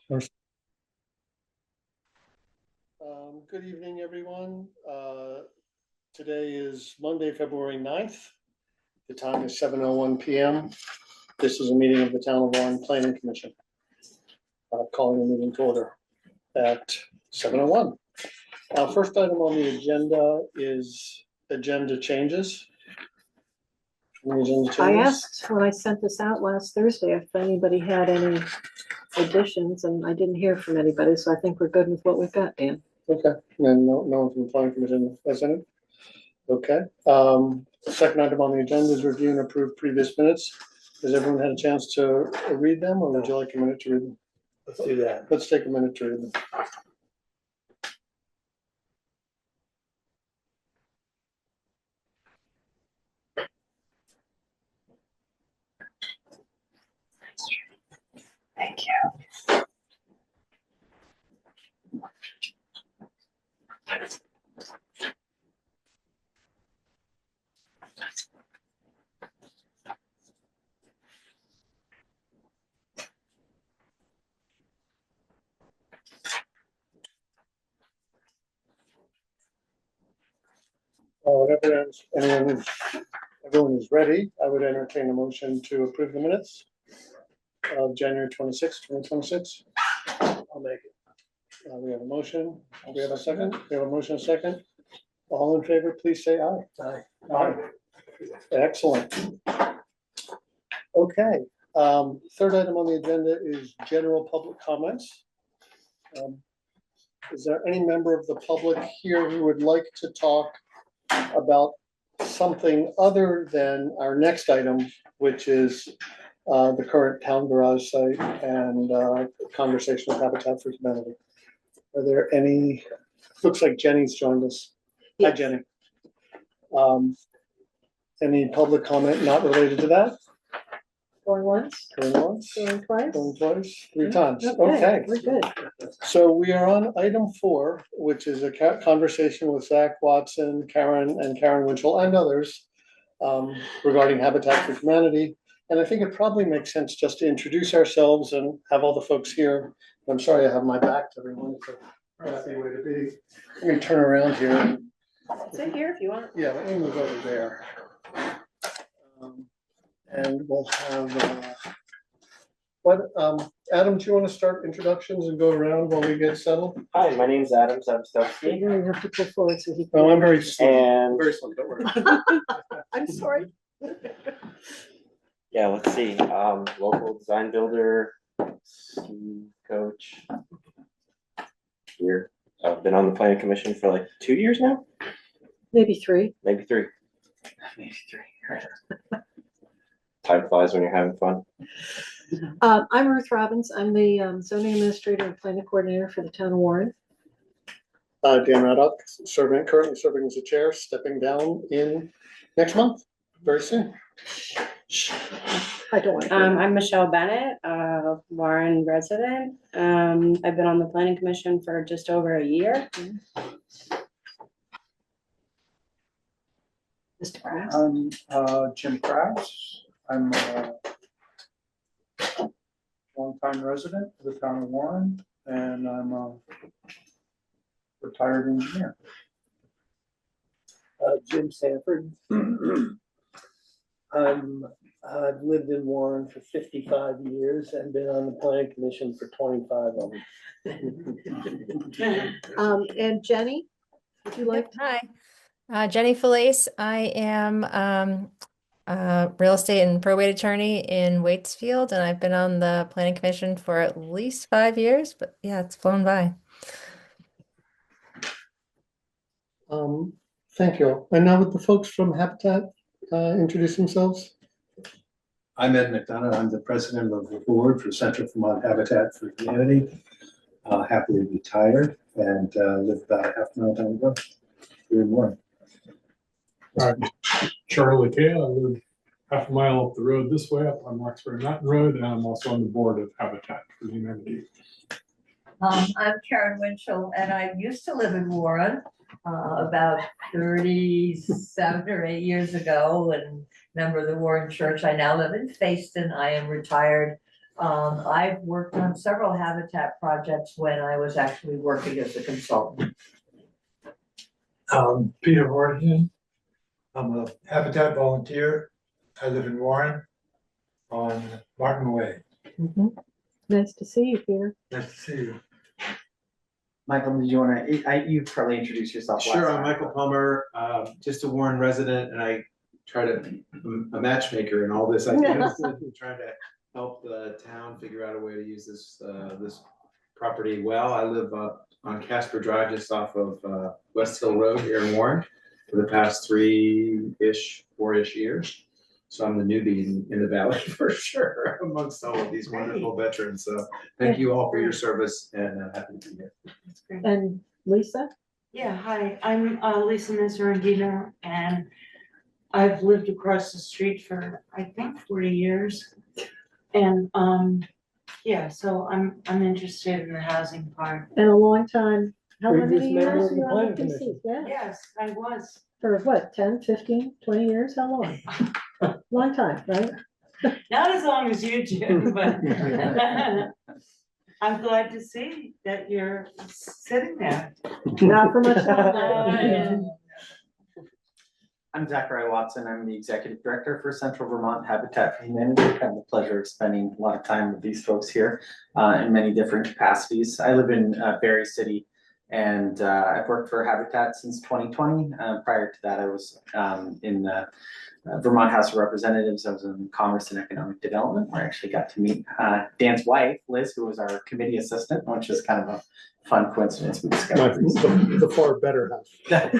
Good evening, everyone. Today is Monday, February 9th. The time is 7:01 p.m. This is a meeting of the Town of Warren Planning Commission. Calling the meeting to order at 7:01. First item on the agenda is agenda changes. I asked when I sent this out last Thursday if anybody had any additions, and I didn't hear from anybody, so I think we're good with what we've got, Dan. Okay, and no one from the planning commission has any? Okay, second item on the agenda is review and approve previous minutes. Has everyone had a chance to read them, or would you like a minute to read them? Let's do that. Let's take a minute to read them. Thank you. Whenever everyone is ready, I would entertain a motion to approve the minutes of January 26, 2026. I'll make it. We have a motion. We have a second. We have a motion, a second. All in favor, please say aye. Aye. Aye. Excellent. Okay, third item on the agenda is general public comments. Is there any member of the public here who would like to talk about something other than our next item, which is the current town garage site and conversation with Habitat for Humanity? Are there any? Looks like Jenny's joined us. Hi, Yes. Jenny. Any public comment not related to that? Going once, Going once, going twice? going twice, three times. Okay. We're good. So we are on item 4, which is a conversation with Zach Watson, Karen Winchell, and others regarding Habitat for Humanity. And I think it probably makes sense just to introduce ourselves and have all the folks here. I'm sorry I have my back to everyone. It's a crappy way to be. Let me turn around here. Sit here if you want. Yeah, let me move over there. And we'll have, Adam, do you want to start introductions and go around while we get settled? Hi, my name's Adam You're Zabstowski, gonna have to pull forward so he can. Oh, I'm very slow. and Very slow, don't worry. I'm sorry. yeah, let's see, local design builder, ski coach. Here, I've been on the planning commission for like 2 years now, Maybe 3. maybe 3. Maybe 3. Time flies when you're having fun. I'm Ruth Robbins. I'm the zoning administrator and planning coordinator for the town of Warren. Dan Raddock, currently serving as the chair, stepping down in next month, very soon. I don't want to. I'm Michelle Bennett, a Warren resident. I've been on the planning commission for just over a year. Mr. Kraus. I'm Jim Kraus. I'm a longtime resident of the town of Warren, and I'm a retired engineer. Jim Sanford. I've lived in Warren for 55 years and been on the planning commission for 25 of them. And Jenny, would you like? Hi, Jenny Felice. I am a real estate and probate attorney in Waitsfield, and I've been on the planning commission for at least 5 years, but yeah, it's flown by. Thank you. And now with the folks from Habitat introduce themselves. I'm Ed McDonough. I'm the president of the board for Central Vermont Habitat for Humanity. Happily retired and lived about half a mile down the road here in Warren. Charlie Kay. I live half a mile up the road this way, up on Roxbury Mountain Road, and I'm also on the board of Habitat for Humanity. I'm Karen Winchell, and I used to live in Warren about 37 or 8 years ago, and member of the Warren Church. I now live in Facein. I am retired I've worked on several habitat projects when I was actually working as a consultant. Peter Horton. I'm a Habitat volunteer. I live in Warren on Martin Way. Mhm. Nice to see you, Peter. Nice to see you. Michael, did you wanna, you probably introduce yourself last Sure, I'm time. Michael Palmer, just a Warren resident, and I try to, I'm a matchmaker in all this. I'm trying to help the town figure out a way to use this, this property well. I live on Casper Drive, just off of West Hill Road here in Warren for the past 4-ish years. So I'm the newbie in the valley for sure, amongst all of these wonderful veterans. So thank you all for your service, and happy to be here. And Lisa? Yeah, hi, I'm Lisa Miserandino, and I've lived across the street for, I think, 40 years. And, yeah, so I'm interested in the housing part. And a long time, how Previous many member years of the you on planning the PC? commission. Yeah, Yes, I was. for what, 10, 15, 20 years? How long? Long time, right? Not as long as you do, but I'm glad to see that you're sitting there. Not for much longer. Yeah. I'm Zachary Watson. I'm the Executive Director for Central Vermont Habitat for Humanity. I have the pleasure of spending a lot of time with these folks here in many different capacities. I live in Barrie City, and I've worked for Habitat since 2020. Prior to that, I was in the Vermont House of Representatives. I was in Commerce and Economic Development, where I actually got to meet Dan's wife, Liz, who was our committee assistant, which is kind of a fun coincidence we discovered. The far better half.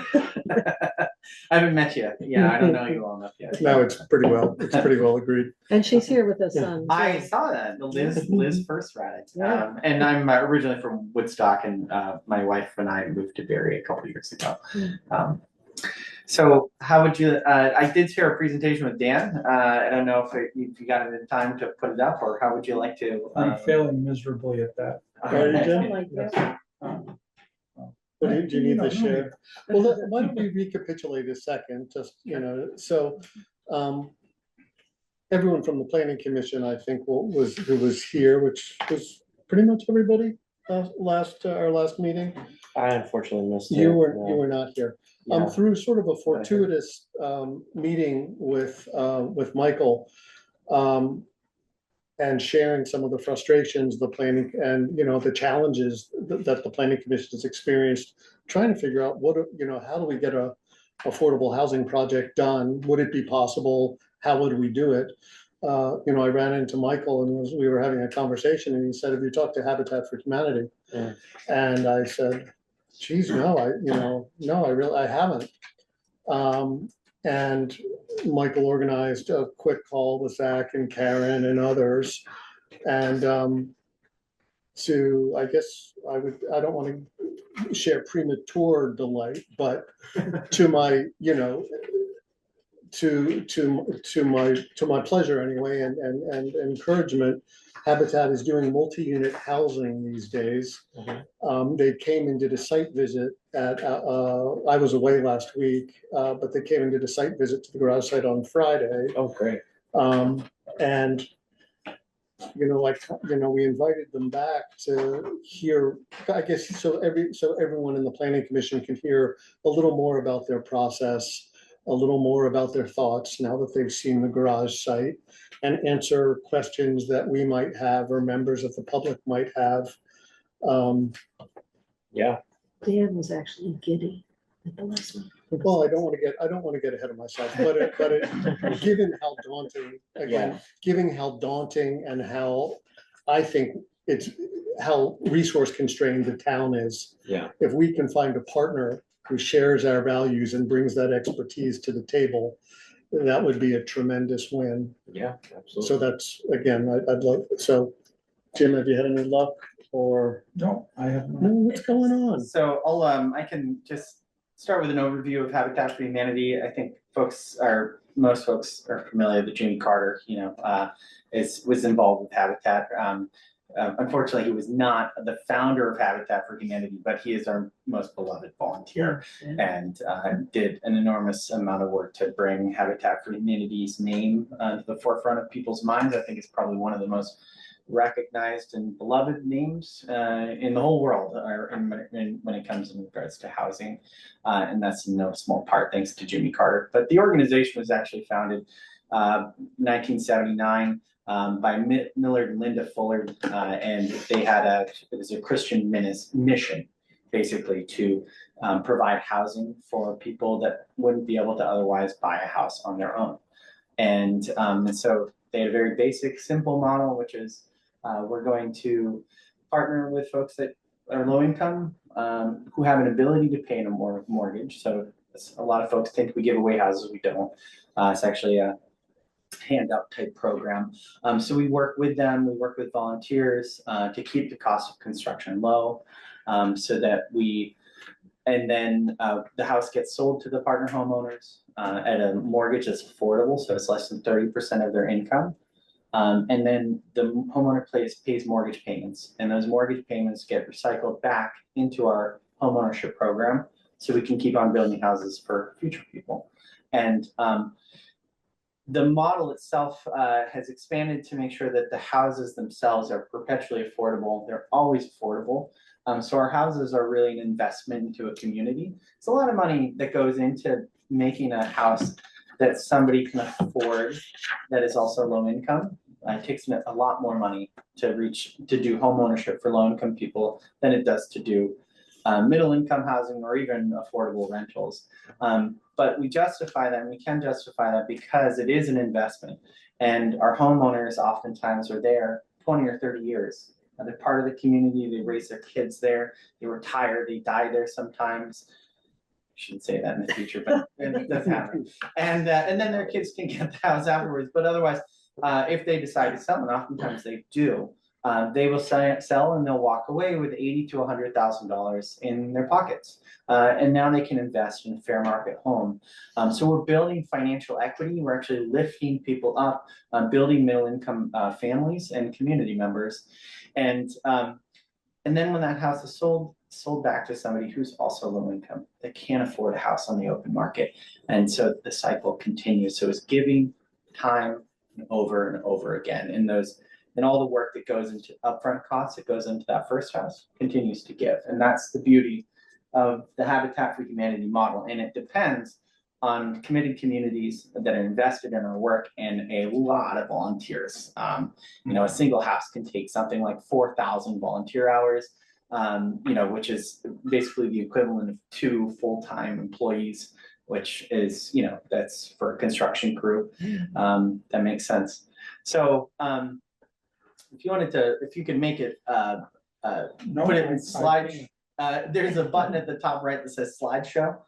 I haven't met you. Yeah, I don't know you well enough yet. No, it's pretty well agreed. And she's here with us on. I saw that, the Liz First Radic. Yeah. And I'm originally from Woodstock, and my wife and I moved to Barrie a couple of years ago. So how would you, I did share a presentation with Dan. I don't know if you got it in time to put it up, or how would you like to? I'm failing miserably at that. Are you, Jim? Like Yes. that. Do you need to share? Well, why don't we recapitulate a second, just, so, everyone from the planning commission, I think, who was here, which was pretty much everybody, our last meeting. I unfortunately missed it. You were not here. Yeah. Through sort of a fortuitous, meeting with Michael, and sharing some of the frustrations, the planning and, the challenges that the planning commission has experienced, trying to figure out how do we get a affordable housing project done? Would it be possible? How would we do it? I ran into Michael and we were having a conversation, and he said, "Have you talked to Habitat for Humanity?" Yeah. And I said, "Geez, no, I haven't." And Michael organized a quick call with Zach and Karen and others. And I guess I don't want to share premature delight, but to my, to my pleasure anyway, and encouragement, Habitat is doing multi-unit housing these days. They came and did a site visit at, I was away last week, but they came and did a site visit to the garage site on Friday. Oh, great. And, we invited them back to hear, I guess, so everyone in the planning commission can hear a little more about their process, a little more about their thoughts now that they've seen the garage site, and answer questions that we might have or members of the public might have. Yeah. Dan was actually giddy at the last one. Well, I don't want to get ahead of myself, but given how daunting, again, given how daunting and how I think it's how resource constrained the town is. Yeah. If we can find a partner who shares our values and brings that expertise to the table, that would be a tremendous win. Yeah, absolutely. So that's, again, I'd love, so Jim, have you had any luck or? No, I have not. No, what's going on? So I can just start with an overview of Habitat for Humanity. I think most folks are familiar that Jimmy Carter, was involved with Habitat. Unfortunately, he was not the founder of Habitat for Humanity, but he is our most beloved volunteer and did an enormous amount of work to bring Habitat for Humanity's name to the forefront of people's minds. I think it's probably one of the most recognized and beloved names in the whole world when it comes in regards to housing. And that's in no small part thanks to Jimmy Carter. But the organization was actually founded 1979 by Millard and Linda Fuller, and they had it was a Christian mission, basically, to provide housing for people that wouldn't be able to otherwise buy a house on their own. And so they had a very basic, simple model, which is we're going to partner with folks that are low income, who have an ability to pay a mortgage. So a lot of folks think we give away houses, we don't. It's actually a handout type program. So we work with them, we work with volunteers to keep the cost of construction low, so that and then the house gets sold to the partner homeowners at a mortgage that's affordable, so it's less than 30% of their income. And then the homeowner pays mortgage payments, and those mortgage payments get recycled back into our homeownership program, so we can keep on building houses for future people. And the model itself has expanded to make sure that the houses themselves are perpetually affordable. They're always affordable. So our houses are really an investment into a community. It's a lot of money that goes into making a house that somebody can afford that is also low income. It takes a lot more money to do home ownership for low income people than it does to do middle income housing or even affordable rentals. But we justify that, and we can justify that because it is an investment, and our homeowners oftentimes are there 20 or 30 years. They're part of the community, they raise their kids there, they retire, they die there sometimes. I shouldn't say that in the future, but it does happen. And then their kids can get the house afterwards, but otherwise, if they decide to sell, and oftentimes they do, they will sell and they'll walk away with $80,000 to $100,000 in their pockets. And now they can invest in a fair market home. So we're building financial equity. We're actually lifting people up, building middle income families and community members. And then when that house is sold back to somebody who's also low income, that can't afford a house on the open market. And so the cycle continues. So it's giving time over and over again. And all the work that goes into upfront costs that goes into that first house continues to give. And that's the beauty of the Habitat for Humanity model. And it depends on committed communities that are invested in our work and a lot of volunteers. A single house can take something like 4,000 volunteer hours, which is basically the equivalent of 2 full-time employees, which is, that's for a construction crew. That makes sense. So if you could make it, put it in slide. There's a button at the top right that says slideshow.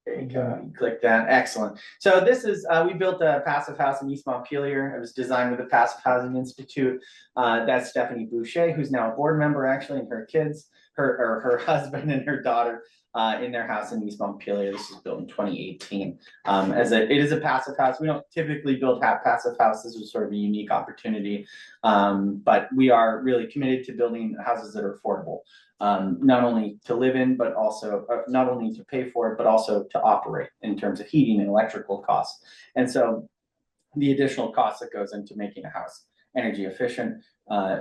There you go. You click that. Excellent. So this is, we built a passive house in East Montpelier. It was designed with the Passive Housing Institute. That's Stephanie Boucher, who's now a board member, actually, and her kids, her husband and her daughter in their house in East Montpelier. This was built in 2018. It is a passive house. We don't typically build passive houses. This was sort of a unique opportunity. But we are really committed to building houses that are affordable. Not only to live in, but also not only to pay for it, but also to operate in terms of heating and electrical costs. And so the additional cost that goes into making a house energy efficient,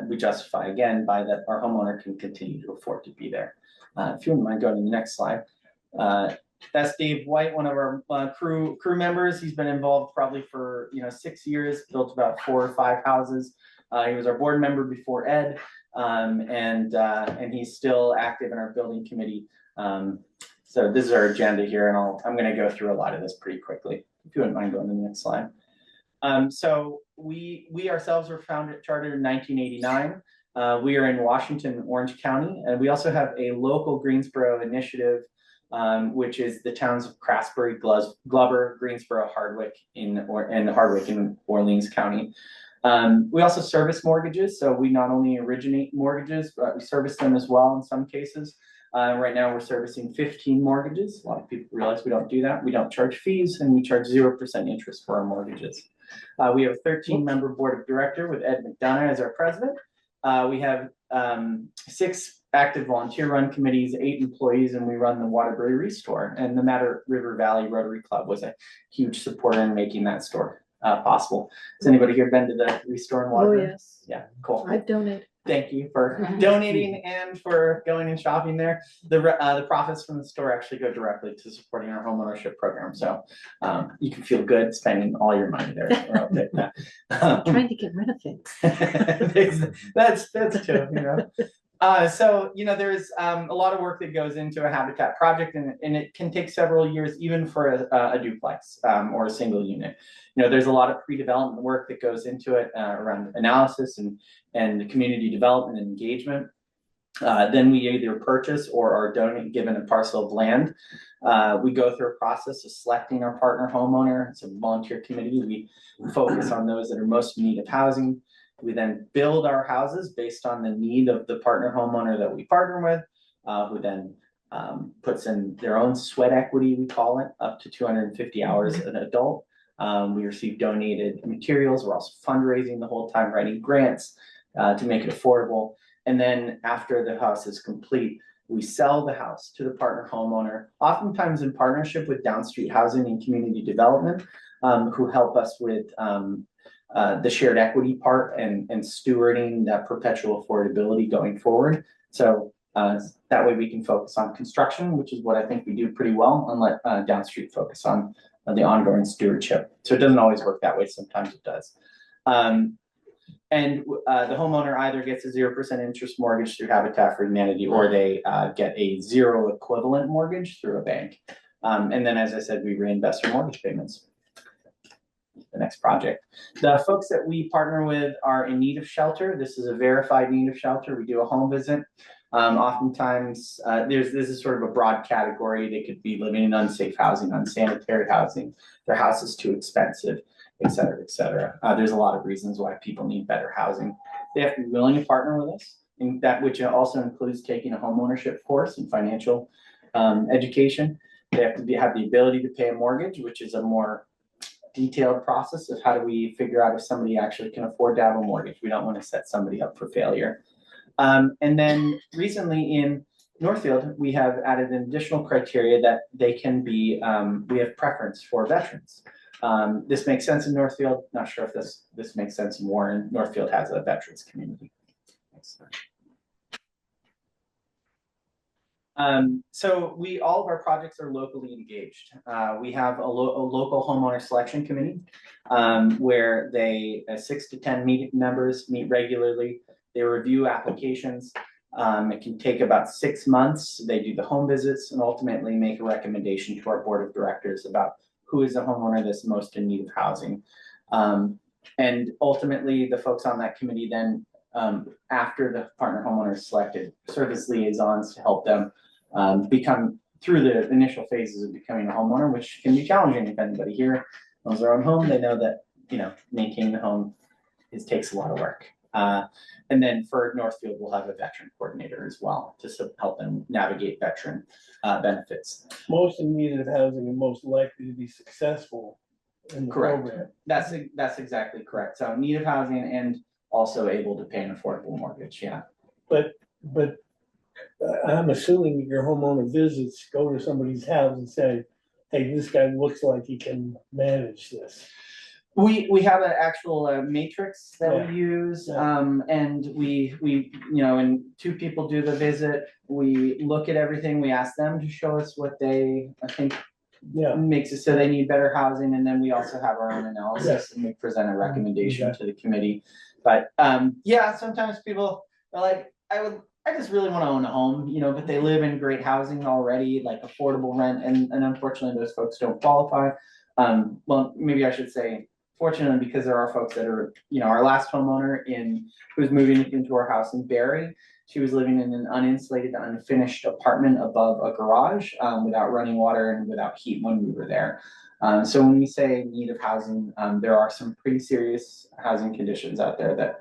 we justify again by that our homeowner can continue to afford to be there. If you wouldn't mind going to the next slide. That's Dave White, one of our crew members. He's been involved probably for 6 years, built about 4 or 5 houses. He was our board member before Ed. And he's still active in our building committee. So this is our agenda here, and I'm going to go through a lot of this pretty quickly. If you wouldn't mind going to the next slide. So we ourselves were chartered in 1989. We are in Washington, Orange County, and we also have a local Greensboro initiative, which is the towns of Craftsbury, Glover, Greensboro, Hardwick in Orleans County. We also service mortgages, so we not only originate mortgages, but we service them as well in some cases. Right now we're servicing 15 mortgages. A lot of people realize we don't do that. We don't charge fees, and we charge 0% interest for our mortgages. We have a 13-member board of director with Ed McDonough as our president. We have 6 active volunteer-run committees, 8 employees, and we run the Waterbury Restore. And the Matter River Valley Rotary Club was a huge supporter in making that store possible. Has anybody here been to the Restore and Water? Oh, Room? yes, Yeah, cool. I've donated. Thank you for donating and for going and shopping there. The profits from the store actually go directly to supporting our homeownership program. So you can feel good spending all your money there. I'll take that. Trying to get rid of things. That's true, you know. So, you know, there's a lot of work that goes into a habitat project, and it can take several years even for a duplex or a single unit. You know, there's a lot of pre-development work that goes into it around analysis and community development and engagement. Then we either purchase or are given a parcel of land. We go through a process of selecting our partner homeowner. It's a volunteer committee. We focus on those that are most in need of housing. We then build our houses based on the need of the partner homeowner that we partner with, who then puts in their own sweat equity, we call it, up to 250 hours an adult. We receive donated materials. We're also fundraising the whole time, writing grants to make it affordable. And then after the house is complete, we sell the house to the partner homeowner, oftentimes in partnership with Downstreet Housing and Community Development, who help us with the shared equity part and stewarding that perpetual affordability going forward. So that way we can focus on construction, which is what I think we do pretty well, and let Downstreet focus on the ongoing stewardship. So it doesn't always work that way. Sometimes it does. And the homeowner either gets a 0% interest mortgage through Habitat for Humanity, or they get a zero equivalent mortgage through a bank. And then, as I said, we reinvest our mortgage payments. The next project. The folks that we partner with are in need of shelter. This is a verified need of shelter. We do a home visit. Oftentimes, this is sort of a broad category. They could be living in unsafe housing, unsanitary housing. Their house is too expensive, et cetera, et cetera. There's a lot of reasons why people need better housing. They have to be willing to partner with us, and that which also includes taking a homeownership course and financial education. They have to have the ability to pay a mortgage, which is a more detailed process of how do we figure out if somebody actually can afford to have a mortgage. We don't want to set somebody up for failure. And then recently in Northfield, we have added an additional criteria that they can be, we have preference for veterans. This makes sense in Northfield. Not sure if this makes sense in Warren. Northfield has a veterans community. So all of our projects are locally engaged. We have a local homeowner selection committee where 6 to 10 members meet regularly. They review applications. It can take about 6 months. They do the home visits and ultimately make a recommendation to our board of directors about who is the homeowner that's most in need of housing. And ultimately, the folks on that committee then, after the partner homeowner is selected, serve as liaisons to help them become through the initial phases of becoming a homeowner, which can be challenging. If anybody here owns their own home, they know that, you know, maintaining the home takes a lot of work. And then for Northfield, we'll have a veteran coordinator as well to help them navigate veteran benefits. Most in need of housing and most likely to be successful in the program. That's exactly correct. So need of housing and also able to pay an affordable mortgage. Yeah. But I'm assuming your homeowner visits go to somebody's house and say, hey, this guy looks like he can manage this. We have an actual matrix that we use, and we you know, and 2 people do the visit. We look at everything. We ask them to show us what they think makes it so they need better housing, and then we also have our own analysis and we present a recommendation to the committee. But yeah, sometimes people are like, I just really want to own a home, you know, but they live in great housing already, like affordable rent, and unfortunately those folks don't qualify. Well, maybe I should say, fortunately, because there are folks that are, you know, our last homeowner who was moving into our house in Barrie, she was living in an uninsulated, unfinished apartment above a garage without running water and without heat when we were there. So when we say need of housing, there are some pretty serious housing conditions out there that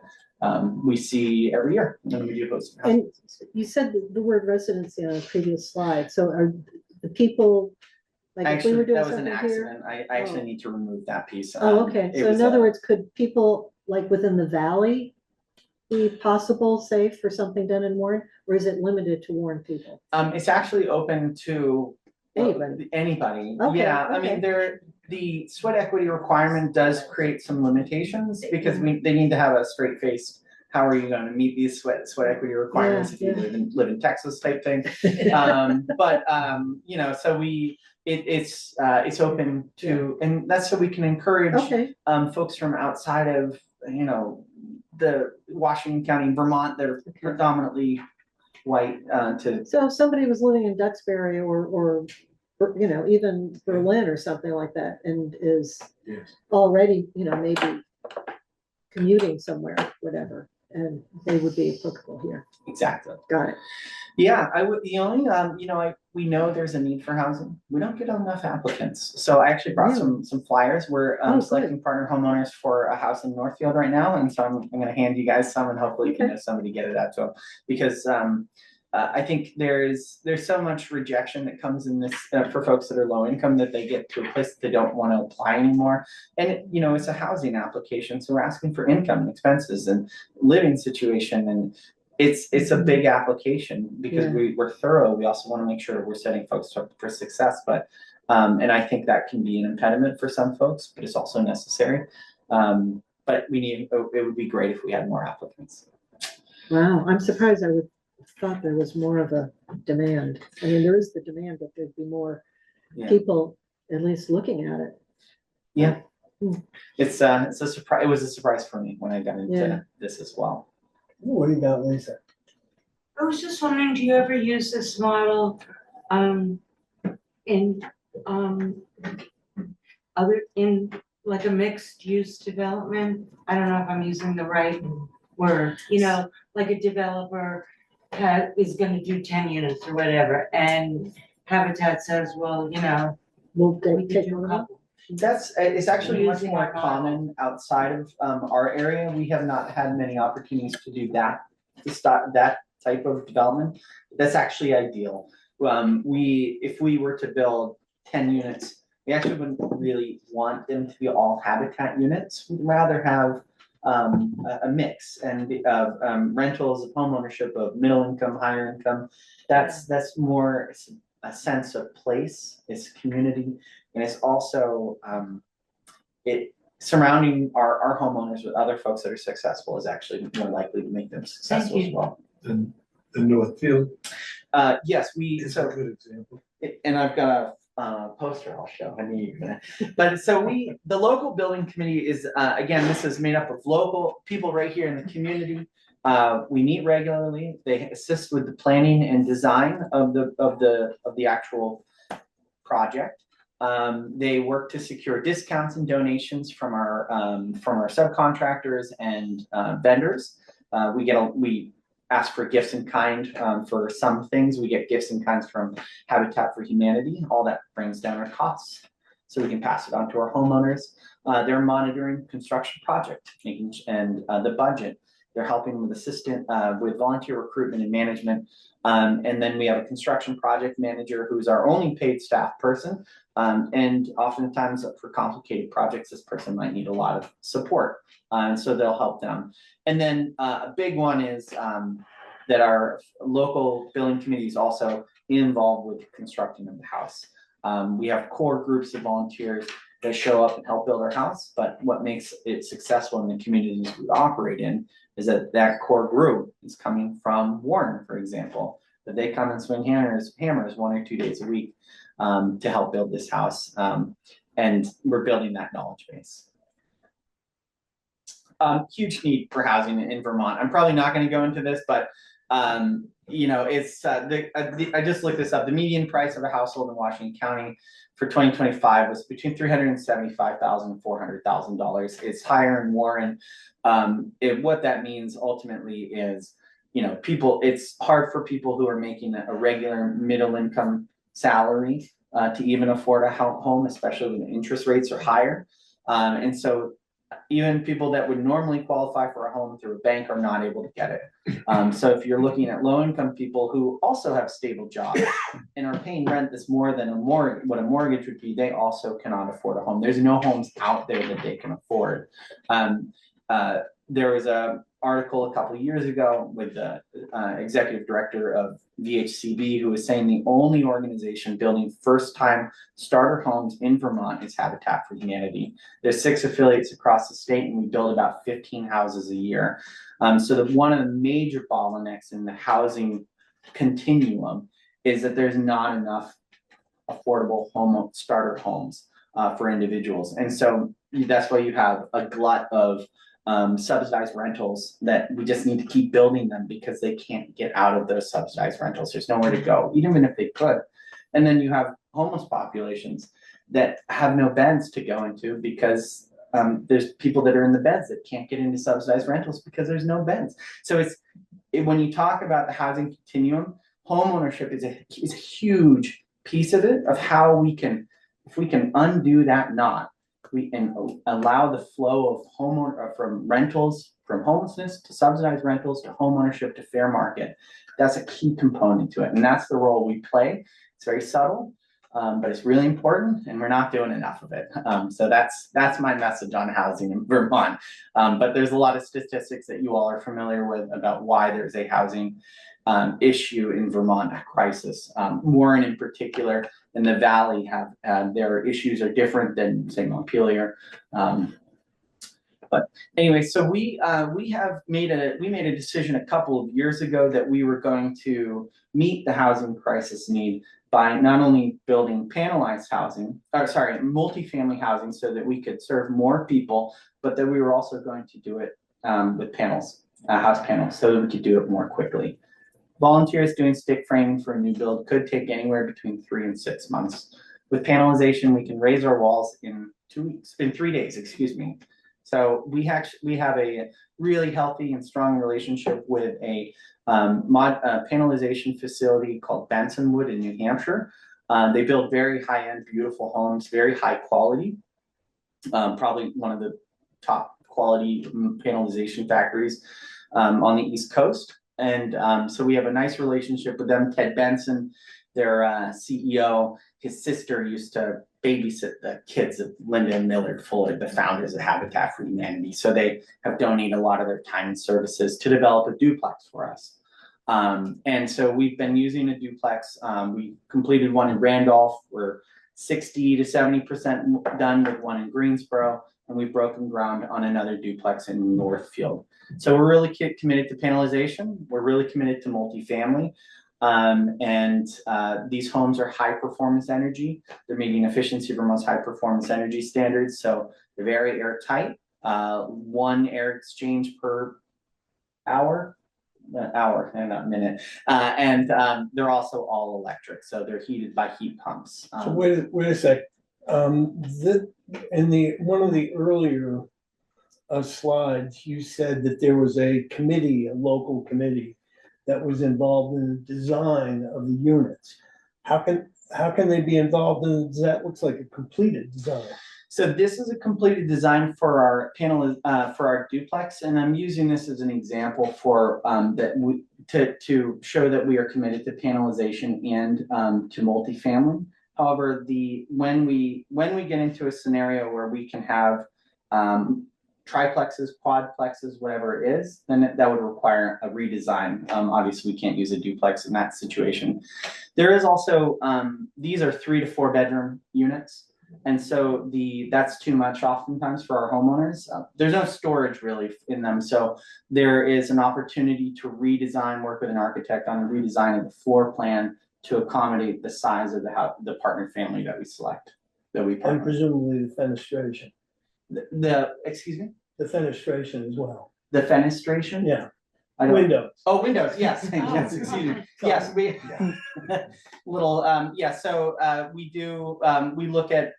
we see every year when we do host housing. And you said the word residency on a previous slide. So are the people, like if we were doing that was an something here? accident. I actually need to remove that piece. Oh, okay. So in other words, could people like within the valley be possible, safe for something done in Warren, or is it limited to Warren people? It's actually open to Anybody. anybody. Okay, Yeah, I okay. mean, the sweat equity requirement does create some limitations because they need to have a straight face. How are you gonna meet these sweat equity requirements if you live in Texas type thing? You know, so it's open to, and that's so we can encourage Okay, folks from outside of, you know, the Washington County, Vermont, that are predominantly white, to, so if somebody was living in Duxbury or, you know, even Berlin or something like that, and is Yes. already, you know, maybe commuting somewhere, whatever, and they would be applicable here. exactly. Got it. Yeah, I would, the only, you know, we know there's a need for housing. We don't get enough applicants. So I actually brought some flyers. We're Oh, good. selecting partner homeowners for a house in Northfield right now. And so I'm gonna hand you guys some and hopefully you can Okay. know somebody get it out to them. Because I think there's so much rejection that comes in this, for folks that are low income, that they get to a place that they don't want to apply anymore. And, you know, it's a housing application, so we're asking for income and expenses and living situation, and it's a big application because we're thorough. We also want to make sure we're setting folks up for success, but and I think that can be an impediment for some folks, but it's also necessary. But it would be great if we had more applicants. Wow, I'm surprised. I would thought there was more of a demand. I mean, there is the demand, but there'd be more Yeah. people at least looking at it. Yeah. Hmm. It's a surprise. It was a surprise for me when I got into this as well. What do you got, Lisa? I was just wondering, do you ever use this model, in, in like a mixed use development? I don't know if I'm using the right word, you know, like a developer is gonna do 10 units or whatever, and Habitat says, well, you know, We'll we take could do one a of them. couple. It's actually much Using more our model. common outside of our area. We have not had many opportunities to do that, to start that type of development. That's actually ideal. If we were to build 10 units, we actually wouldn't really want them to be all Habitat units. We'd rather have a mix and rentals, of homeownership, of middle income, higher income. That's more a sense of place, it's community, and it's also it surrounding our homeowners with other folks that are successful is actually more likely to make them successful as well. And the Northfield Yes, is a good example. and I've got a poster I'll show. I knew you were gonna. But so the local building committee is, again, this is made up of local people right here in the community. We meet regularly. They assist with the planning and design of the actual project. They work to secure discounts and donations from our subcontractors and vendors. We ask for gifts in kind for some things. We get gifts in kinds from Habitat for Humanity. All that brings down our costs, so we can pass it on to our homeowners. They're monitoring construction project, and the budget. They're helping with with volunteer recruitment and management. And then we have a construction project manager who's our only paid staff person. And oftentimes for complicated projects, this person might need a lot of support. So they'll help them. And then a big one is that our local building committee is also involved with constructing of the house. We have core groups of volunteers that show up and help build our house, but what makes it successful in the communities we operate in is that core group is coming from Warren, for example, that they come and swing hammers 1 or 2 days a week to help build this house. And we're building that knowledge base. Huge need for housing in Vermont. I'm probably not going to go into this, but you know, it's I just looked this up. The median price of a household in Washington County for 2025 was between $375,000 and $400,000. It's higher in Warren. What that means ultimately is, you know, it's hard for people who are making a regular middle income salary to even afford a home, especially when interest rates are higher. And so even people that would normally qualify for a home through a bank are not able to get it. So if you're looking at low income people who also have stable jobs and are paying rent that's more than what a mortgage would be, they also cannot afford a home. There's no homes out there that they can afford. There was a article a couple of years ago with the executive director of VHCB who was saying the only organization building first-time starter homes in Vermont is Habitat for Humanity. There's 6 affiliates across the state, and we build about 15 houses a year. So that one of the major bottlenecks in the housing continuum is that there's not enough affordable home starter homes for individuals. And so that's why you have a glut of subsidized rentals that we just need to keep building them because they can't get out of those subsidized rentals. There's nowhere to go, even if they could. And then you have homeless populations that have no beds to go into because there's people that are in the beds that can't get into subsidized rentals because there's no beds. So when you talk about the housing continuum, homeownership is a huge piece of it, of how we can, if we can undo that knot, we can allow the flow of from rentals, from homelessness to subsidized rentals to homeownership to fair market. That's a key component to it, and that's the role we play. It's very subtle, but it's really important, and we're not doing enough of it. So that's my message on housing in Vermont. But there's a lot of statistics that you all are familiar with about why there's a housing issue in Vermont, a crisis. Warren in particular and the Valley have their issues are different than say Montpelier. But anyway, so we made a decision a couple of years ago that we were going to meet the housing crisis need by not only building panelized housing, multifamily housing so that we could serve more people, but that we were also going to do it with panels, house panels, so that we could do it more quickly. Volunteers doing stick framing for a new build could take anywhere between 3 and 6 months. With panelization, we can raise our walls in 3 days, excuse me. So we have a really healthy and strong relationship with a panelization facility called Bensonwood in New Hampshire. They build very high-end, beautiful homes, very high quality, probably one of the top quality panelization factories on the East Coast. And so we have a nice relationship with them. Ted Benson, their CEO, his sister used to babysit the kids of Linda and Millard Fuller, the founders of Habitat for Humanity. So they have donated a lot of their time and services to develop a duplex for us. And so we've been using a duplex. We completed one in Randolph. We're 60 to 70% done with one in Greensboro, and we've broken ground on another duplex in Northfield. So we're really committed to panelization. We're really committed to multifamily. These homes are high performance energy. They're meeting efficiency for most high performance energy standards. So they're very airtight, 1 air exchange per hour and not minute. They're also all electric. So they're heated by heat pumps. So wait a sec. In one of the earlier slides, you said that there was a local committee that was involved in the design of the units. How can they be involved in that? Looks like a completed design. So this is a completed design for our panel for our duplex, and I'm using this as an example for to show that we are committed to panelization and to multifamily. However, when we get into a scenario where we can have triplexes, quadplexes, whatever it is, then that would require a redesign. Obviously, we can't use a duplex in that situation. There is also these are 3 to 4 bedroom units, and so that's too much oftentimes for our homeowners. There's no storage really in them, so there is an opportunity to redesign, work with an architect on a redesign of the floor plan to accommodate the size of the partner family that we select, that we partner. And presumably the fenestration. Excuse me? The fenestration as well. The fenestration? Yeah. Windows. Oh, windows, yes, yes, excuse me. Yes, we, we do, we look at,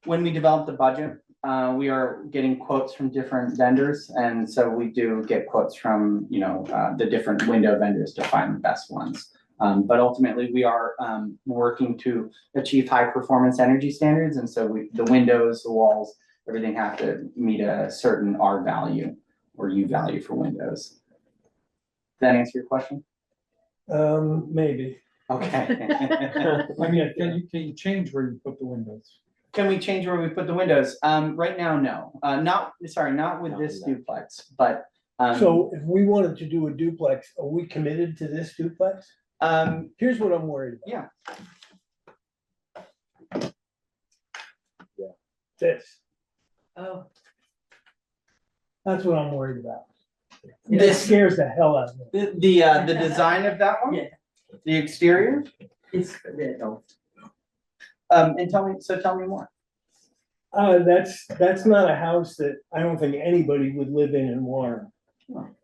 when we develop the budget, we are getting quotes from different vendors. And so we do get quotes from, the different window vendors to find the best ones. But ultimately, we are working to achieve high performance energy standards. And so the windows, the walls, everything have to meet a certain R value or U value for windows. Does that answer your question? Maybe. Okay. I mean, can you change where you put the windows? Can we change where we put the windows? Right now, no. Not with this duplex, but So if we wanted to do a duplex, are we committed to this duplex? Here's what I'm worried about. Yeah. This, Oh, that's what I'm worried about. This- This scares the hell out of me. The design of that one? Yeah. The exterior? It's, no. And tell me more. That's not a house that I don't think anybody would live in Warren. Well,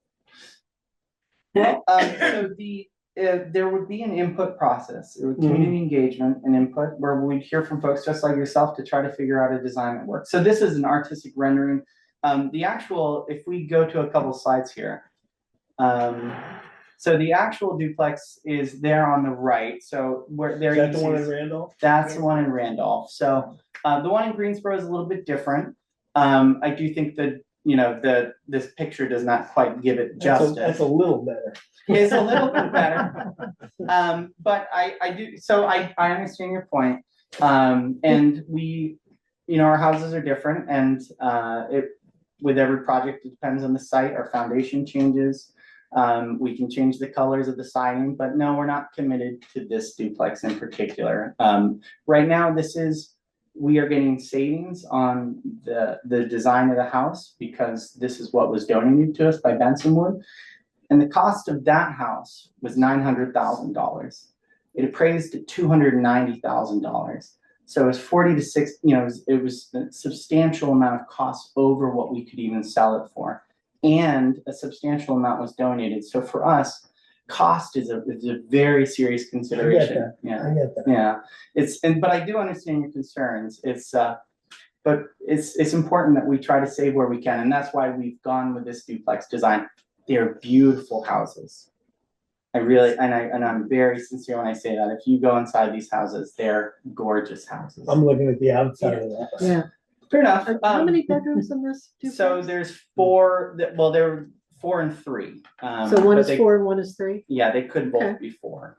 so there would be an input process, it would community engagement and input where we'd hear from folks just like yourself to try to figure out a design that works. So this is an artistic rendering. The actual, if we go to a couple slides here. So the actual duplex is there on the right. So where there. Is you that the see one is- in Randolph? That's the one in Randolph. So the one in Greensboro is a little bit different. I do think that, this picture does not quite give it justice. That's a little better. It's a little bit better. But I do, so I understand your point. And we, our houses are different and with every project, it depends on the site, our foundation changes. We can change the colors of the siding, but no, we're not committed to this duplex in particular. Right now, we are getting savings on the design of the house because this is what was donated to us by Benson Wood. And the cost of that house was $900,000. It appraised at $290,000. So it was 40 to 60, it was a substantial amount of cost over what we could even sell it for. And a substantial amount was donated. So for us, cost is a very serious consideration. Yeah. I get that. Yeah. But I do understand your concerns. But it's important that we try to save where we can. And that's why we've gone with this duplex design. They're beautiful houses. I'm very sincere when I say that. If you go inside these houses, they're gorgeous houses. I'm looking at the outside of that. yeah. Fair enough. How many bedrooms in this duplex? So there's four, there are 4 and 3. So one but is they- 4 and one is 3? Yeah, they could both Okay. be 4.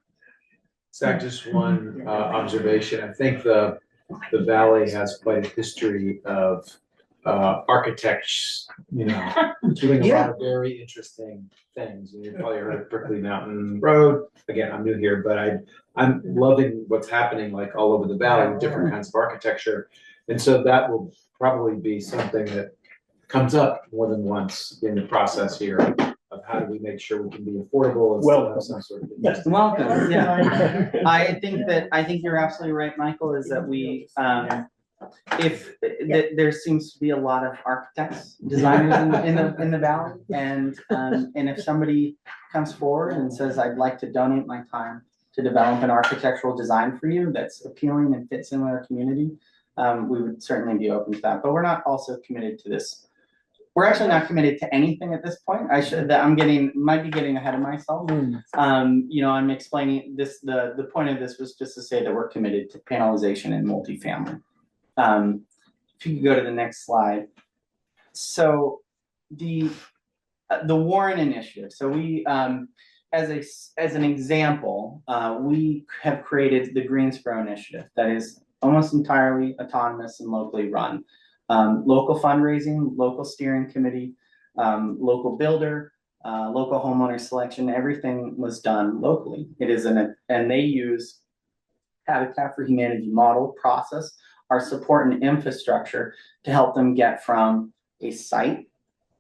Zach, just one observation. I think the valley has quite a history of architects, doing a lot of very interesting things. And you've probably heard of Berkeley Mountain Road. Again, I'm new here, but I'm loving what's happening like all over the valley with different kinds of architecture. And so that will probably be something that comes up more than once in the process here of how do we make sure we can be affordable and still have some sort of. Yes. Welcome, yeah. I think you're absolutely right, Michael, is that we, there seems to be a lot of architects, designers in the valley. And if somebody comes forward and says, I'd like to donate my time to develop an architectural design for you that's appealing and fits in with our community, we would certainly be open to that. But we're not also committed to this. We're actually not committed to anything at this point. Might be getting ahead of myself. I'm explaining this, the point of this was just to say that we're committed to panelization and multifamily. If you could go to the next slide. So the Warren Initiative. So we, as an example, we have created the Greensboro Initiative that is almost entirely autonomous and locally run. Local fundraising, local steering committee, local builder, local homeowner selection, everything was done locally. And they use Habitat for Humanity model process, our support and infrastructure to help them get from a site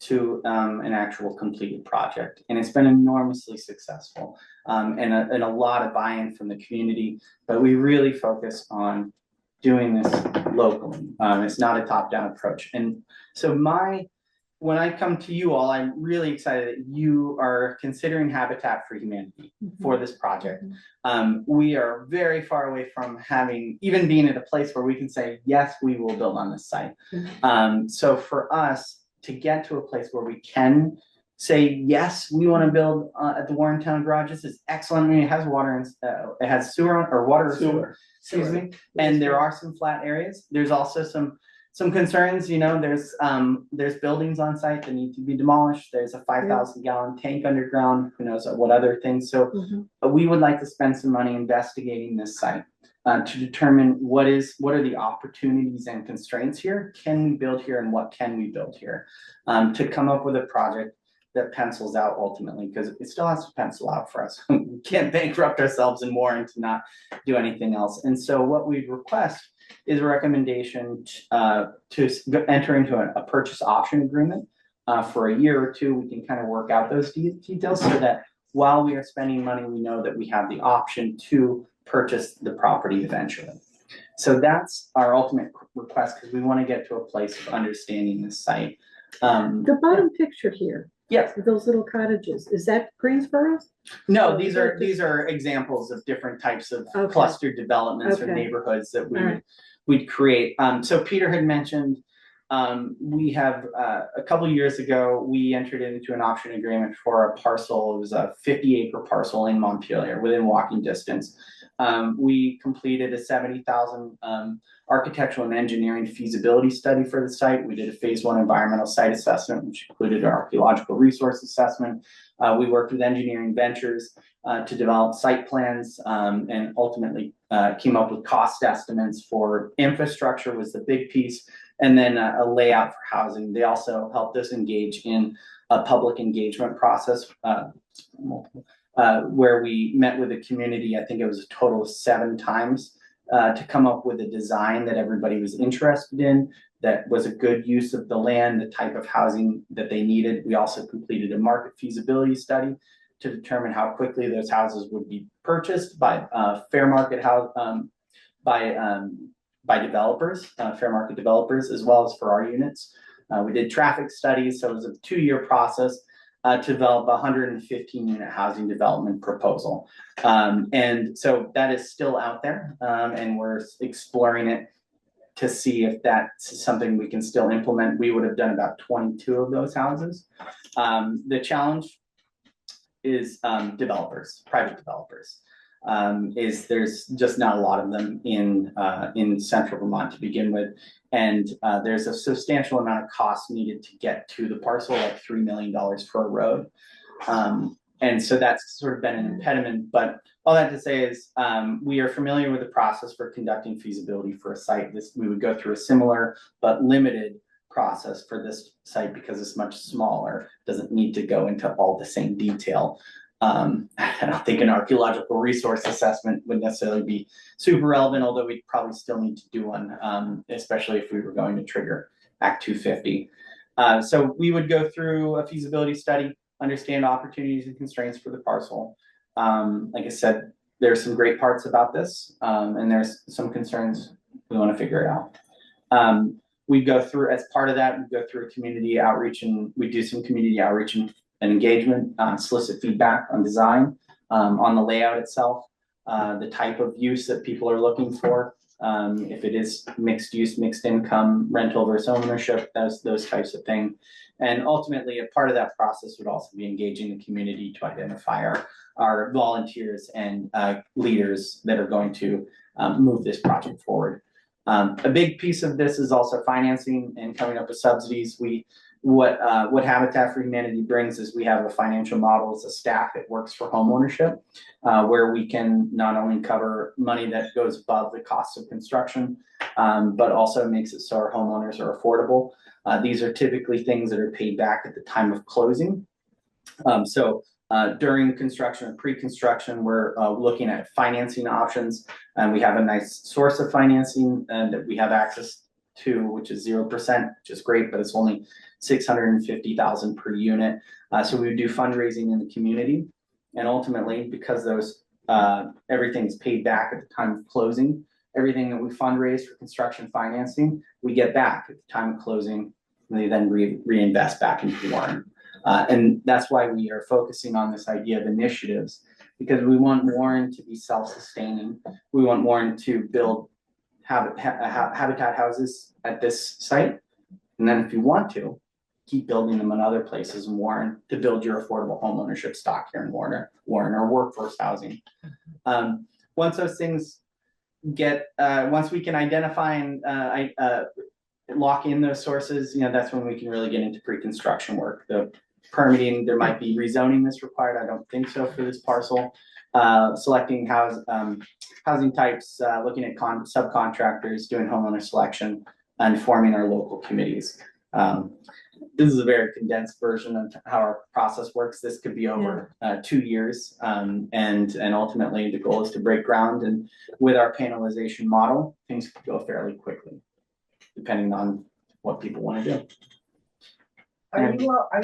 to an actual completed project. And it's been enormously successful and a lot of buy-in from the community, but we really focus on doing this locally. It's not a top-down approach. And so when I come to you all, I'm really excited that you are considering Habitat for Humanity for this project. We are very far away from even being at a place where we can say, yes, we will build on this site. So for us to get to a place where we can say, yes, we want to build at the Warren Town Garage, this is excellent. I mean, it has water and it has sewer or water. Sewer. Excuse me. And there are some flat areas. There's also some concerns, there's buildings on site that need to be demolished. There's a 5,000 gallon tank underground, who knows what other things. So we would like to spend some money investigating this site to determine what are the opportunities and constraints here. Can we build here and what can we build here? To come up with a project that pencils out ultimately, because it still has to pencil out for us. We can't bankrupt ourselves in Warren to not do anything else. And so what we'd request is a recommendation to enter into a purchase option agreement for a year or two. We can kind of work out those details so that while we are spending money, we know that we have the option to purchase the property eventually. So that's our ultimate request, because we want to get to a place of understanding this site. The bottom picture here, Yes. those little cottages, is that Greensboro? No, these are examples of different types of Okay. clustered developments or Okay. neighborhoods that Alright. we'd create. So Peter had mentioned, we have, a couple of years ago, we entered into an option agreement for a parcel. It was a 50-acre parcel in Montpelier, within walking distance. We completed a 70,000 architectural and engineering feasibility study for the site. We did a phase 1 environmental site assessment, which included an archaeological resource assessment. We worked with Engineering Ventures to develop site plans, and ultimately came up with cost estimates for infrastructure was the big piece, and then a layout for housing. They also helped us engage in a public engagement process where we met with the community. I think it was a total of 7 times to come up with a design that everybody was interested in, that was a good use of the land, the type of housing that they needed. We also completed a market feasibility study to determine how quickly those houses would be purchased by fair market by developers, fair market developers, as well as for our units. We did traffic studies, so it was a 2-year process to develop a 115 unit housing development proposal. And so that is still out there, and we're exploring it to see if that's something we can still implement. We would have done about 22 of those houses. The challenge is developers, private developers. There's just not a lot of them in central Vermont to begin with. And there's a substantial amount of cost needed to get to the parcel, like $3 million for a road. And so that's sort of been an impediment, but all that to say is we are familiar with the process for conducting feasibility for a site. We would go through a similar but limited process for this site because it's much smaller, doesn't need to go into all the same detail. I don't think an archaeological resource assessment would necessarily be super relevant, although we'd probably still need to do one, especially if we were going to trigger Act 250. So we would go through a feasibility study, understand opportunities and constraints for the parcel. Like I said, there's some great parts about this, and there's some concerns. We want to figure it out. We go through, as part of that, we go through a community outreach, and we do some community outreach and engagement, solicit feedback on design, on the layout itself, the type of use that people are looking for. If it is mixed use, mixed income, rental versus ownership, those types of things. And ultimately, a part of that process would also be engaging the community to identify our volunteers and leaders that are going to move this project forward. A big piece of this is also financing and coming up with subsidies. What Habitat for Humanity brings is we have a financial model as a staff that works for homeownership, where we can not only cover money that goes above the cost of construction, but also makes it so our homeowners are affordable. These are typically things that are paid back at the time of closing. During construction or pre-construction, we're looking at financing options, and we have a nice source of financing that we have access to, which is 0%, which is great, but it's only $650,000 per unit. So we would do fundraising in the community, and ultimately, because those everything's paid back at the time of closing, everything that we fundraise for construction financing, we get back at the time of closing, and they then reinvest back into Warren. And that's why we are focusing on this idea of initiatives, because we want Warren to be self-sustaining. We want Warren to build habitat houses at this site, and then if you want to, keep building them in other places in Warren to build your affordable homeownership stock here in Warren or workforce housing. Once those things get, once we can identify and lock in those sources, that's when we can really get into pre-construction work. The permitting, there might be rezoning that's required. I don't think so for this parcel. Selecting housing types, looking at subcontractors, doing homeowner selection, and forming our local committees. this is a very condensed version of how our process works. This could be over 2 years. And ultimately the goal is to break ground, and with our panelization model, things could go fairly quickly, depending on what people want to do. Are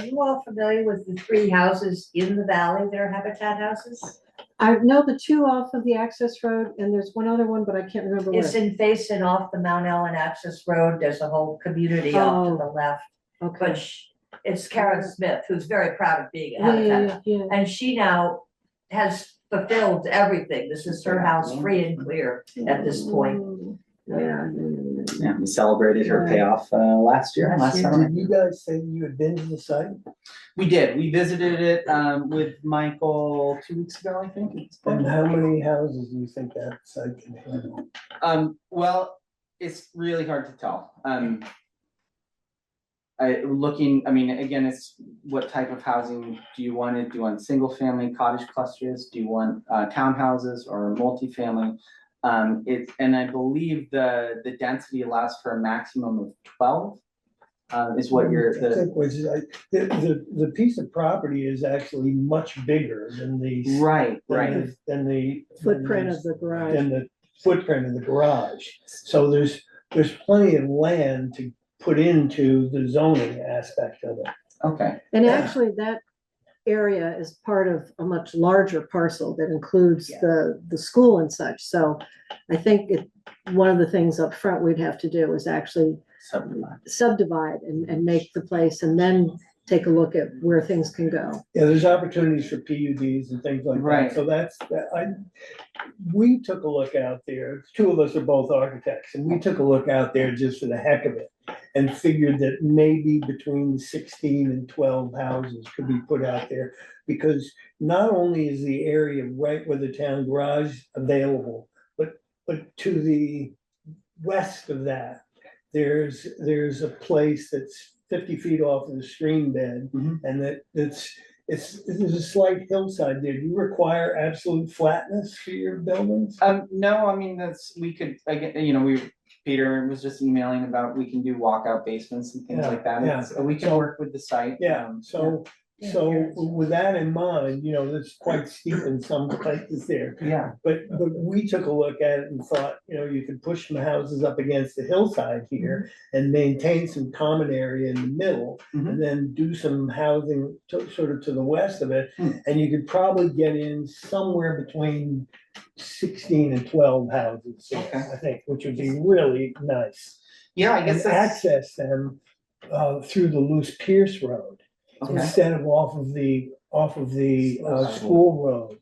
you all familiar with the 3 houses in the valley that are Habitat houses? I know the 2 off of the access road, and there's one other one, but I can't remember where. It's in Facein off the Mount Ellen access road. There's a whole community off to the left. Okay. Which it's Karen Smith, who's very proud of being a Yeah, yeah, Habitat. yeah. And she now has fulfilled everything. This is her house free and clear at this point. Yeah. Yeah, we celebrated her payoff last summer. Did you guys say you had been to the site? We did. We visited it with Michael 2 weeks ago, I think. And how many houses do you think that site can handle? Well, it's really hard to tell. I mean, again, it's what type of housing do you want? Do you want single family cottage clusters? Do you want townhouses or multifamily? And I believe the density allows for a maximum of 12. Is what I think the piece of property is actually much bigger than the. Right. Than the. Footprint of the garage. Than the footprint of the garage. So there's plenty of land to put into the zoning aspect of it. Okay. And actually, that area is part of a much larger parcel that includes the school and such. So I think one of the things up front we'd have to do is actually subdivide and make the place, and then take a look at where things can go. Yeah, there's opportunities for PUDs and things like Right. that. So we took a look out there. 2 of us are both architects, and we took a look out there just for the heck of it, and figured that maybe between 16 and 12 houses could be put out there, because not only is the area right where the town garage available, but to the west of that, there's a place that's 50 feet off of the stream bed, and there's a slight hillside there. Do you require absolute flatness for your buildings? No, I mean, Peter was just emailing about, we can do walkout basements and things Yeah, like that. yeah. We can work with the site. So with that in mind, it's quite steep in some places there. Yeah. But we took a look at it and thought, you could push some houses up against the hillside here and maintain some common area in the middle, and then do some housing sort of to the west of it. And you could probably get in somewhere between 16 and 12 houses, I think, which would be really nice. Yeah, I guess And access them through the Loose Pierce Road. Instead of off of the school road.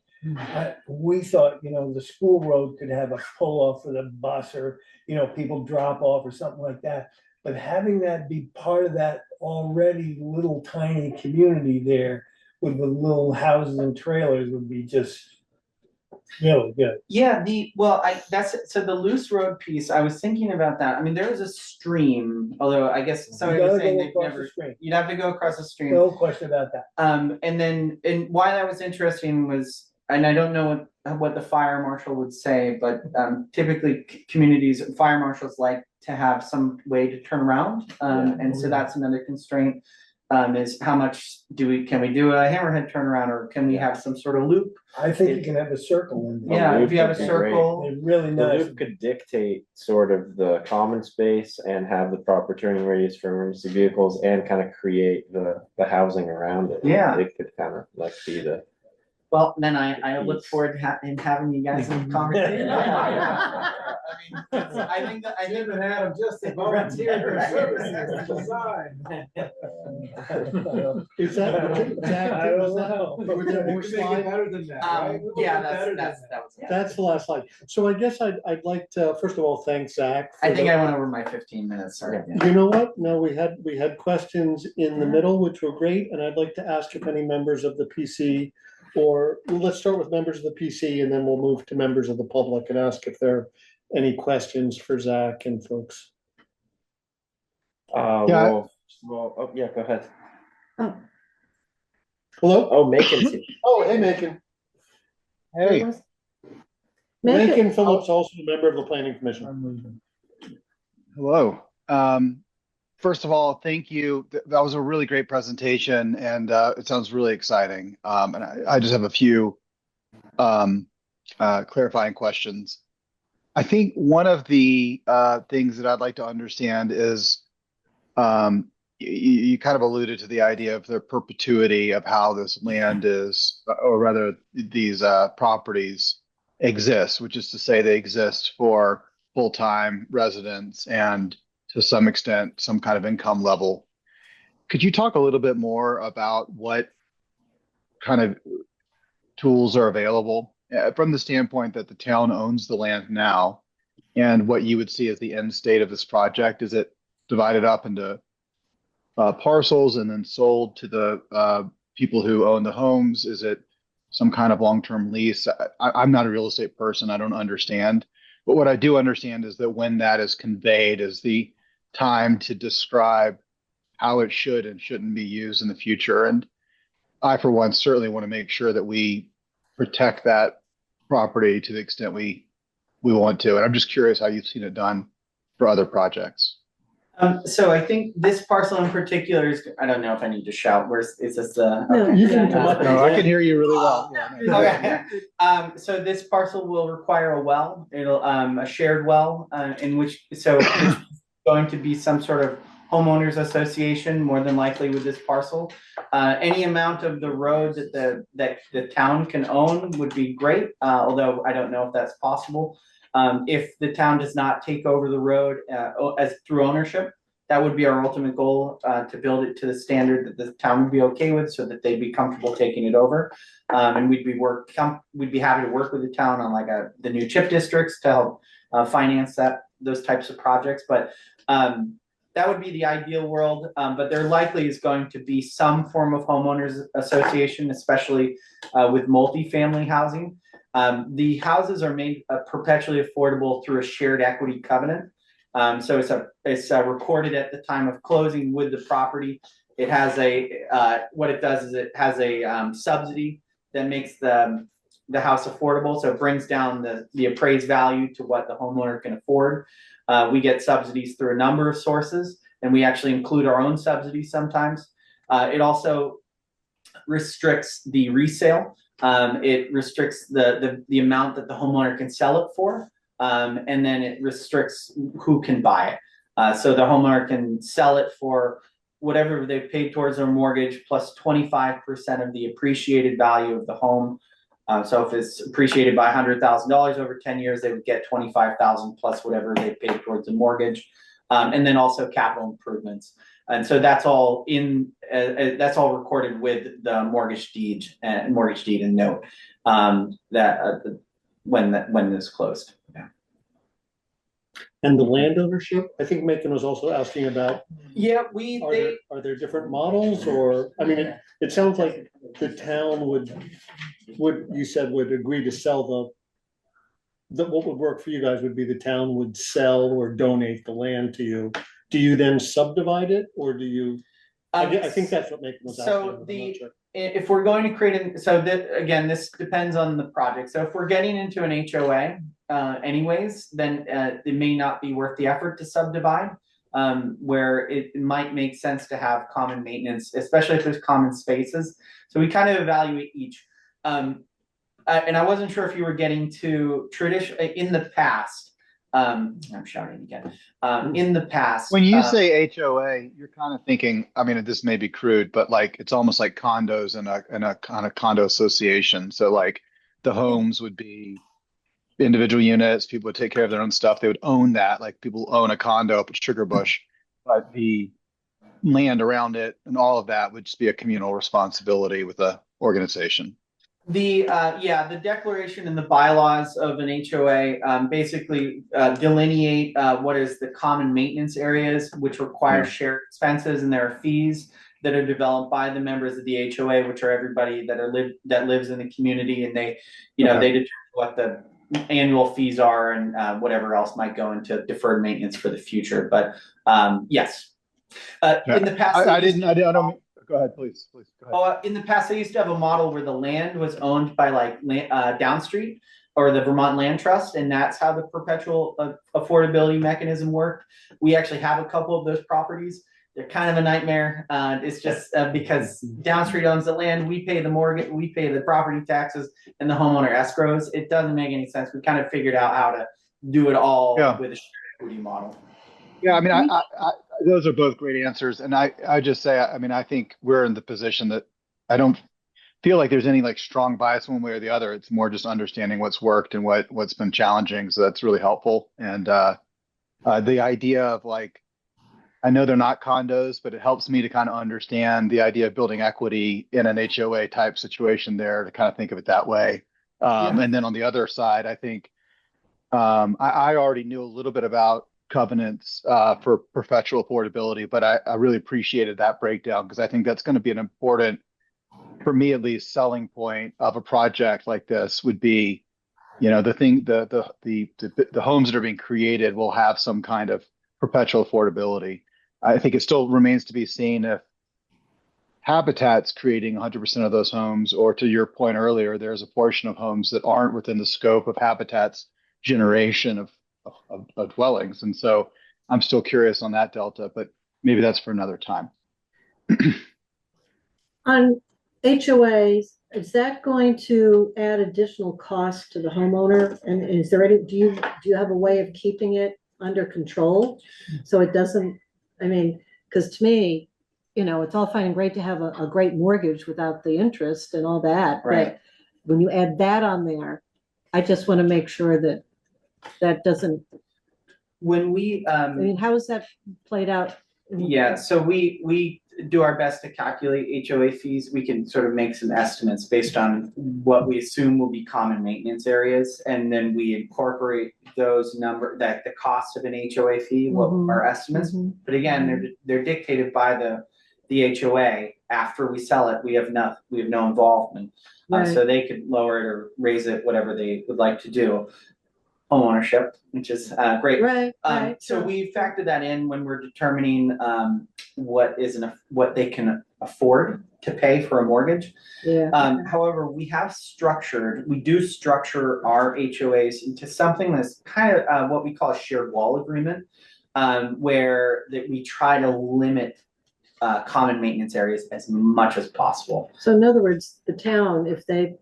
We thought, the school road could have a pull off for the bus, or, people drop off or something like that. But having that be part of that already little tiny community there with the little houses and trailers would be just really good. Yeah, so the loose road piece, I was thinking about that. I mean, there was a stream, although I guess somebody was saying you'd have to go across the stream. No question about that. And why that was interesting was, and I don't know what the fire marshal would say, but typically communities, fire marshals like to have some way to turn around. And so that's another constraint, is how much can we do a hammerhead turnaround, or can we have some sort of loop? I think you can have a circle in there. Yeah, if you have a circle. They're really The nice. loop could dictate sort of the common space and have the proper turning radius for emergency vehicles, and kind of create the housing around it. Yeah. It could kind of like be the. Well, then I look forward to having you guys in the conversation. I think Jim and Adam just volunteered their services to design. Is that, Zach, I don't was that- know. was there more slide? Better than that, right? Yeah, that was. That's the last slide. So I guess I'd like to, first of all, thank Zach. for I think the- I went over my 15 minutes, sorry. You know what? No, we had questions in the middle, which were great, and I'd like to ask if any members of the PC, or let's start with members of the PC, and then we'll move to members of the public and ask if there are any questions for Zach and folks. Yeah. Well, yeah, go ahead. Hello? Oh, Macon's here. Oh, hey, Macon. Hey, Macon Phillips, also a member of the planning commission. hello. first of all, thank you. That was a really great presentation and it sounds really exciting. And I just have a few clarifying questions. I think one of the things that I'd like to understand is you kind of alluded to the idea of the perpetuity of how this land is, or rather these properties exist, which is to say they exist for full-time residents and to some extent some kind of income level. Could you talk a little bit more about what kind of tools are available from the standpoint that the town owns the land now, and what you would see as the end state of this project? Is it divided up into parcels and then sold to the people who own the homes? Is it some kind of long-term lease? I'm not a real estate person. I don't understand. But what I do understand is that when that is conveyed is the time to describe how it should and shouldn't be used in the future. And I, for one, certainly want to make sure that we protect that property to the extent we want to. And I'm just curious how you've seen it done for other projects. So I think this parcel in particular is, I don't know if I need to shout, is this the? No, You can come up. No, I can hear you really well. Yeah, Okay. So this parcel will require a well, it'll, a shared well, in which, so it's going to be some sort of homeowners association, more than likely with this parcel. Any amount of the road that the town can own would be great, although I don't know if that's possible. If the town does not take over the road as through ownership, that would be our ultimate goal, to build it to the standard that the town would be okay with, so that they'd be comfortable taking it over. And we'd be happy to work with the town on like the new CHIP districts to help finance those types of projects. But that would be the ideal world. But there likely is going to be some form of homeowners association, especially with multifamily housing. The houses are made perpetually affordable through a shared equity covenant. So it's recorded at the time of closing with the property. It has what it does is it has a subsidy that makes the house affordable. So it brings down the appraised value to what the homeowner can afford. We get subsidies through a number of sources, and we actually include our own subsidies sometimes. It also restricts the resale. It restricts the amount that the homeowner can sell it for, and then it restricts who can buy it. So the homeowner can sell it for whatever they've paid towards their mortgage plus 25% of the appreciated value of the home. So if it's appreciated by $100,000 over 10 years, they would get 25,000 plus whatever they paid towards the mortgage, and then also capital improvements. And so that's all recorded with the mortgage deed and note when this closed. Yeah. And the land ownership, I think Macon was also asking about. Yeah, are there different models, or, I mean, it sounds like the town would agree to sell what would work for you guys would be the town would sell or donate the land to you. Do you then subdivide it, or do you? I think that's what Macon was asking. So if we're going to create again, this depends on the project. So if we're getting into an HOA, anyways, then it may not be worth the effort to subdivide. Where it might make sense to have common maintenance, especially if there's common spaces. So we kind of evaluate each. And I wasn't sure if you were getting to tradition in the past. I'm shouting again. In the past, when you say HOA, you're kind of thinking, I mean, this may be crude, but like it's almost like condos in a kind of condo association. So like the homes would be individual units, people would take care of their own stuff, they would own that, like people own a condo up at Sugar Bush, but the land around it and all of that would just be a communal responsibility with the organization. The declaration and the bylaws of an HOA basically delineate what is the common maintenance areas, which require shared expenses, and there are fees that are developed by the members of the HOA, which are everybody that lives in the community, and they determine what the annual fees are and whatever else might go into deferred maintenance for the future. But yes, in the past, I don't. Go ahead, please. Go ahead. In the past, I used to have a model where the land was owned by like Downstreet or the Vermont Land Trust, and that's how the perpetual affordability mechanism worked. We actually have a couple of those properties, They're kind of a nightmare. It's just because Down Street owns the land, we pay the mortgage, we pay the property taxes, and the homeowner escrows. It doesn't make any sense. We kind of figured out how to do it all Yeah. with a shared equity model. Yeah, I mean, those are both great answers. And I just say, I mean, I think we're in the position that I don't feel like there's any like strong bias one way or the other. It's more just understanding what's worked and what's been challenging. So that's really helpful. And the idea of like, I know they're not condos, but it helps me to kind of understand the idea of building equity in an HOA type situation there, to kind of think of it that way. And then on the other side, I think I already knew a little bit about covenants for perpetual affordability, but I really appreciated that breakdown, because I think that's going to be an important, for me at least, selling point of a project like this would be, you know, the homes that are being created will have some kind of perpetual affordability. I think it still remains to be seen if Habitat's creating 100% of those homes, or to your point earlier, there's a portion of homes that aren't within the scope of Habitat's generation of dwellings. And so I'm still curious on that delta, but maybe that's for another time. On HOAs, is that going to add additional cost to the homeowner? And is there any, do you have a way of keeping it under control? So it doesn't, I mean, because to me, you know, it's all fine and great to have a great mortgage without the interest and all that. Right. But when you add that on there, I just want to make sure that that doesn't, When we, I mean, how is that played out? yeah, so we do our best to calculate HOA fees. We can sort of make some estimates based on what we assume will be common maintenance areas. And then we incorporate those the cost of an HOA fee, what our estimates. But again, they're dictated by the HOA. After we sell it, we have no involvement. Right. So they could lower it or raise it, whatever they would like to do. Homeownership, which is great. Right, So we factor that in when we're determining what they can afford to pay for a mortgage. Yeah. However, we do structure our HOAs into something that's kind of what we call a shared wall agreement, where that we try to limit common maintenance areas as much as possible. So in other words, the town, if they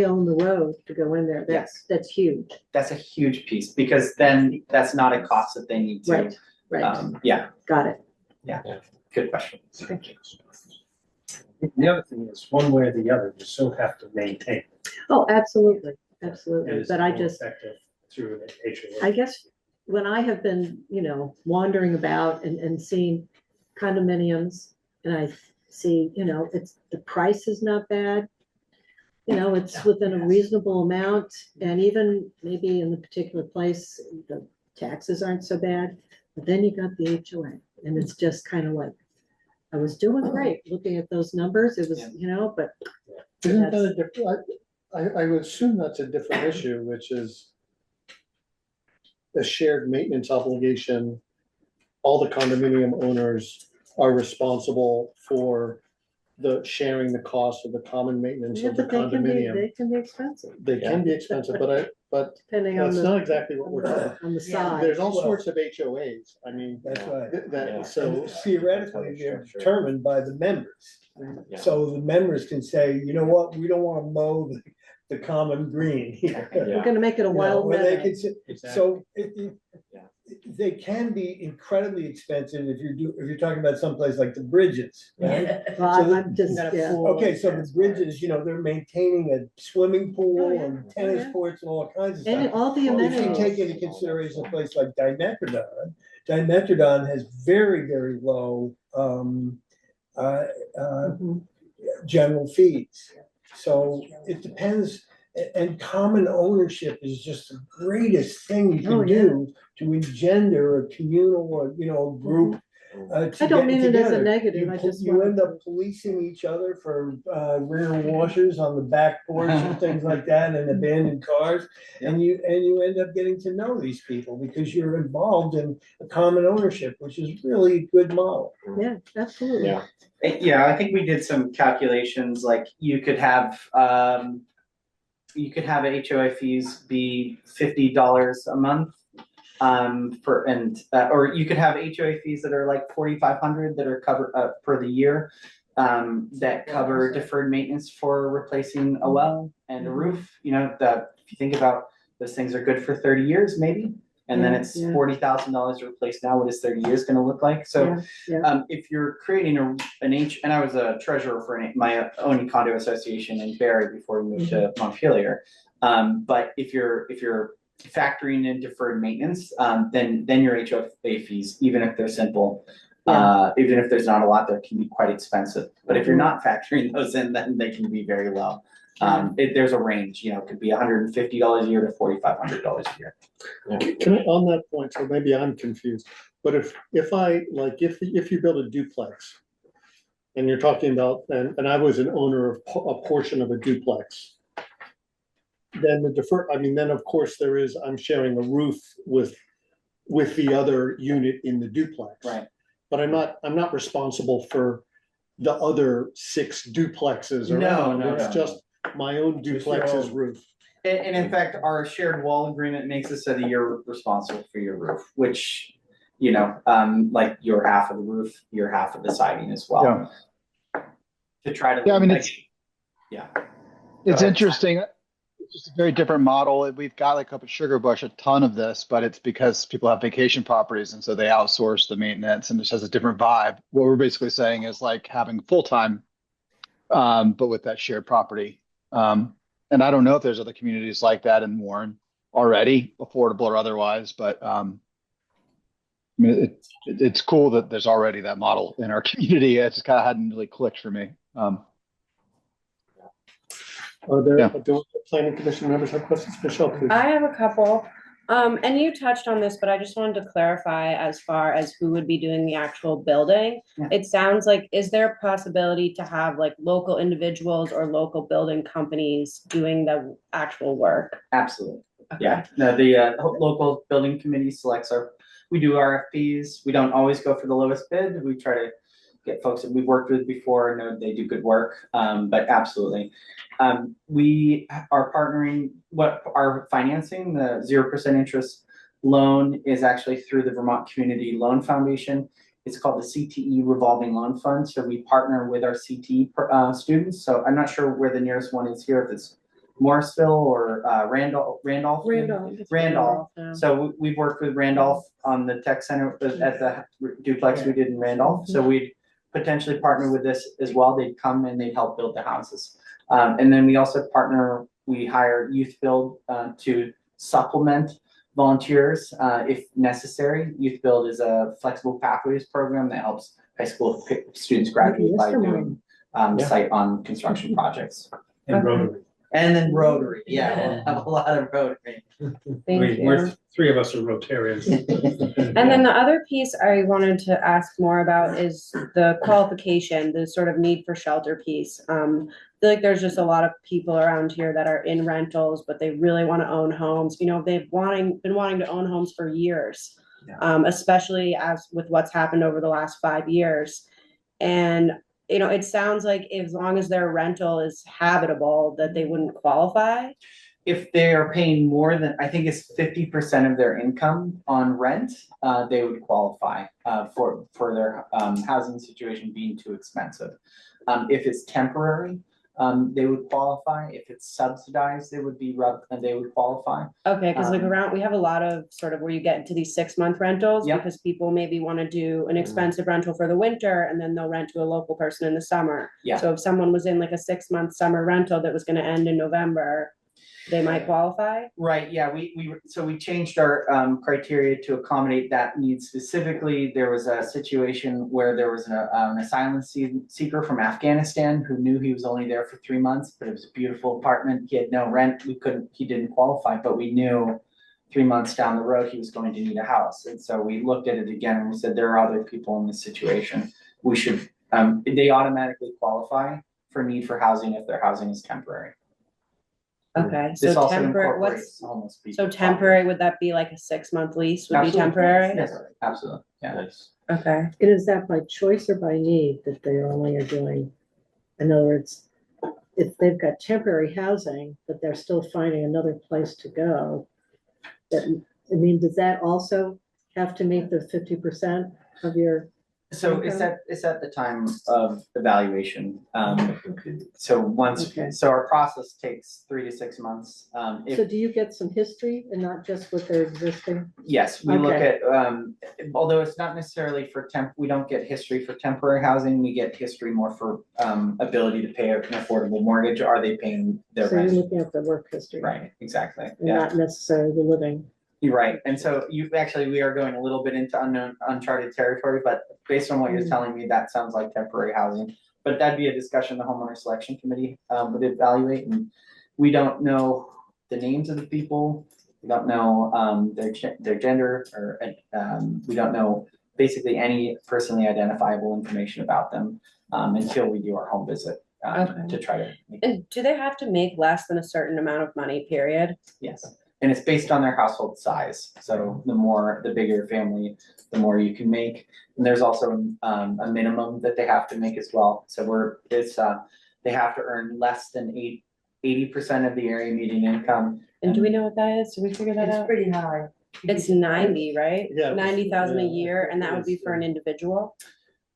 own the road to go in there, that's huge. That's a huge piece, because then that's not a cost that they need to. Right. Yeah. Got it. Yeah. Good question. Thank you. The other thing is, one way or the other, you still have to maintain. Oh, absolutely, It absolutely. is But I more just, effective through an HOA. I guess when I have been, you know, wandering about and seeing condominiums, and I see, you know, the price is not bad. You know, it's within a reasonable amount, and even maybe in the particular place, the taxes aren't so bad. But then you got the HOA, and it's just kind of like, I was doing great looking at those numbers. It was, you know, but Isn't that a different, I would assume that's a different issue, which is the shared maintenance obligation. All the condominium owners are responsible for sharing the cost of the common maintenance yeah, of the but they condominium. can be expensive. They can be expensive, but Depending on that's the, not exactly what we're talking. on the side. There's all sorts of HOAs. I mean, That's right. that, So so, theoretically, they're determined by the members. Yeah. So the members can say, you know what, we don't wanna mow the common green here. We're gonna make it a You know, wild or they meadow. can say, so they can be incredibly expensive if you're talking about someplace like the Bridges, right? Well, So I'm just, yeah. Okay, so the Bridges, you know, they're maintaining a swimming pool Oh, yeah. and tennis yeah. courts and all kinds of And stuff. all the Well, if you amenities. take into consideration a place like Dimetrodon has very, very low Mhm. general fees. So it depends, and common ownership is just the greatest thing you Oh, can yeah. do to engender a communal or, you know, group. I don't mean it as a negative, I just You wanted end up policing each other for rear washers on the back porch and things like that, and abandoned cars. And you end up getting to know these people because you're involved in a common ownership, which is really a good model. Yeah, absolutely. Yeah. Yeah, I think we did some calculations, like you could have HOA fees be $50 a month or you could have HOA fees that are like 4,500 that are covered per the year. That cover deferred maintenance for replacing a well and a roof, you know, if you think about those things are good for 30 years maybe. And then it's $40,000 to replace now. What is 30 years gonna look like? So if you're creating and I was a treasurer for my own condo association in Barry before we moved to Montpelier. But if you're factoring in deferred maintenance, then your HOA fees, even if they're simple, even if there's not a lot, there can be quite expensive. But if you're not factoring those in, then they can be very low. There's a range, you know, it could be $150 a year to $4,500 a year. Can I, on that point, so maybe I'm confused, but if you build a duplex and you're talking about, and I was an owner of a portion of a duplex, then then of course I'm sharing a roof with the other unit in the duplex. Right. But I'm not responsible for the other 6 duplexes around. It's just my own duplex's roof. And in fact, our shared wall agreement makes it so that you're responsible for your roof, which, you know, like your half of the roof, your half of the siding as well. To try to. Yeah, I mean, it's ahead. interesting. It's just a very different model. We've got like up at Sugar Bush a ton of this, but it's because people have vacation properties and so they outsource the maintenance and it just has a different vibe. What we're basically saying is like having full-time, but with that shared property. And I don't know if there's other communities like that in Warren already, affordable or otherwise, but I mean, it's cool that there's already that model in our community. It just kind of hadn't really clicked for me. Are there, do planning commission members have questions? Michelle, please. I have a couple. And you touched on this, but I just wanted to clarify as far as who would be doing the actual building. Yeah. It sounds like, is there a possibility to have like local individuals or local building companies doing the actual work? Absolutely. Okay. Yeah. No, the local building committee selects we do RFPs. We don't always go for the lowest bid. We try to get folks that we've worked with before and know they do good work. But absolutely. We are partnering, our financing, the 0% interest loan is actually through the Vermont Community Loan Foundation. It's called the CTE Revolving Loan Fund. So we partner with our CTE students. So I'm not sure where the nearest one is here, if it's Morrisville or Randolph. Yeah. So we've worked with Randolph on the tech center at the duplex we did in Randolph. So we'd potentially partner with this as well. They'd come and they'd help build the houses. And then we also we hire Youth Build to supplement volunteers if necessary. Youth Build is a flexible pathways program that helps high school students graduate by doing site on construction projects. And Rotary. And then Rotary, we'll have a lot of Rotary. Thank you. We're 3 of us are Rotarians. And then the other piece I wanted to ask more about is the qualification, the sort of need for shelter piece. I feel like there's just a lot of people around here that are in rentals, but they really want to own homes. You know, they've been wanting to own homes for years, especially as with what's happened over the last 5 years. And you know, it sounds like as long as their rental is habitable, that they wouldn't qualify. If they are paying more than, I think it's 50% of their income on rent, they would qualify for their housing situation being too expensive. If it's temporary, they would qualify. If it's subsidized, they would qualify. Okay, because like around, we have a lot of sort of where you get into these 6-month rentals because people maybe want to do an expensive rental for the winter and then they'll rent to a local person in the summer. Yeah. So if someone was in like a 6-month summer rental that was going to end in November, they might qualify? Right, yeah, we changed our criteria to accommodate that need specifically. There was a situation where there was an asylum seeker from Afghanistan who knew he was only there for 3 months, but it was a beautiful apartment. He had no rent. He didn't qualify, but we knew 3 months down the road he was going to need a house. And so we looked at it again and we said, there are other people in this situation. We should, they automatically qualify for need for housing if their housing is temporary. Okay, This so also temporary, incorporates homeless people. so temporary, would that be like a 6-month lease would be Absolutely. temporary? Yes, absolutely, yeah. Nice. Okay, And is that by choice or by need that they only are doing? In other words, if they've got temporary housing, but they're still finding another place to go, that I mean, does that also have to meet the 50% of your? So it's at the time of evaluation. So Okay. so our process takes 3 to 6 months. So do you get some history and not just what they're existing? Yes, we look Okay. at, although it's not necessarily for we don't get history for temporary housing, we get history more for, ability to pay an affordable mortgage. Are they paying their So you're rent? looking at the work history. Right, exactly, And yeah. not necessarily the living. You're right, and so we are going a little bit into uncharted territory, but based on what you're telling me, that sounds like temporary housing. But that'd be a discussion the homeowner selection committee would evaluate, and we don't know the names of the people. We don't know their gender, or we don't know basically any personally identifiable information about them until we do our home visit to try to. And do they have to make less than a certain amount of money, period? Yes. And it's based on their household size. So the bigger your family, the more you can make. And there's also a minimum that they have to make as well. So they have to earn less than 80% of the area median income. And do we know what that is? Did we figure that It's out? pretty high. It's 90, right? Yeah, it was- 90,000 a yeah, year, and that would be for an individual?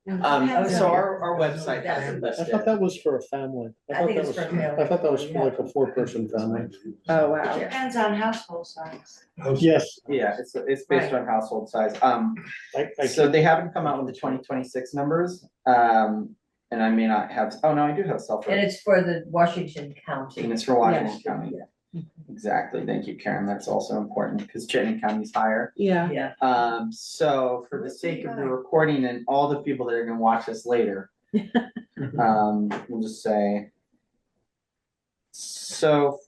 So our website has it I listed. thought that was for a family. I think thought it's that for a was- family. I thought that was for like a 4-person family. Oh, wow. Depends on household size. Yes. Yeah, it's based on household size. I So they haven't come out with the 2026 numbers. And I may not have, oh no, I do have self. And it's for the Washington County. And it's for Washington Yes. County. Exactly, thank you, Karen, that's also important, because Chittenden County's higher. Yeah. Yeah. So for the sake of the recording and all the people that are gonna watch this later, we'll just say. So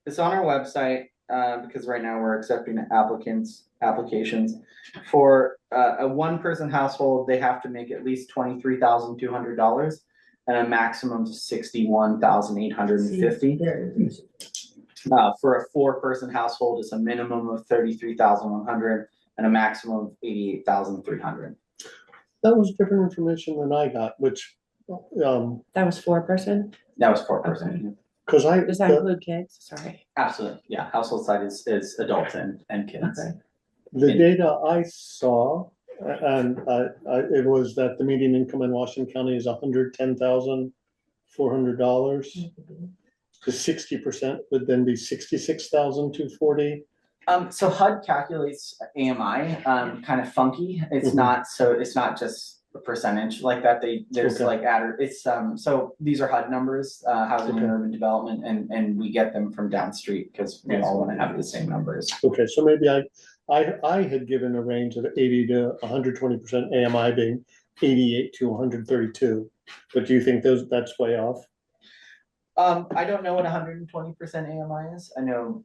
it's on our website, because right now we're accepting applications. For a 1-person household, they have to make at least $23,200 and a maximum of $61,850. For a 4-person household, it's a minimum of $33,100 and a maximum of $88,300. That was different information than I got, which, That was 4-person? That was 4-person. cause Does that include kids? Sorry. Absolutely, yeah, household size is adults and kids. Okay. the data I saw, and it was that the median income in Washington County is $110,400. The 60% would then be $66,240. So HUD calculates AMI, kind of funky. It's not just a percentage like that. There's Okay. like so these are HUD numbers, housing and Okay. urban development, and we get them from down street because we all want to have the same numbers. Okay, so maybe I had given a range of 80 to 120%, AMI being 88 to 132. But do you think that's way off? I don't know what 120% AMI is. I know,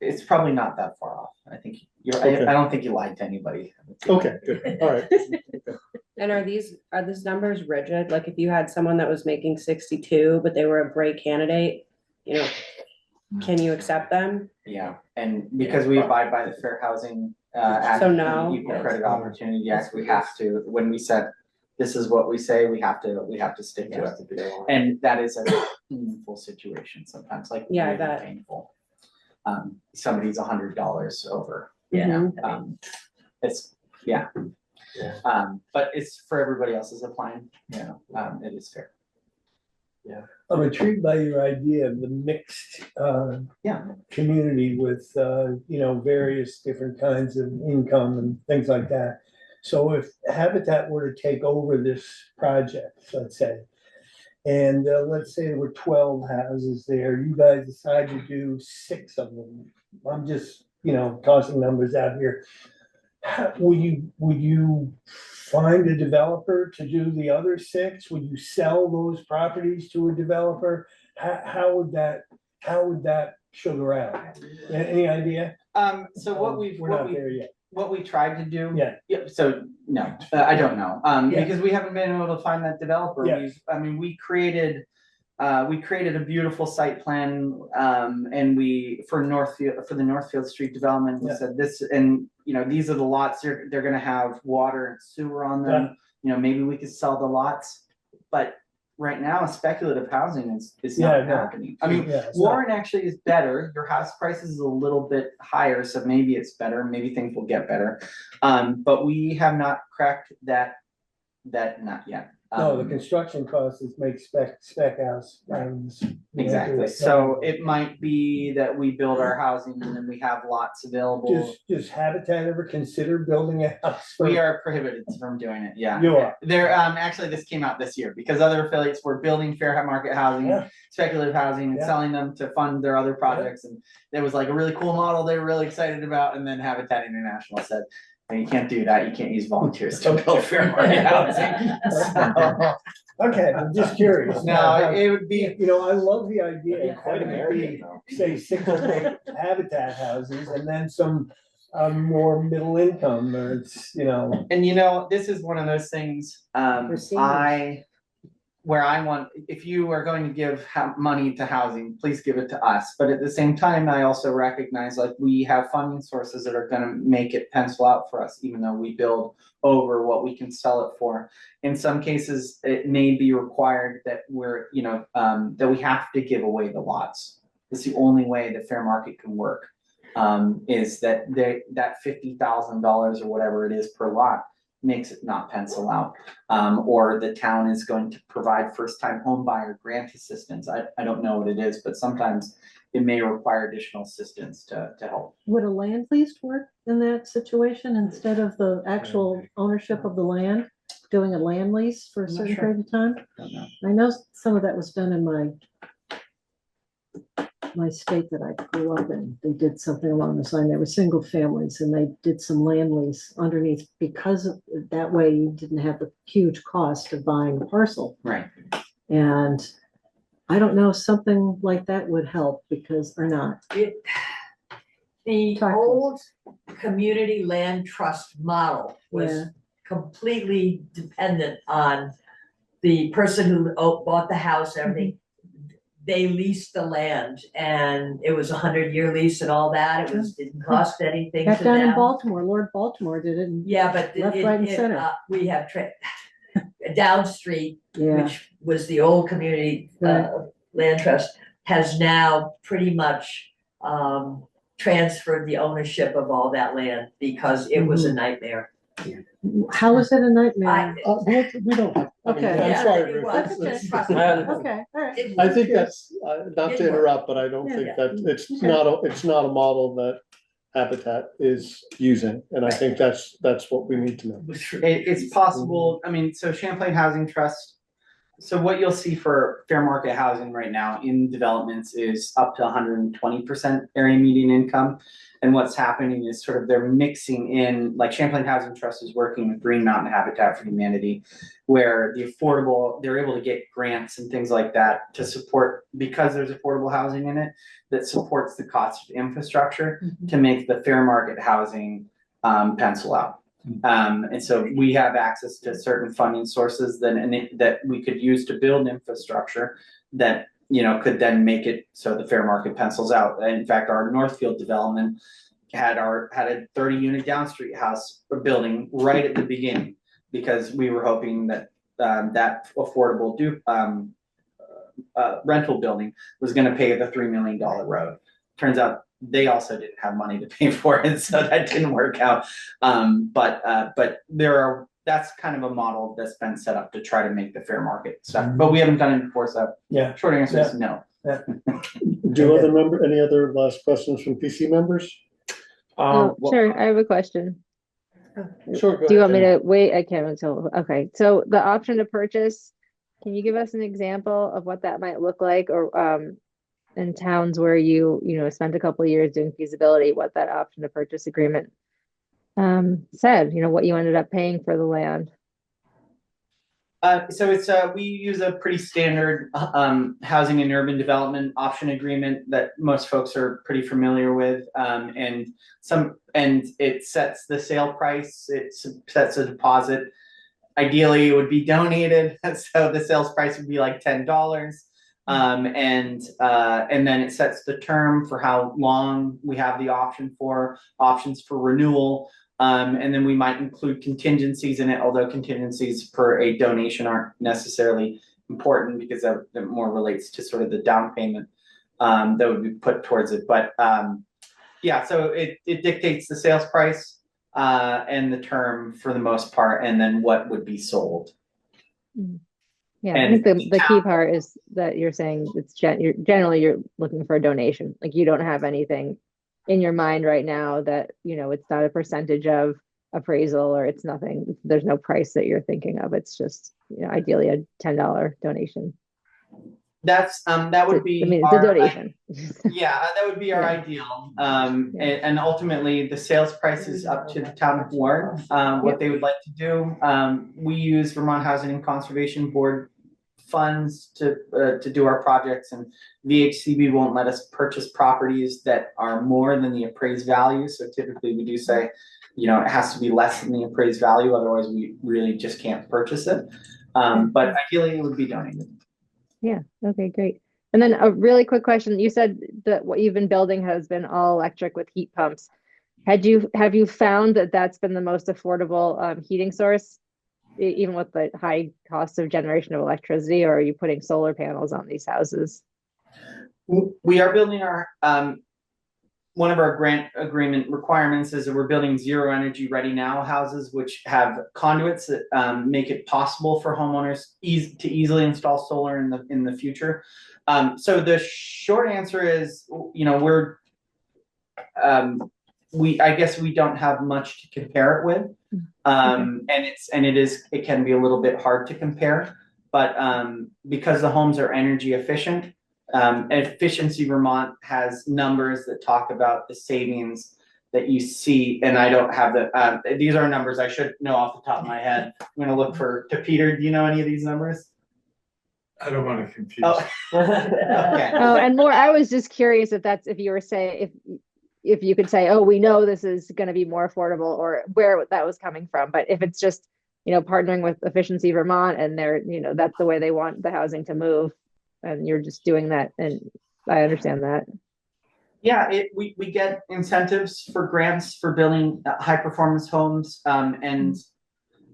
it's probably not that far off. I think Okay. I don't think you lied to anybody. Okay, good, all right. And are these numbers rigid? Like if you had someone that was making 62, but they were a great candidate, can you accept them? Yeah, and because we abide by the Fair Housing Act. So no. and Equal Credit Opportunity Act, we have to, when we said, this is what we say, we have to stick to it. And that is a painful situation sometimes, like Yeah, I really bet. painful. Somebody's $100 over. Yeah. It's, but it's for everybody else's applying, it is fair. I'm intrigued by your idea of the mixed community with various different kinds of income and things like that. So if Habitat were to take over this project, let's say, and let's say there were 12 houses there, you guys decide to do 6 of them. I'm just, tossing numbers out here. Would you find a developer to do the other 6? Would you sell those properties to a developer? How would that sugar out? Any idea? So what We're not there yet. what we tried to do. Yeah. So no, I don't know, Yeah. because we haven't been able to find that developer. Yeah. We created a beautiful site plan, and for the Northfield Street development, we Yeah. said this, and these are the lots, they're gonna have water and sewer on them. Maybe we could sell the lots, but right now, speculative housing is Yeah, not no. happening. I mean, Yeah, it's not. Warren actually is better. Your house price is a little bit higher, so maybe it's better. Maybe things will get better. But we have not cracked that nut yet. No, the construction cost is make spec house. Exactly. So it might be that we build our housing and then we have lots available. Does Habitat ever consider building a house? for- We are prohibited from doing it, yeah. You are. There, actually, this came out this year because other affiliates were building fair market housing, Yeah. speculative housing, and Yeah. selling them to fund their other projects. And there was like a really cool model they were really excited about, and then Habitat International said, "No, you can't do that. You can't use volunteers to build fair market housing." So, Okay, I'm just curious. no, it would be. You know, I love the idea. That'd be of quite having it American, be, though. say, 6 or 8 Habitat houses and then some more middle income, or it's, you know. And you know, this is one of those things, For seniors. where I want, if you are going to give money to housing, please give it to us. But at the same time, I also recognize like we have funding sources that are gonna make it pencil out for us, even though we build over what we can sell it for. In some cases, it may be required that we're, you know, that we have to give away the lots. It's the only way the fair market can work, is that that $50,000 or whatever it is per lot makes it not pencil out. Or the town is going to provide first-time home buyer grant assistance. I don't know what it is, but sometimes it may require additional assistance to help. Would a land lease work in that situation instead of the actual ownership of the land? Doing a land lease for a I'm not certain sure. period of time? Don't know. I know some of that was done in my state that I grew up in. They did something along this line. There were single families and they did some land lease underneath because of, that way you didn't have the huge cost of buying a parcel. Right. And I don't know, something like that would help because, or not. The Talk to us. old community land trust model Yeah. was completely dependent on the person who bought the house, and everything. They leased the land and it was a 100-year lease and all that. It didn't cost anything Back to down in them. Baltimore, Lord Baltimore did it. And Yeah, but Left, right, and center. we have Down Street, yeah, which was the old community Right. land trust, has now pretty much transferred the ownership of all that land because it was a nightmare. how is it a nightmare? We don't have. I mean, Okay. I'm sorry, it Ruth. was. It's- Okay, all right. It I was. think that's, not to interrupt, but I don't Yeah. think that, it's Okay. it's not a model that Habitat is using, and I think that's what we need to know. It's possible, I mean, so Champlain Housing Trust, so what you'll see for fair market housing right now in developments is up to 120% area median income. And what's happening is sort of they're mixing in, like Champlain Housing Trust is working with Green Mountain Habitat for Humanity, where they're able to get grants and things like that to support, because there's affordable housing in it, that supports the cost of infrastructure to make the fair market housing pencil out. And so we have access to certain funding sources that we could use to build infrastructure that, you know, could then make it so the fair market pencils out. In fact, our Northfield development had a 30-unit downstreet house building right at the beginning, because we were hoping that that affordable rental building was gonna pay the $3 million road. Turns out they also didn't have money to pay for it, so that didn't work out. But that's kind of a model that's been set up to try to make the fair market stuff, but we haven't done it before, so Yeah. short answer is no. Any other last questions from PC members? Sure, I have a question. Sure, go Do you want ahead, me Jen. to wait? I can't until, okay, so the option to purchase, can you give us an example of what that might look like, or in towns where you spent a couple of years doing feasibility, what that option to purchase agreement said, what you ended up paying for the land? So it's we use a pretty standard housing and urban development option agreement that most folks are pretty familiar with, and it sets the sale price, it sets a deposit. Ideally, it would be donated, so the sales price would be like $10, and then it sets the term for how long we have the options for renewal. And then we might include contingencies in it, although contingencies for a donation aren't necessarily important because that more relates to sort of the down payment that would be put towards it. But yeah, so it dictates the sales price and the term for the most part, and then what would be sold. Yeah, I And think the key part is that you're saying it's generally you're looking for a donation. Like you don't have anything in your mind right now that, you know, it's not a percentage of appraisal or it's nothing. There's no price that you're thinking of. It's just, you know, ideally a $10 donation. That's that would be. I mean, it's a donation. Yeah, that would be our ideal. And ultimately, the sales price is up to the town of Warren. What they would like to do. We use Vermont Housing and Conservation Board funds to do our projects, and VHCB won't let us purchase properties that are more than the appraised value. So typically, we do say, you know, it has to be less than the appraised value. Otherwise, we really just can't purchase it. But ideally, it would be donated. Yeah. Okay, great. And then a really quick question. You said that what you've been building has been all electric with heat pumps. Have you found that that's been the most affordable heating source, even with the high cost of generation of electricity, or are you putting solar panels on these houses? We are building our one of our grant agreement requirements is that we're building zero energy ready now houses, which have conduits that make it possible for homeowners to easily install solar in the future. So the short answer is, you know, I guess we don't have much to compare it with, and it can be a little bit hard to compare, but because the homes are energy efficient. Efficiency Vermont has numbers that talk about the savings that you see, and I don't have these are numbers I should know off the top of my head. I'm gonna look to Peter. Do you know any of these numbers? I don't want to confuse. Oh. Okay. Oh, and more, I was just curious if you were saying, if you could say, oh, we know this is going to be more affordable, or where that was coming from. But if it's just, you know, partnering with Efficiency Vermont and they're, you know, that's the way they want the housing to move, and you're just doing that, and I understand that. Yeah, we get incentives for grants for building high performance homes, and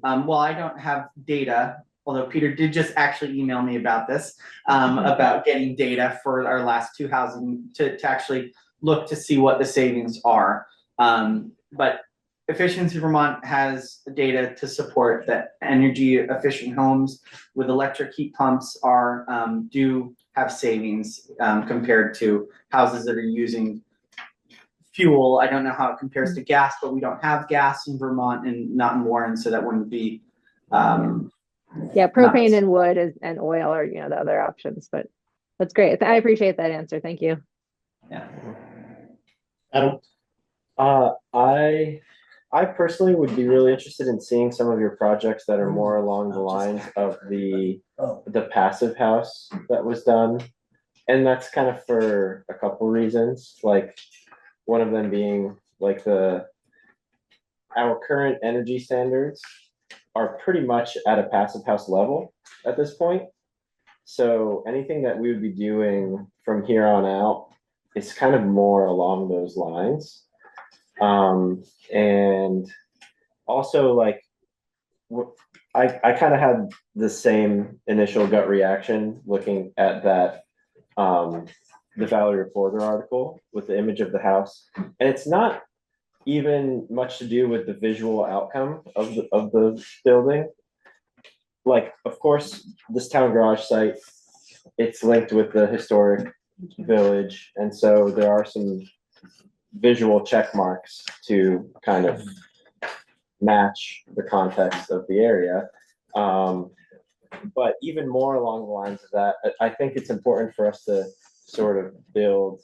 while I don't have data, although Peter did just actually email me about this, about getting data for our last two housing to actually look to see what the savings are. But Efficiency Vermont has data to support that energy efficient homes with electric heat pumps do have savings compared to houses that are using fuel. I don't know how it compares to gas, but we don't have gas in Vermont and not in Warren, so that wouldn't be. Yeah, propane and wood and oil are, you know, the other options, but that's great. I appreciate that answer. Thank you. Yeah. Adam? I personally would be really interested in seeing some of your projects that are more along the lines of the passive house that was done. And that's kind of for a couple reasons, like one of them being like our current energy standards are pretty much at a passive house level at this point. So anything that we would be doing from here on out is kind of more along those lines. And also, like, I kind of had the same initial gut reaction looking at that the Valley Reporter article with the image of the house, and it's not even much to do with the visual outcome of the building. Like, of course, this town garage site, it's linked with the historic village, and so there are some visual check marks to kind of match the context of the area. But even more along the lines of that, I think it's important for us to sort of build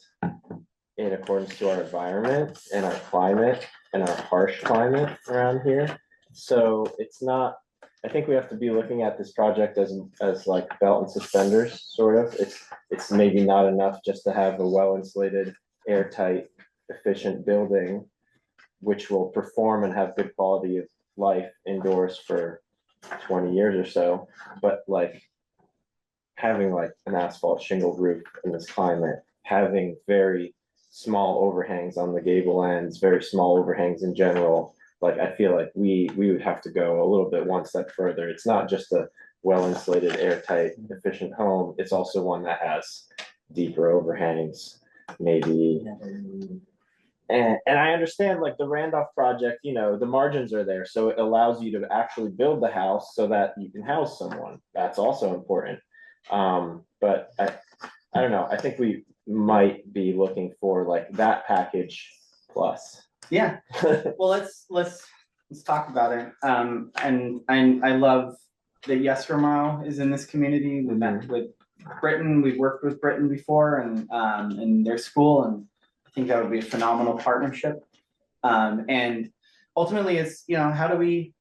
in accordance to our environment and our climate and our harsh climate around here. So it's not, I think we have to be looking at this project as like belt and suspenders, sort of. It's maybe not enough just to have a well-insulated, airtight, efficient building, which will perform and have good quality of life indoors for 20 years or so, but like having like an asphalt shingle roof in this climate, having very small overhangs on the gable ends, very small overhangs in general, like I feel like we would have to go a little bit one step further. It's not just a well insulated, airtight, efficient home. It's also one that has deeper overhangs, maybe. And I understand like the Randolph project, you know, the margins are there, so it allows you to actually build the house so that you can house someone. That's also important. But I don't know. I think we might be looking for like that package plus. Yeah, well, let's talk about it. And I love that Yes Romano is in this community. We met with Britain. We've worked with Britain before, and in their school, and I think that would be a phenomenal partnership. And ultimately, it's, you know, how do we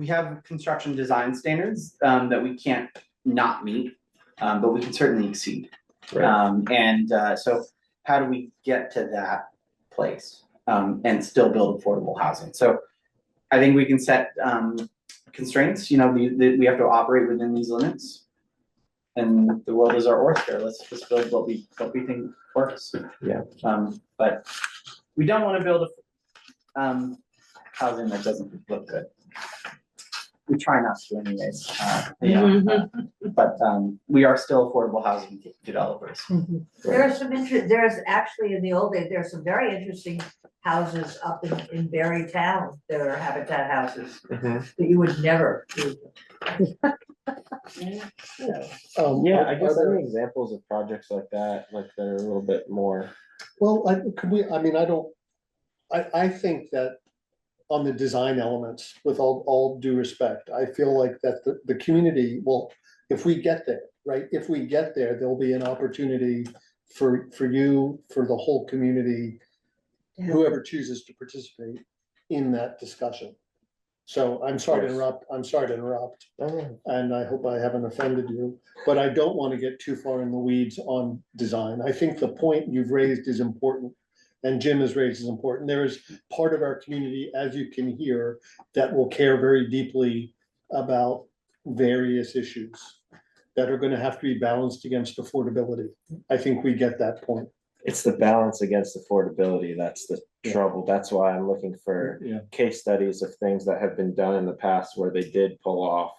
have construction design standards that we can't not meet, but we can certainly exceed. Right. So how do we get to that place and still build affordable housing? So I think we can set constraints. You know, we have to operate within these limits, and the world is our oyster. Let's just build what we think works. Yeah. But we don't want to build housing that doesn't look good. We try not to anyways. But we are still affordable housing developers. There are some there's actually in the old days, there are some very interesting houses up in Barry Town that are habitat houses that you would never do. Yeah, I guess there are examples of projects like that are a little bit more. Well, I think that on the design elements, with all due respect, I feel like that the community, well, if we get there, right? If we get there, there'll be an opportunity for you, for the whole community, whoever chooses to participate in that discussion. So I'm sorry to interrupt, and I hope I haven't offended you, but I don't want to get too far in the weeds on design. I think the point you've raised is important, and Jim has raised is important. There is part of our community, as you can hear, that will care very deeply about various issues that are going to have to be balanced against affordability. I think we get that point. It's the balance against affordability that's the trouble. That's why I'm looking for case studies of things that have been done in the past where they did pull off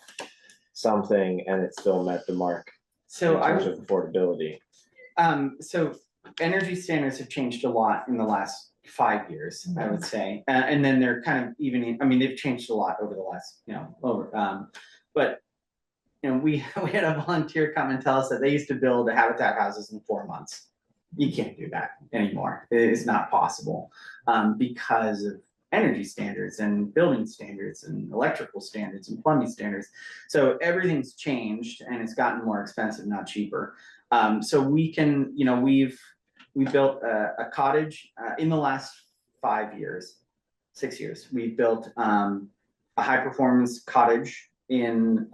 something and it still met the mark. So in terms of affordability. So energy standards have changed a lot in the last 5 years, I would say, and then they're kind of even. I mean, they've changed a lot over the last, but you know, we had a volunteer come and tell us that they used to build habitat houses in 4 months. You can't do that anymore. It is not possible because of energy standards and building standards and electrical standards and plumbing standards. So everything's changed and it's gotten more expensive, not cheaper. So we can, you know, we built a cottage in the last 6 years. We built a high performance cottage in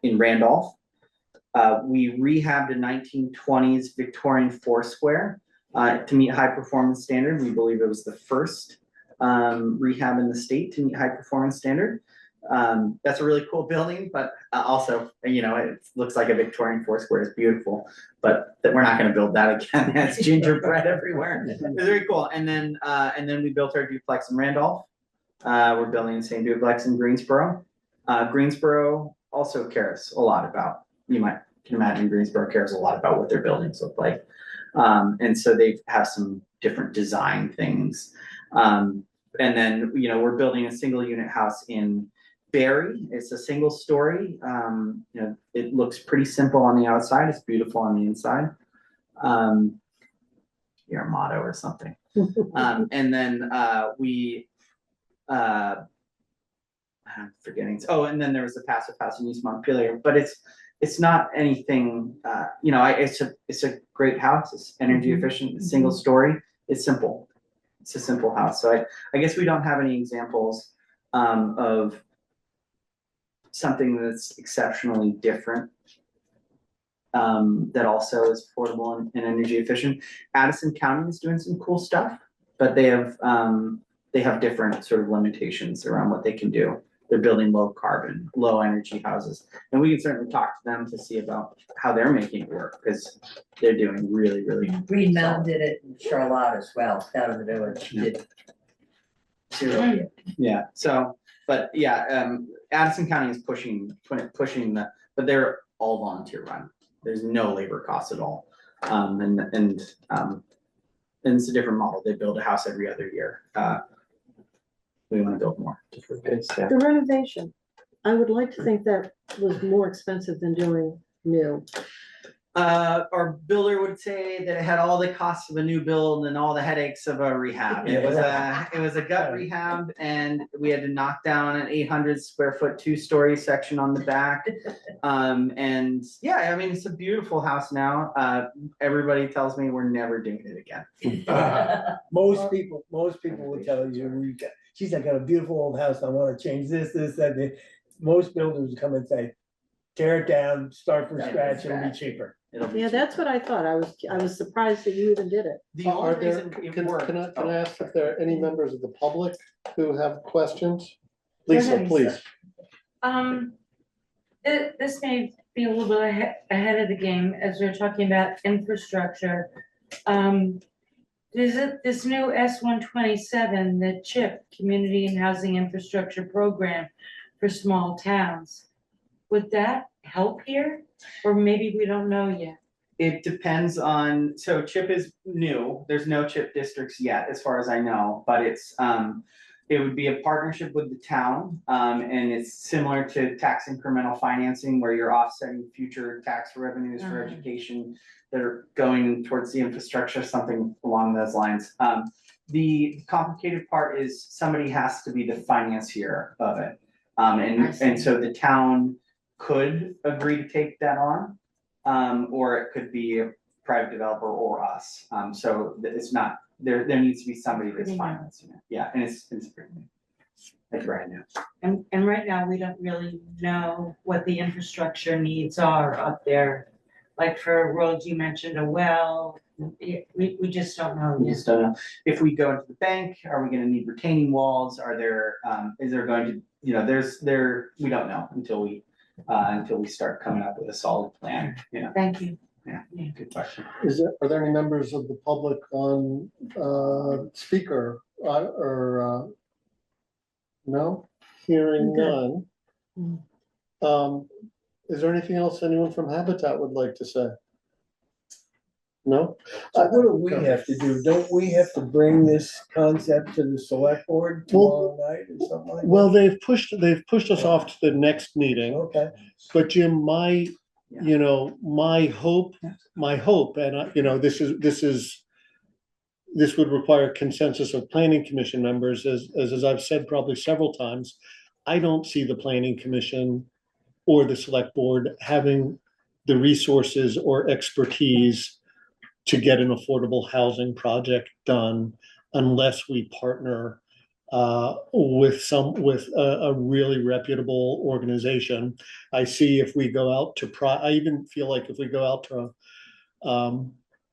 Randolph. We rehabbed a 1920s Victorian Foursquare to meet high performance standard. We believe it was the first rehab in the state to meet high performance standard. That's a really cool building, but also, you know, it looks like a Victorian Foursquare. It's beautiful, but we're not going to build that again. That's gingerbread everywhere. It's very cool. And then we built our duplex in Randolph. We're building the same duplex in Greensboro. Greensboro also cares a lot about, you can imagine Greensboro cares a lot about what their buildings look like. And so they have some different design things. And then, you know, we're building a single unit house in Barry. It's a single story. You know, it looks pretty simple on the outside. It's beautiful on the inside. Your motto or something. And then I'm forgetting. Oh, and then there was the passive house in East Montpelier, but it's not anything, you know, it's a great house. It's energy efficient, it's single story. It's simple. It's a simple house. So I guess we don't have any examples of something that's exceptionally different that also is affordable and energy efficient. Addison County is doing some cool stuff, but they have different sort of limitations around what they can do. They're building low carbon, low energy houses. And we can certainly talk to them to see about how they're making it work, because they're doing really, really. Green Mountain did it in Charlotte as well, down in the village. Yeah. Zero. Yeah, so, but yeah, Addison County is pushing the, but they're all volunteer run. There's no labor costs at all. And it's a different model. They build a house every other year. We want to build more. The renovation, I would like to think that was more expensive than doing new. Our builder would say that it had all the costs of a new build and all the headaches of a rehab. It was a gut rehab, and we had to knock down an 800 square foot 2-story section on the back. And yeah, I mean, it's a beautiful house now. Everybody tells me we're never doing it again. Most people will tell you, geez, I got a beautiful old house, I wanna change this, that. Most builders come and say, tear it down, start from scratch, it'll be cheaper. Yeah, that's what I thought. I was surprised that you even did it. The Are only there, reason it can worked. I ask if there are any members of the public who have questions? Go Lisa, ahead, please. This may be a little bit ahead of the game as we're talking about infrastructure. Is it this new S-127, the CHIP, Community and Housing Infrastructure Program for small towns? Would that help here? Or maybe we don't know yet? It depends on, so CHIP is new, there's no CHIP districts yet, as far as I know, but it's, it would be a partnership with the town, and it's similar to tax incremental financing where you're offsetting future tax revenues for education that are going towards the infrastructure, something along those lines. The complicated part is somebody has to be the financier of it. And so the town could agree to take that on, or it could be a private developer or us. So it's not, there needs to be somebody that's financing it. Yeah, and it's pretty new. Like right now. And right now, we don't really know what the infrastructure needs are up there. Like for roads, you mentioned a well, we just don't know We yet. just don't know. If we go into the bank, are we gonna need retaining walls? Are there, is there going to, we don't know until we start coming up with a solid plan, Thank you. Yeah, good question. Are there any members of the public on, speaker, or, no? Hearing none. Is there anything else anyone from Habitat would like to say? No? So what do we have to do? Don't we have to bring this concept to the select board tomorrow night or something like that? Well, they've pushed us off to the next meeting. Okay. But Jim, my hope, and this would require consensus of planning commission members, as I've said probably several times. I don't see the planning commission or the select board having the resources or expertise to get an affordable housing project done unless we partner with a really reputable organization. I see if we go out to I even feel like if we go out to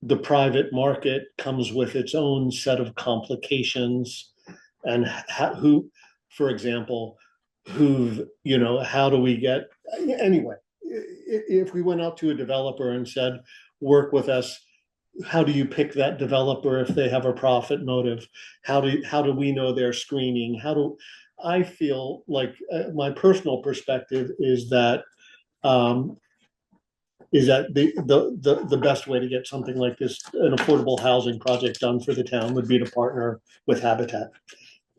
the private market comes with its own set of complications, and who, for example, how do we get, anyway, if we went out to a developer and said, work with us, how do you pick that developer if they have a profit motive? How do we know they're screening? I feel like my personal perspective is that the best way to get something like this, an affordable housing project done for the town, would be to partner with Habitat,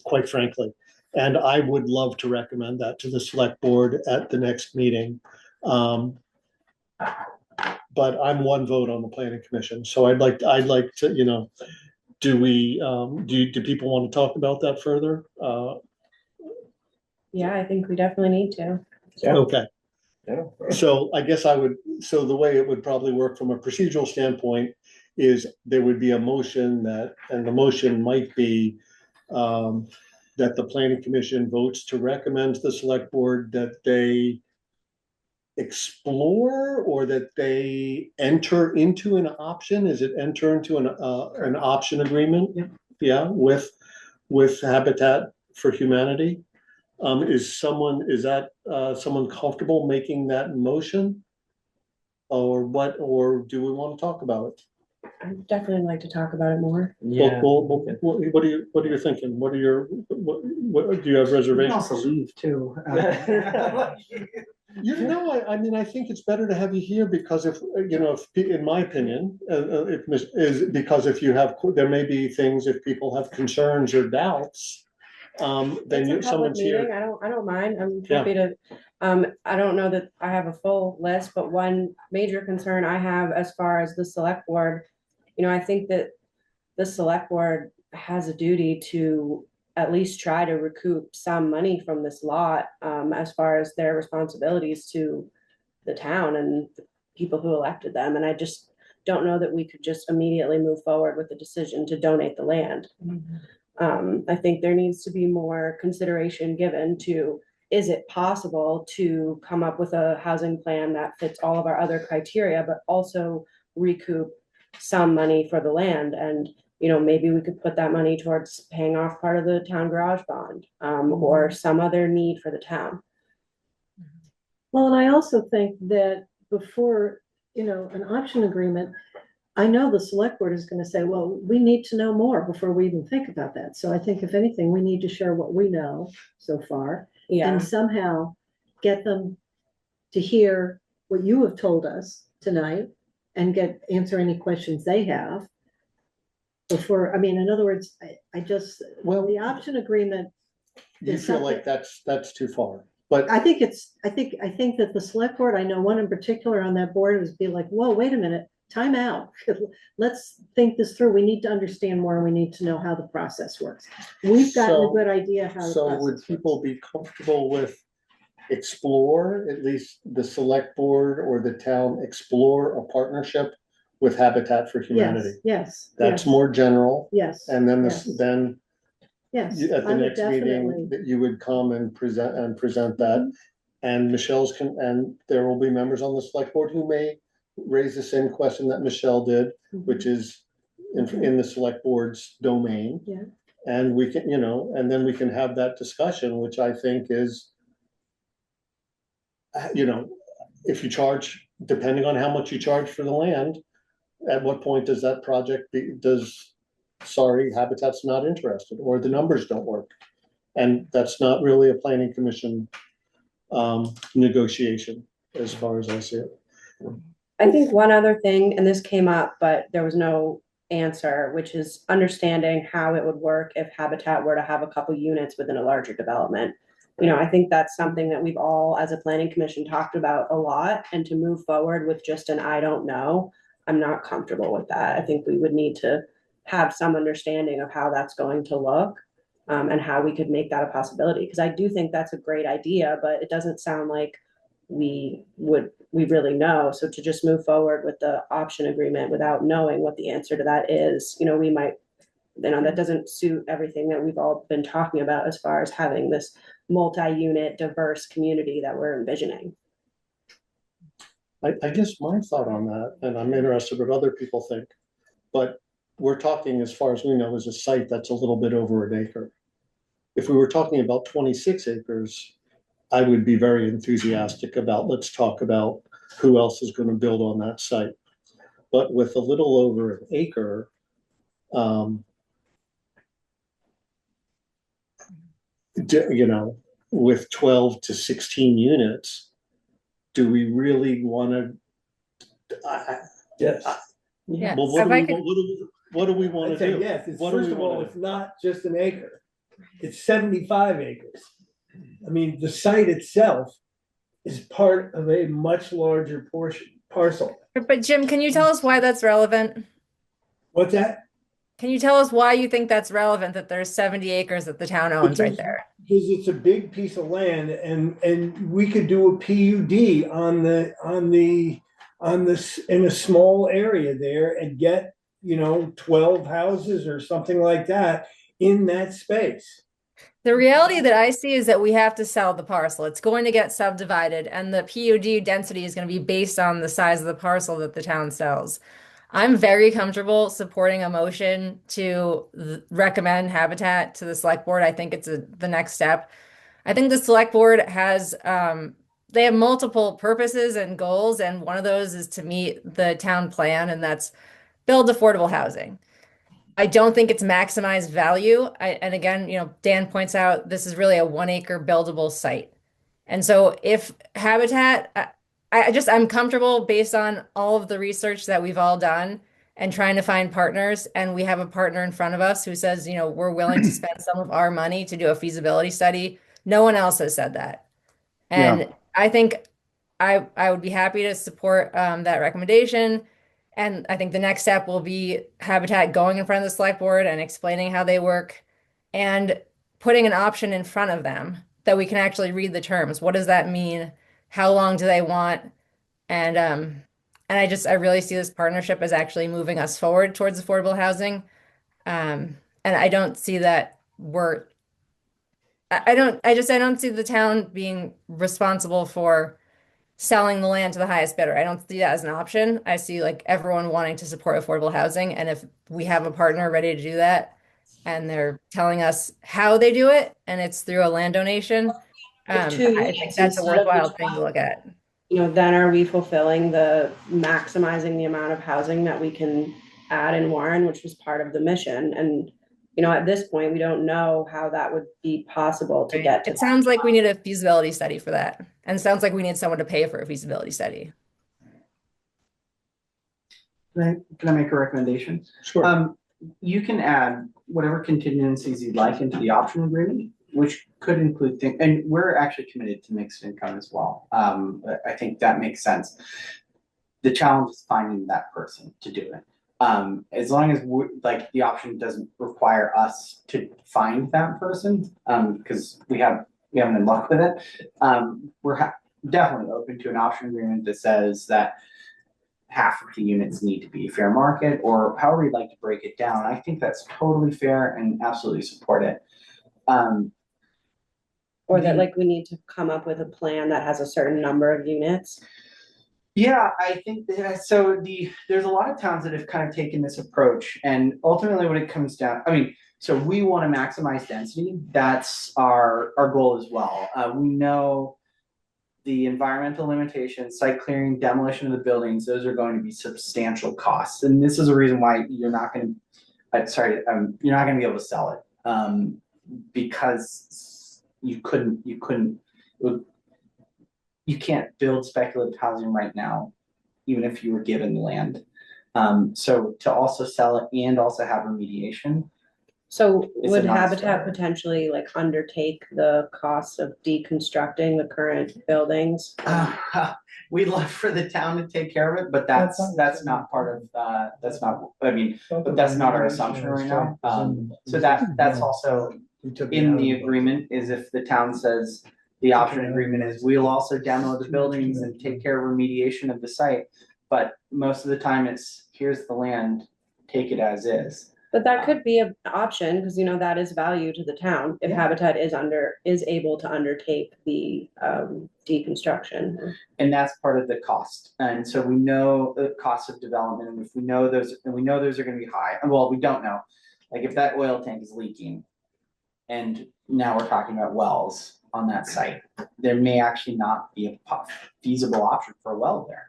quite frankly. And I would love to recommend that to the select board at the next meeting. But I'm one vote on the planning commission, so I'd like to, do people want to talk about that further? Yeah, I think we definitely need to. Okay. Yeah. So I guess so the way it would probably work from a procedural standpoint is there would be a motion and the motion might be that the planning commission votes to recommend to the select board that they explore or that they enter into an option. Is it enter into an option agreement? Yeah, with Habitat for Humanity. Is someone comfortable making that motion? Or what, or do we want to talk about it? I'd definitely like to talk about it more. What are you thinking? What are your, what, do you have You can reservations? also leave too. You know, I mean, I think it's better to have you here because if, you know, in my opinion, because if you have, there may be things, if people have concerns or doubts, then It's a public someone's meeting. here. I don't mind. I'm Yeah. happy to, I don't know that I have a full list, but one major concern I have as far as the select board, you know, I think that the select board has a duty to at least try to recoup some money from this lot, as far as their responsibilities to the town and the people who elected them. And I just don't know that we could just immediately move forward with the decision to donate the land. I think there needs to be more consideration given to, is it possible to come up with a housing plan that fits all of our other criteria, but also recoup some money for the land? And, you know, maybe we could put that money towards paying off part of the town garage bond, or some other need for the town. Well, and I also think that before, you know, an option agreement, I know the select board is gonna say, well, we need to know more before we even think about that. So I think if anything, we need to share what we know so far Yeah, and somehow get them to hear what you have told us tonight and answer any questions they have. Before, I mean, in other words, I just, Well, the option agreement, you is feel like that's too far, but I think I think that the select board, I know one in particular on that board is be like, whoa, wait a minute, time out. Let's think this through. We need to understand more and we need to know how the process works. We've gotten a So- good idea how the so process would works. people be comfortable with explore, at least the select board or the town explore a partnership with Habitat for Humanity? Yes, That's yes, more general. yes. And then yes, then Yes. at the I would next meeting, definitely- that you would come and present that. And and there will be members on the select board who may raise the same question that Michelle did, which is in the select board's domain. Yeah. And we can, you know, and then we can have that discussion, which I think is, you know, if you charge, depending on how much you charge for the land, at what point does that project sorry, Habitat's not interested, or the numbers don't work. And that's not really a planning commission negotiation, as far as I see it. I think one other thing, and this came up, but there was no answer, which is understanding how it would work if Habitat were to have a couple units within a larger development. You know, I think that's something that we've all, as a planning commission, talked about a lot, and to move forward with just an I don't know, I'm not comfortable with that. I think we would need to have some understanding of how that's going to look, and how we could make that a possibility, because I do think that's a great idea, but it doesn't sound like we really know. So to just move forward with the option agreement without knowing what the answer to that is, you know, we might, you know, that doesn't suit everything that we've all been talking about as far as having this multi-unit diverse community that we're envisioning. I guess my thought on that, and I'm interested what other people think, but we're talking, as far as we know, is a site that's a little bit over an acre. If we were talking about 26 acres, I would be very enthusiastic about, let's talk about who else is going to build on that site. But with a little over an acre, you know, with 12 to 16 units, do we really want to? Yes. Yeah. Well, what If do I we, could- what do we want I'd to say do? yes, What do first we of all, wanna it's not just an acre. It's 75 acres. I mean, the site itself is part of a much larger parcel. But Jim, can you tell us why that's relevant? What's that? Can you tell us why you think that's relevant, that there's 70 acres that the town owns right there? Because it's a big piece of land and we could do a PUD in a small area there and get, you know, 12 houses or something like that in that space. The reality that I see is that we have to sell the parcel. It's going to get subdivided, and the PUD density is going to be based on the size of the parcel that the town sells. I'm very comfortable supporting a motion to recommend Habitat to the select board. I think it's the next step. I think the select board has, they have multiple purposes and goals, and one of those is to meet the town plan, and that's build affordable housing. I don't think it's maximized value. And again, Dan points out this is really a 1 acre buildable site. And so if Habitat, I'm comfortable based on all of the research that we've all done and trying to find partners. And we have a partner in front of us who says, we're willing to spend some of our money to do a feasibility study. No one else has said that. And I think I would be happy to support that recommendation. And I think the next step will be Habitat going in front of the select board and explaining how they work and putting an option in front of them that we can actually read the terms. What does that mean? How long do they want? And I really see this partnership as actually moving us forward towards affordable housing. And I don't see that I don't see the town being responsible for selling the land to the highest bidder. I don't see that as an option. I see like everyone wanting to support affordable housing. And if we have a partner ready to do that and they're telling us how they do it and it's through a land donation, I think that's a worthwhile thing to look at. Then are we fulfilling the maximizing the amount of housing that we can add in Warren, which was part of the mission? And at this point, we don't know how that would be possible to get to. It sounds like we need a feasibility study for that. And it sounds like we need someone to pay for a feasibility study. Can I make a recommendation? Sure. You can add whatever contingencies you'd like into the option agreement, which could include things, and we're actually committed to mixed income as well. I think that makes sense. The challenge is finding that person to do it. As long as the option doesn't require us to find that person, because we haven't been luck with it. We're definitely open to an option agreement that says that half of the units need to be fair market, or however you'd like to break it down. I think that's totally fair and absolutely support it. Or that we need to come up with a plan that has a certain number of units. Yeah, I think that, there's a lot of towns that have kind of taken this approach, and ultimately what it comes down, so we want to maximize density. That's our goal as well. We know the environmental limitations, site clearing, demolition of the buildings, those are going to be substantial costs. And this is a reason why you're not going to be able to sell it, because you can't build speculative housing right now, even if you were given the land. So to also sell it and also have remediation. So would Habitat potentially undertake the cost of deconstructing the current buildings? We'd love for the town to take care of it, but that's not part of, but that's not our assumption right now. So that's also in the agreement, is if the town says, the option agreement is we'll also demo the buildings and take care of remediation of the site. But most of the time it's, here's the land, take it as is. But that could be an option, because that is value to the town if Habitat is able to undertake the deconstruction. And that's part of the cost. And so we know the cost of development, and if we know those, and we know those are gonna be high, well, we don't know. Like if that oil tank is leaking, and now we're talking about wells on that site, there may actually not be a feasible option for a well there.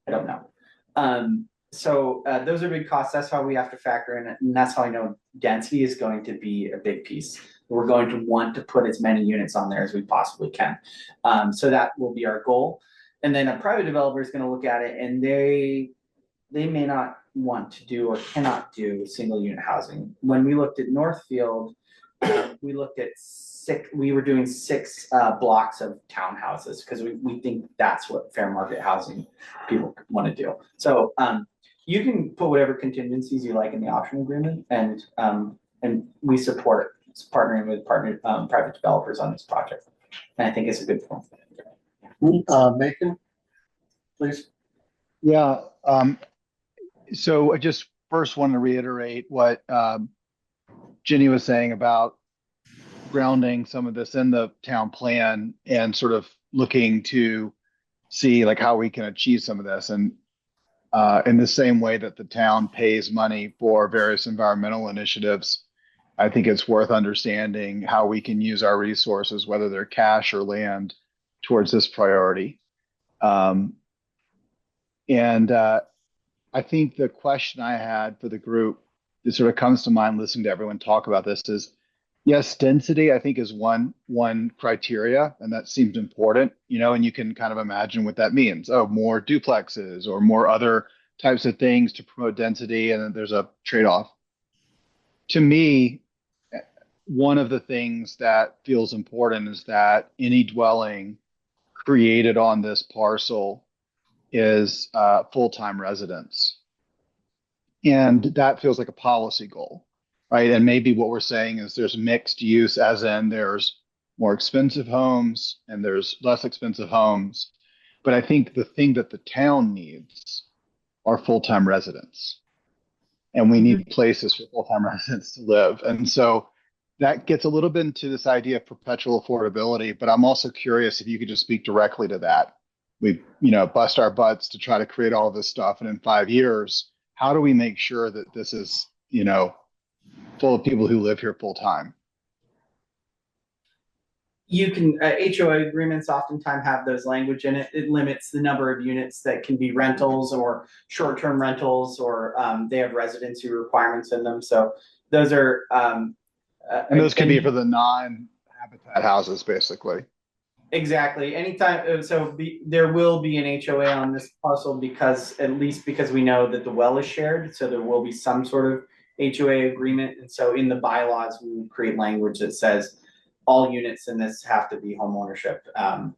I don't know. So those are big costs. That's how we have to factor in it. And that's how I know density is going to be a big piece. We're going to want to put as many units on there as we possibly can. So that will be our goal. And then a private developer is going to look at it, and they may not want to do or cannot do single unit housing. When we looked at Northfield, we looked at we were doing 6 blocks of townhouses, because we think that's what fair market housing people want to do. So you can put whatever contingencies you like in the option agreement, and we support partnering with private developers on this project. And I think it's a good point. Macon, please. Yeah. So I just first want to reiterate what Jenny was saying about grounding some of this in the town plan and sort of looking to see how we can achieve some of this. And in the same way that the town pays money for various environmental initiatives, I think it's worth understanding how we can use our resources, whether they're cash or land, towards this priority. And I think the question I had for the group that sort of comes to mind listening to everyone talk about this is, yes, density I think is one criteria, and that seems important, and you can kind of imagine what that means. Oh, more duplexes or more other types of things to promote density, and then there's a trade-off. To me, one of the things that feels important is that any dwelling created on this parcel is full-time residence. And that feels like a policy goal, right? And maybe what we're saying is there's mixed use, as in there's more expensive homes and there's less expensive homes. But I think the thing that the town needs are full-time residents. And we need places for full-time residents to live. And so that gets a little bit into this idea of perpetual affordability, but I'm also curious if you could just speak directly to that. We, bust our butts to try to create all of this stuff, and in 5 years, how do we make sure that this is, full of people who live here full time? You can, HOA agreements oftentimes have those language in it. It limits the number of units that can be rentals or short-term rentals, or they have residency requirements in them. So those are, and those can be for the non-habitat houses, basically. Exactly. Anytime, there will be an HOA on this parcel at least because we know that the well is shared. So there will be some sort of HOA agreement. And so in the bylaws, we would create language that says all units in this have to be home ownership. Of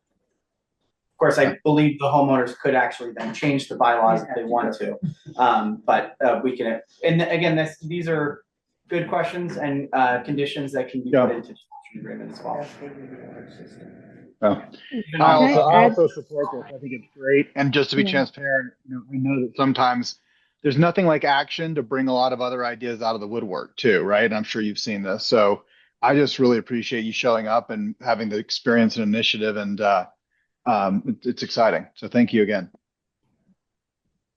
course, I believe the homeowners could actually then change the bylaws if they want to. But we can, and again, these are good questions and conditions that can be put into the agreement as well. I also support this. I think it's great. And just to be transparent, we know that sometimes there's nothing like action to bring a lot of other ideas out of the woodwork too, right? And I'm sure you've seen this. So I just really appreciate you showing up and having the experience and initiative, and it's exciting. So thank you again.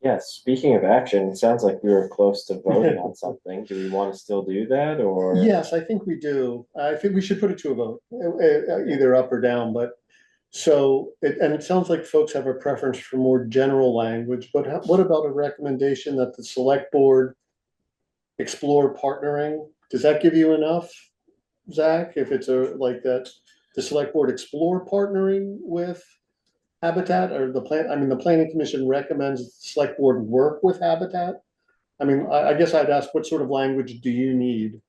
Yeah, speaking of action, it sounds like we were close to voting on something. Do we want to still do that, or? Yes, I think we do. I think we should put it to a vote, either up or down, but and it sounds like folks have a preference for more general language, but what about a recommendation that the select board explore partnering? Does that give you enough, Zach? If it's the select board explore partnering with Habitat, or the planning commission recommends the select board work with Habitat. I guess I'd ask, what sort of language do you need?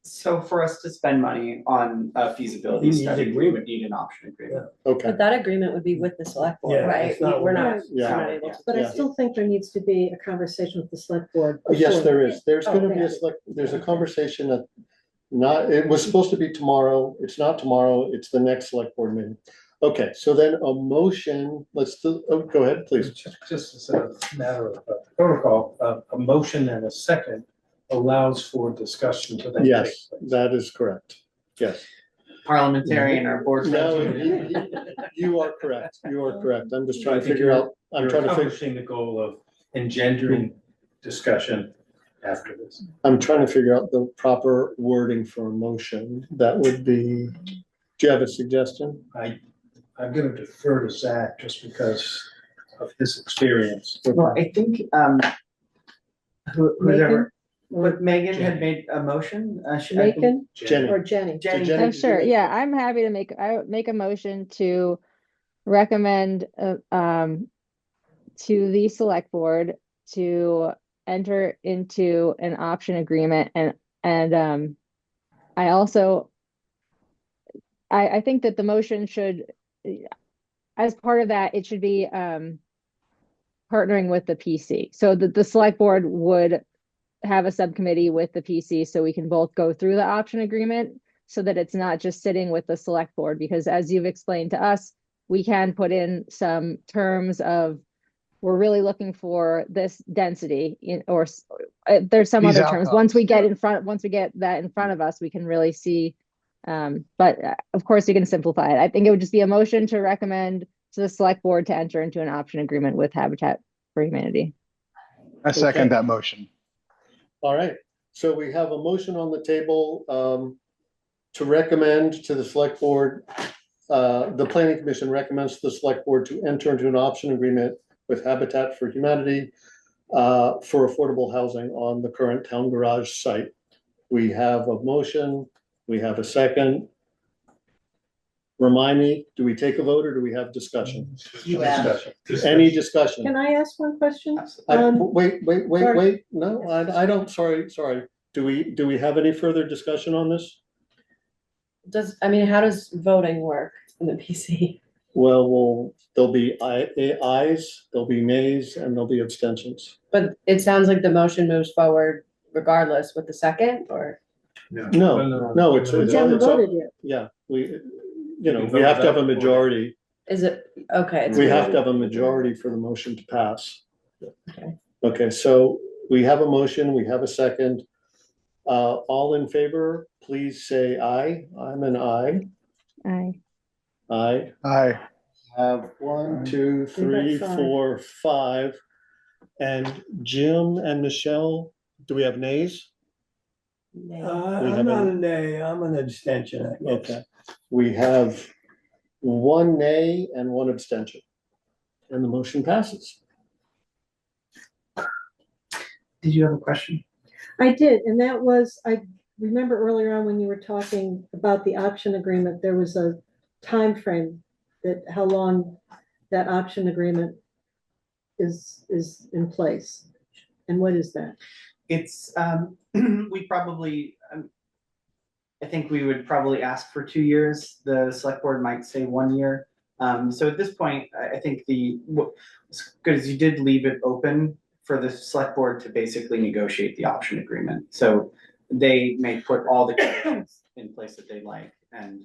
So for us to spend money on a feasibility study, we would need an option agreement. Okay. But that agreement would be with the select board, Yeah, right? it's not We're with not. us. Yeah. we're not able to- But I still think there needs to be a conversation with the select board. Yes, before there that. is. There's gonna be Okay. there's a conversation that it was supposed to be tomorrow. It's not tomorrow. It's the next select board meeting. Okay, so then a motion, go ahead, please. Just as a matter of protocol, a motion and a second allows for discussion to then Yes, take place. that is correct. Yes. Parliamentarian or board. No, president. you are correct. You are correct. I'm just trying I to think figure out, I'm You're trying to figure, accomplishing the goal of engendering discussion after this. I'm trying to figure out the proper wording for a motion. That would be, do you have a suggestion? I'm gonna defer to Zach just because of his experience. Well, I think, whoever, but Megan had made a motion, Macon Jenny. or Jenny? Jenny. Jenny, Oh, sure. Yeah, I'm happy to make a motion to recommend to the select board to enter into an option agreement, and I also I think that the motion should, as part of that, it should be partnering with the PC. So the select board would have a subcommittee with the PC so we can both go through the option agreement, so that it's not just sitting with the select board, because as you've explained to us, we can put in some terms of, we're really looking for this density or there's some These other terms. outcomes, Once we get that in front of us, we can really see. But of course, you can simplify it. I think it would just be a motion to recommend to the select board to enter into an option agreement with Habitat for Humanity. I second that motion. All right, so we have a motion on the table to recommend to the select board, the planning commission recommends to the select board to enter into an option agreement with Habitat for Humanity for affordable housing on the current town garage site. We have a motion, we have a second. Remind me, do we take a vote or do we have discussion? Any discussion? Can I ask one question? Wait, sorry. no, I don't, sorry. Do we have any further discussion on this? How does voting work in the PC? Well, there'll be ayes, there'll be nays, and there'll be abstentions. But it sounds like the motion moves forward regardless with the second, or? No, it's. We haven't voted yet. Yeah, we have to have a majority. Is it, okay. We have to have a majority for the motion to pass. Okay. Okay, so we have a motion, we have a second. All in favor, please say aye. I'm an aye. Aye. Aye. Aye. Have 1, 2, 3, 4, 5. And Jim and Michelle, do we have nays? I'm not a nay, I'm an abstention, I guess. Okay, we have 1 nay and 1 abstention. And the motion passes. Did you have a question? I did, and that was, I remember earlier on when you were talking about the option agreement, there was a time frame that how long that option agreement is in place. And what is that? It's, we probably, I think we would probably ask for 2 years. The select board might say 1 year. So at this point, I think because you did leave it open for the select board to basically negotiate the option agreement. So they may put all the conditions in place that they like. And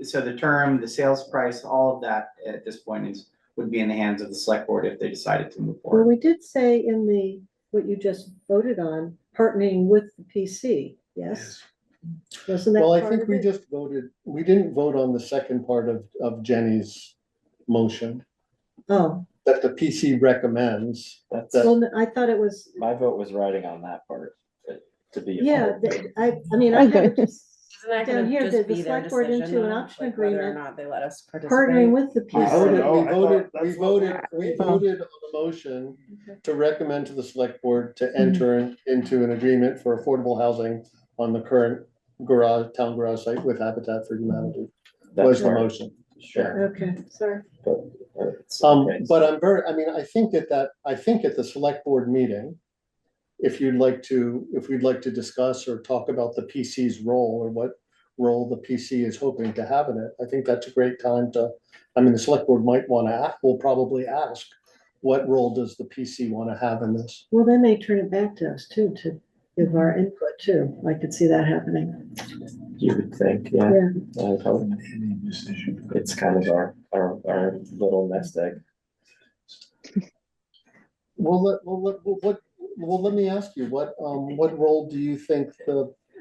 so the term, the sales price, all of that at this point would be in the hands of the select board if they decided to move Well, forward. we did say in what you just voted on, partnering with the PC, yes? Wasn't that Well, I part think of we it? just voted, we didn't vote on the second part of Jenny's motion, Oh, that the PC recommends. That's, well, I thought it was, my vote was riding on that part, to be. yeah, I mean, I have it just Isn't that down gonna here, just that the be their select board decision, into an though? option Like whether or agreement, not they let us partnering participate? with the We voted, PC. we voted on a motion to recommend to the select board to enter into an agreement for affordable housing on the current town garage site with Habitat for Humanity. Was the motion. Sure. Okay, sorry. But I think at the select board meeting, if we'd like to discuss or talk about the PC's role or what role the PC is hoping to have in it, I think that's a great time the select board will probably ask, what role does the PC want to have in this? Well, they may turn it back to us too, to give our input too. I could see that happening. You would think, yeah. Yeah. I would hope. It's kind of our little nest egg. Well, let me ask you, what role do you think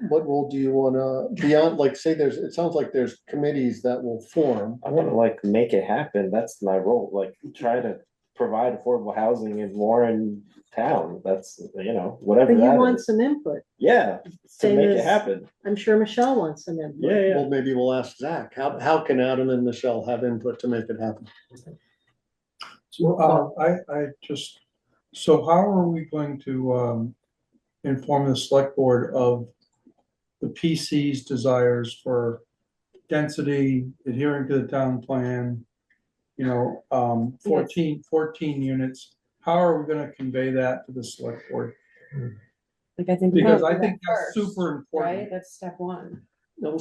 what role do you wanna, beyond, like, say it sounds like there's committees that will form. I wanna make it happen, that's my role, try to provide affordable housing in Warren town, that's, whatever But you that want is. some input. Yeah, to Same make it as- happen. I'm sure Michelle wants some input. Yeah. Well, maybe we'll ask Zach, how can Adam and Michelle have input to make it happen? So, so how are we going to, inform the select board of the PC's desires for density, adhering to the town plan? 14 units, how are we gonna convey that to the select board? I think. Because we I do think that that's first, super important. Right, that's step one.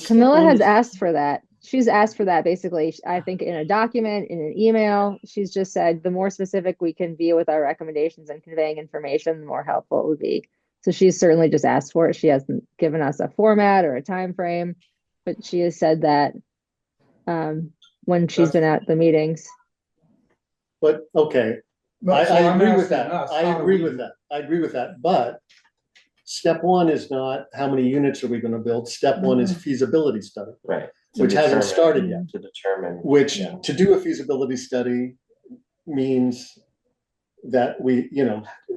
Camilla has asked for that. She's asked for that basically, I think in a document, in an email. She's just said the more specific we can be with our recommendations and conveying information, the more helpful it would be. So she's certainly just asked for it. She hasn't given us a format or a time frame, but she has said that when she's been at the meetings. But, okay, I agree with that, I agree with that, but step one is not how many units are we gonna build, step one is feasibility study. Right. Which hasn't started yet. To determine. Which, yeah. to do a feasibility study means that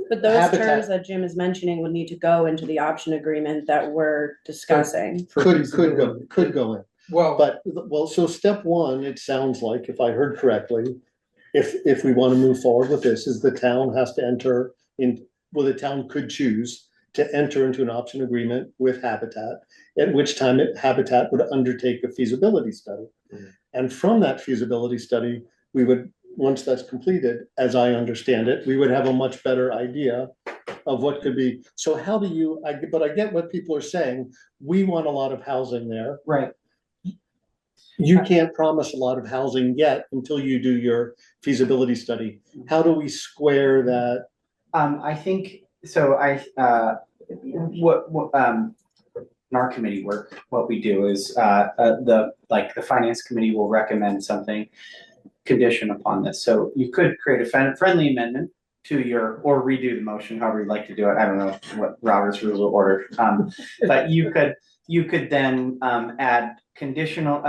But those Habitat- terms that Jim is mentioning would need to go into the option agreement that we're discussing. could go in. Well, So step one, it sounds like, if I heard correctly, if we want to move forward with this, is the town has to enter well, the town could choose to enter into an option agreement with Habitat, at which time Habitat would undertake a feasibility study. And from that feasibility study, we would, once that's completed, as I understand it, we would have a much better idea of what could be. So how do you, but I get what people are saying. We want a lot of housing there. Right. You can't promise a lot of housing yet until you do your feasibility study. How do we square that? I think, so in our committee work, what we do is, the finance committee will recommend something condition upon this. So you could create a friendly amendment to your, or redo the motion, however you'd like to do it. I don't know what Robert's rules of order. But you could then, add conditional,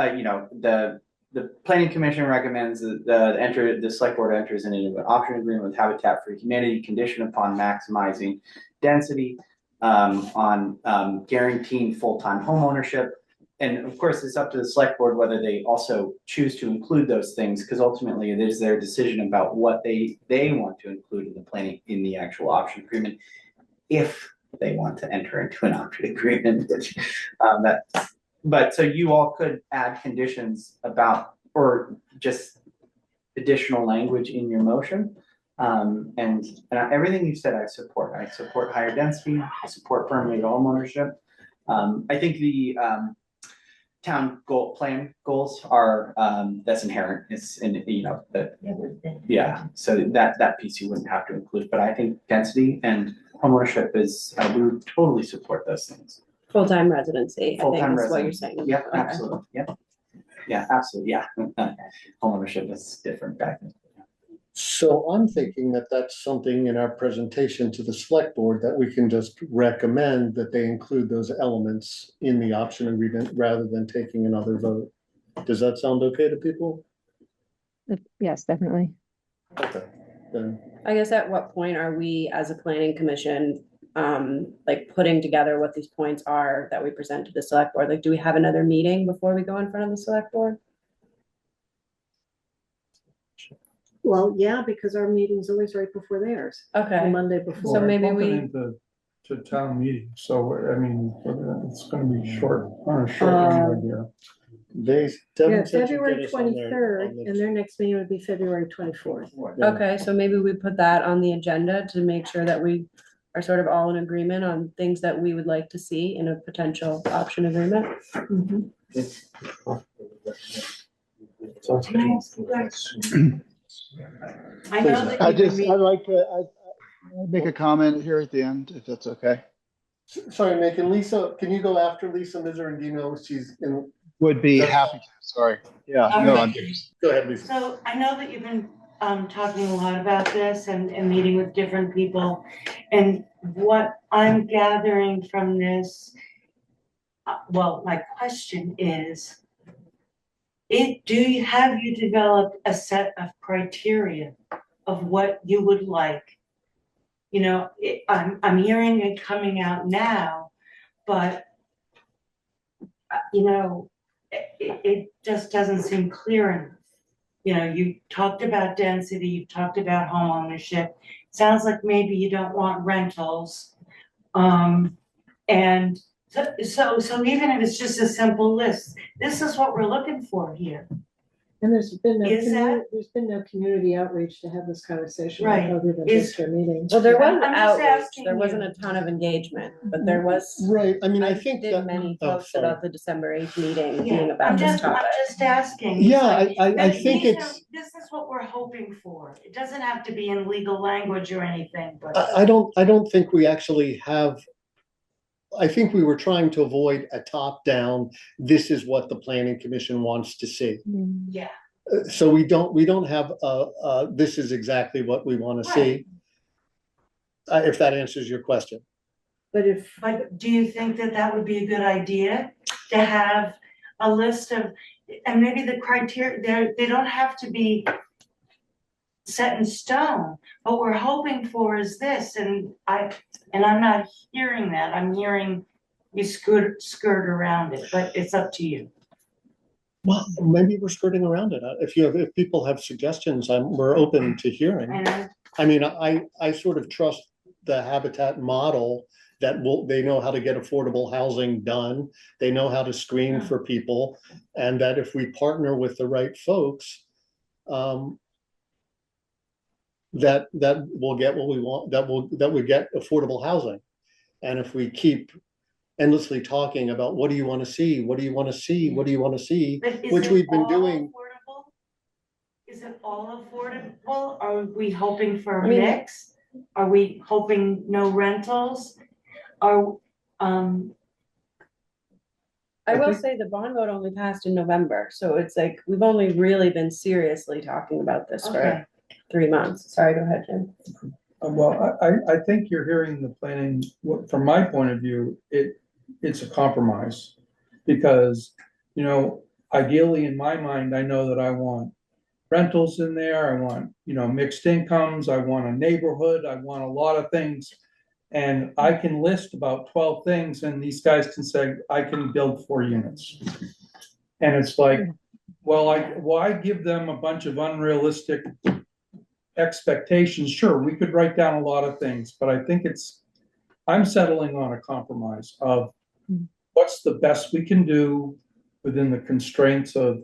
the planning commission recommends that the select board enters into an option agreement with Habitat for Humanity condition upon maximizing density, on guaranteeing full-time home ownership. And of course, it's up to the select board whether they also choose to include those things, because ultimately it is their decision about what they want to include in the planning, in the actual option agreement, if they want to enter into an option agreement, which, but so you all could add conditions about, or just additional language in your motion. And everything you said, I support. I support higher density, I support permanent home ownership. I think the town plan goals are, that's inherent. It's in, yeah, so that piece you wouldn't have to include, but I think density and homeownership is, we would totally support those things. Full-time residency, I think Full-time is what you're resident. saying. Yep, Okay. absolutely, yep. Yeah, absolutely, yeah. Homeownership is different back then. So I'm thinking that that's something in our presentation to the select board that we can just recommend that they include those elements in the option agreement rather than taking another vote. Does that sound okay to people? Yes, definitely. Okay, then. I guess at what point are we as a planning commission, like putting together what these points are that we present to the select board? Like, do we have another meeting before we go in front of the select board? Well, yeah, because our meeting's always right before theirs, the Okay, Monday so before. maybe Bumping we, into town meeting, so I mean, it's gonna be short, on a short window here. They. Yeah, February 23rd, and their next meeting would be February 24th. okay, so maybe we put that on the agenda to make sure that we are sort of all in agreement on things that we would like to see in a potential option agreement. Mhm. Can I ask a question? I know that I you've been just, I'd like to, I'd make a comment here at the end, if that's okay. Sorry, Nick, and Lisa, can you go after Lisa Miserandino? She's in. Would be happy to, sorry. Yeah, no, I'm Go ahead, Lisa. So I know that you've been talking a lot about this and meeting with different people. And what I'm gathering from this, well, my question is, have you developed a set of criteria of what you would like? You know, I'm hearing it coming out now, but you know, it just doesn't seem clear enough. You know, you talked about density, you talked about home ownership. Sounds like maybe you don't want rentals. And so even if it's just a simple list, this is what we're looking for here. And there's been no community outreach to have this conversation. Right. Other than Is- just your meeting. Well, there was I'm just outreach, asking there you. wasn't a ton of engagement, but there was. Right, I mean, I think did that. many oh, posts sorry. about the December 8th meeting Yeah, being I'm about this just, I'm topic. just asking. Yeah, It's like, I think these it's. are- This is what we're hoping for. It doesn't have to be in legal language or anything, but. I don't think we actually have. I think we were trying to avoid a top-down, this is what the planning commission wants to see. Yeah. So we don't have this is exactly what we want to see. If that answers your question. But But do you think that that would be a good idea to have a list of, and maybe the criteria, they don't have to be set in stone, but we're hoping for is this, and I'm not hearing that. I'm hearing you skirt around it, but it's up to you. Well, maybe we're skirting around it. If people have suggestions, we're open to hearing. And I mean, I sort of trust the Habitat model that they know how to get affordable housing done. They know how to screen for people, and that if we partner with the right folks, that we'll get what we want, that we get affordable housing. And if we keep endlessly talking about what do you want to see, what do you want to see, what do you want to see, But is which it we've been all doing. affordable? Is it all affordable? Are we hoping for I a mean- mix? Are we hoping no rentals? Are, I will think- say the bond vote only passed in November, so it's like, we've only really been seriously talking about this okay, for 3 months. Sorry, go ahead, Jim. Well, I think you're hearing the planning, from my point of view, it's a compromise. Because, you know, ideally in my mind, I know that I want rentals in there, I want, you know, mixed incomes, I want a neighborhood, I want a lot of things. And I can list about 12 things and these guys can say, I can build 4 units. And it's like, well, why give them a bunch of unrealistic expectations? Sure, we could write down a lot of things, but I think I'm settling on a compromise of what's the best we can do within the constraints of,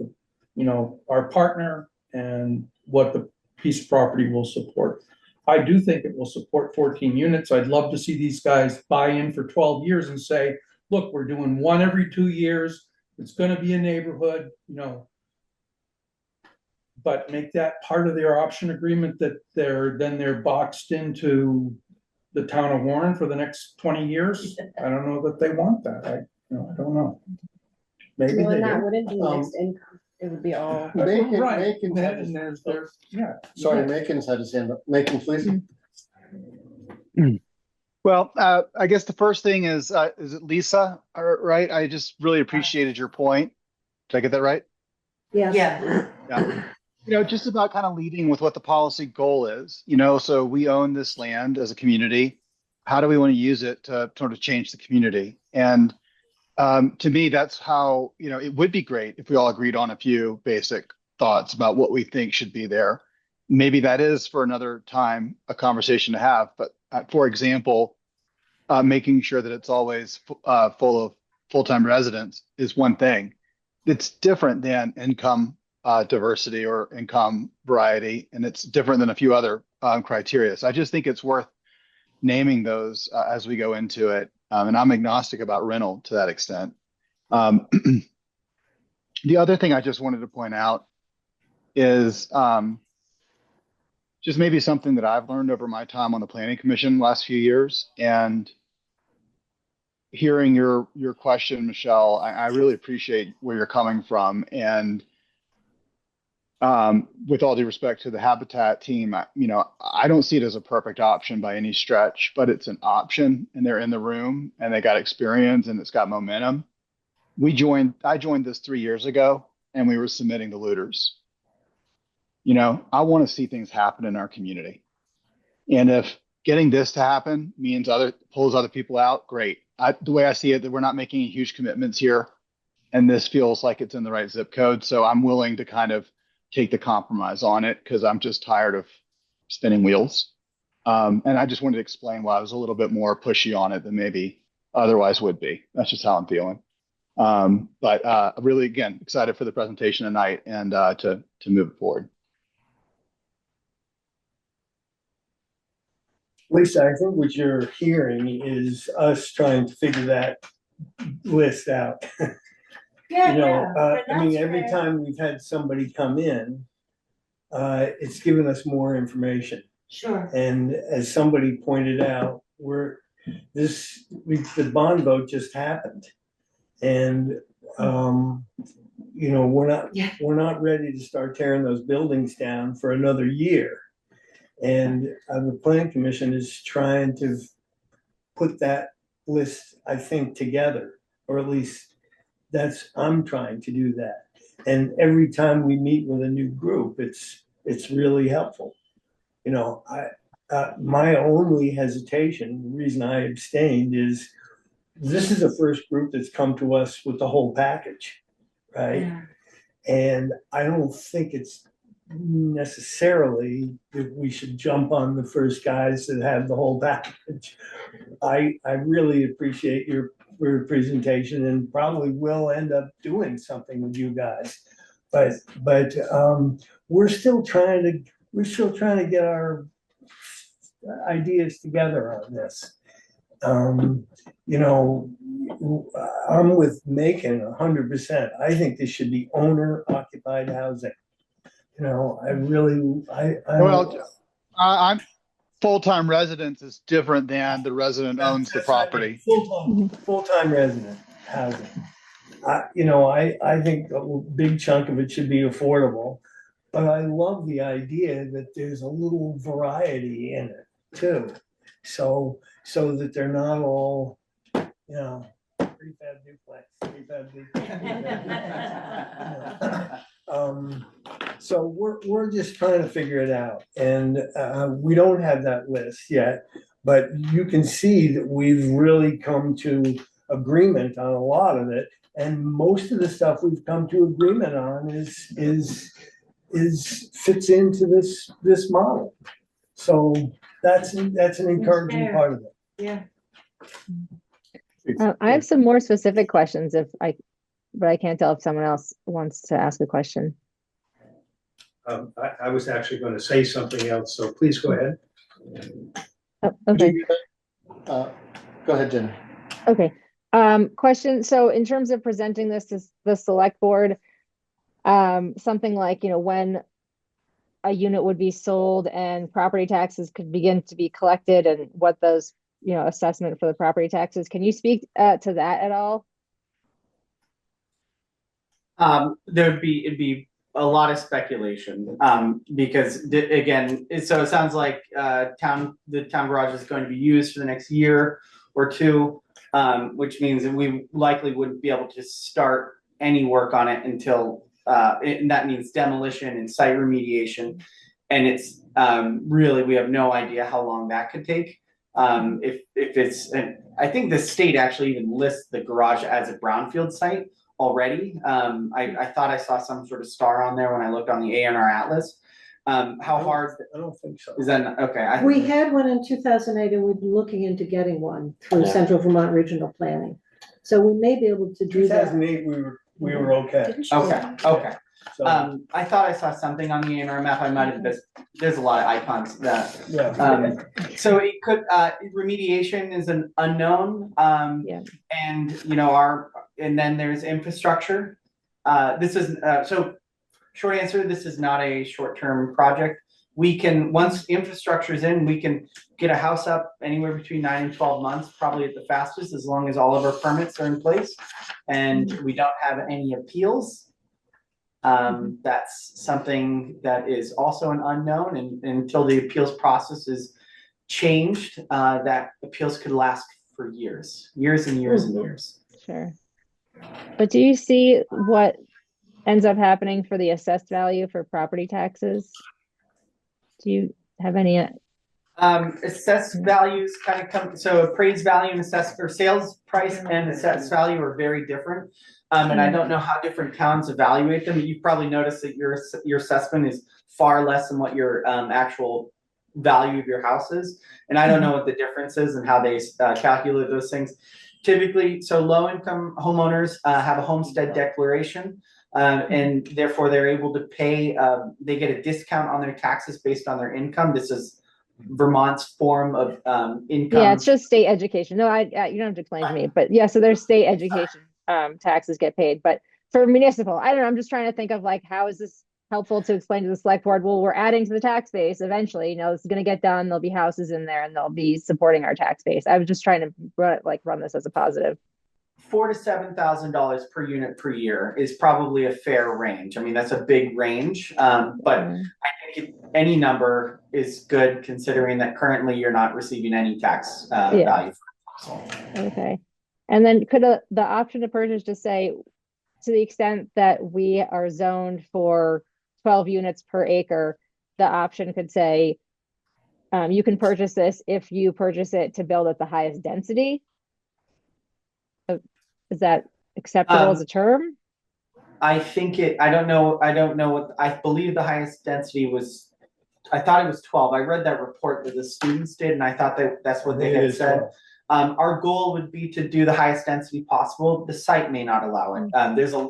you know, our partner and what the piece of property will support. I do think it will support 14 units. I'd love to see these guys buy in for 12 years and say, look, we're doing 1 every 2 years. It's gonna be a neighborhood, you know. But make that part of their option agreement that they're boxed into the town of Warren for the next 20 years. I don't know that they want that. I don't know. Maybe Well, they and that do. wouldn't be mixed income. It would be all. Macon, Right, Macon's had and his- there's, yeah. Sorry, Macon's had his hand up. Macon, please. Well, I guess the first thing is it Lisa, right? I just really appreciated your point. Did I get that right? Yes. yeah, Yeah. You know, just about kind of leading with what the policy goal is, you know, so we own this land as a community. How do we want to use it to sort of change the community? And to me, that's how, you know, it would be great if we all agreed on a few basic thoughts about what we think should be there. Maybe that is for another time a conversation to have. But for example, making sure that it's always full of full-time residents is one thing. It's different than income diversity or income variety, and it's different than a few other criteria. So I just think it's worth naming those as we go into it. And I'm agnostic about rental to that extent. The other thing I just wanted to point out is just maybe something that I've learned over my time on the Planning Commission last few years. And hearing your question, Michelle, I really appreciate where you're coming from. And with all due respect to the Habitat team, you know, I don't see it as a perfect option by any stretch, but it's an option, and they're in the room and they got experience and it's got momentum. I joined this 3 years ago and we were submitting the looters. You know, I want to see things happen in our community. And if getting this to happen means pulls other people out, great. The way I see it, that we're not making huge commitments here, and this feels like it's in the right zip code. So I'm willing to kind of take the compromise on it because I'm just tired of spinning wheels. And I just wanted to explain why I was a little bit more pushy on it than maybe otherwise would be. That's just how I'm feeling. But really, again, excited for the presentation tonight and to move it forward. Lisa, I think what you're hearing is us trying to figure that list out. yeah, You know, yeah. but I mean, that's every fair. time we've had somebody come in, it's given us more information. Sure, And as somebody pointed out, the bond vote just happened. And, you know, Yeah. we're not ready to start tearing those buildings down for another year. And the Plan Commission is trying to put that list, I think, together, or at least I'm trying to do that. And every time we meet with a new group, it's really helpful. You know, my only hesitation, the reason I abstained is this is the first group that's come to us with the whole package, right? yeah, And I don't think it's necessarily that we should jump on the first guys that have the whole package. I really appreciate your presentation and probably will end up doing something with you guys. But we're still trying to get our ideas together on this. You know, I'm with Macon 100%. I think this should be owner occupied housing. You know, I'm full-time residence is different than the resident owns the property. Full-time resident housing. I think a big chunk of it should be affordable, but I love the idea that there's a little variety in it too. So that they're not all, prefab duplex, prefab duplex. So we're just trying to figure it out, and we don't have that list yet, but you can see that we've really come to agreement on a lot of it, and most of the stuff we've come to agreement on is fits into this model. So that's an encouraging part of it. Yeah. I have some more specific questions but I can't tell if someone else wants to ask a question. I was actually going to say something else, so please go ahead. Oh, okay. Go ahead, Jen. Okay. Question. So in terms of presenting this to the select board, something like, when a unit would be sold and property taxes could begin to be collected and what those, assessment for the property taxes. Can you speak to that at all? It'd be a lot of speculation, because again, so it sounds like the town garage is going to be used for the next year or two, which means that we likely wouldn't be able to start any work on it until, and that means demolition and site remediation. And it's really, we have no idea how long that could take. If it's, and I think the state actually even lists the garage as a brownfield site already. I thought I saw some sort of star on there when I looked on the A&R Atlas. How hard? I don't think so. Is that, okay. We had one in 2008 and we've been looking into getting one through Central Vermont Regional Planning. So we may be able to do that. 2008, we were okay. Okay. So, I thought I saw something on the A&R map. I might have missed. There's a lot of icons that. So it could, remediation is an unknown. And and then there's infrastructure. This is, so short answer, this is not a short-term project. We can, once infrastructure is in, we can get a house up anywhere between 9 and 12 months, probably at the fastest, as long as all of our permits are in place and we don't have any appeals. That's something that is also an unknown, and until the appeals process is changed, that appeals could last for years and years and years. Sure. But do you see what ends up happening for the assessed value for property taxes? Do you have any? Assessed values kind of come, so appraised value and assessed, or sales price and assessed value are very different. And I don't know how different towns evaluate them. You've probably noticed that your assessment is far less than what your actual value of your house is. And I don't know what the difference is and how they calculate those things. Typically, so low-income homeowners have a homestead declaration, and therefore they're able to pay, they get a discount on their taxes based on their income. This is Vermont's form of income. Yeah, it's just state education. No, you don't have to explain to me, but yeah, so there's state education taxes get paid. But for municipal, I don't know, I'm just trying to think of like, how is this helpful to explain to the select board? Well, we're adding to the tax base eventually, this is going to get done. There'll be houses in there and they'll be supporting our tax base. I was just trying to run this as a positive. $4,000 to $7,000 per unit per year is probably a fair range. I mean, that's a big range, but I think any number is good considering that currently you're not receiving any tax value. Okay. And then could the option to purchase just say, to the extent that we are zoned for 12 units per acre, the option could say, you can purchase this if you purchase it to build at the highest density? Is that acceptable as a term? I think I don't know what, I believe the highest density was, I thought it was 12. I read that report that the students did, and I thought that's what they It had is said. 12. Our goal would be to do the highest density possible. The site may not allow it.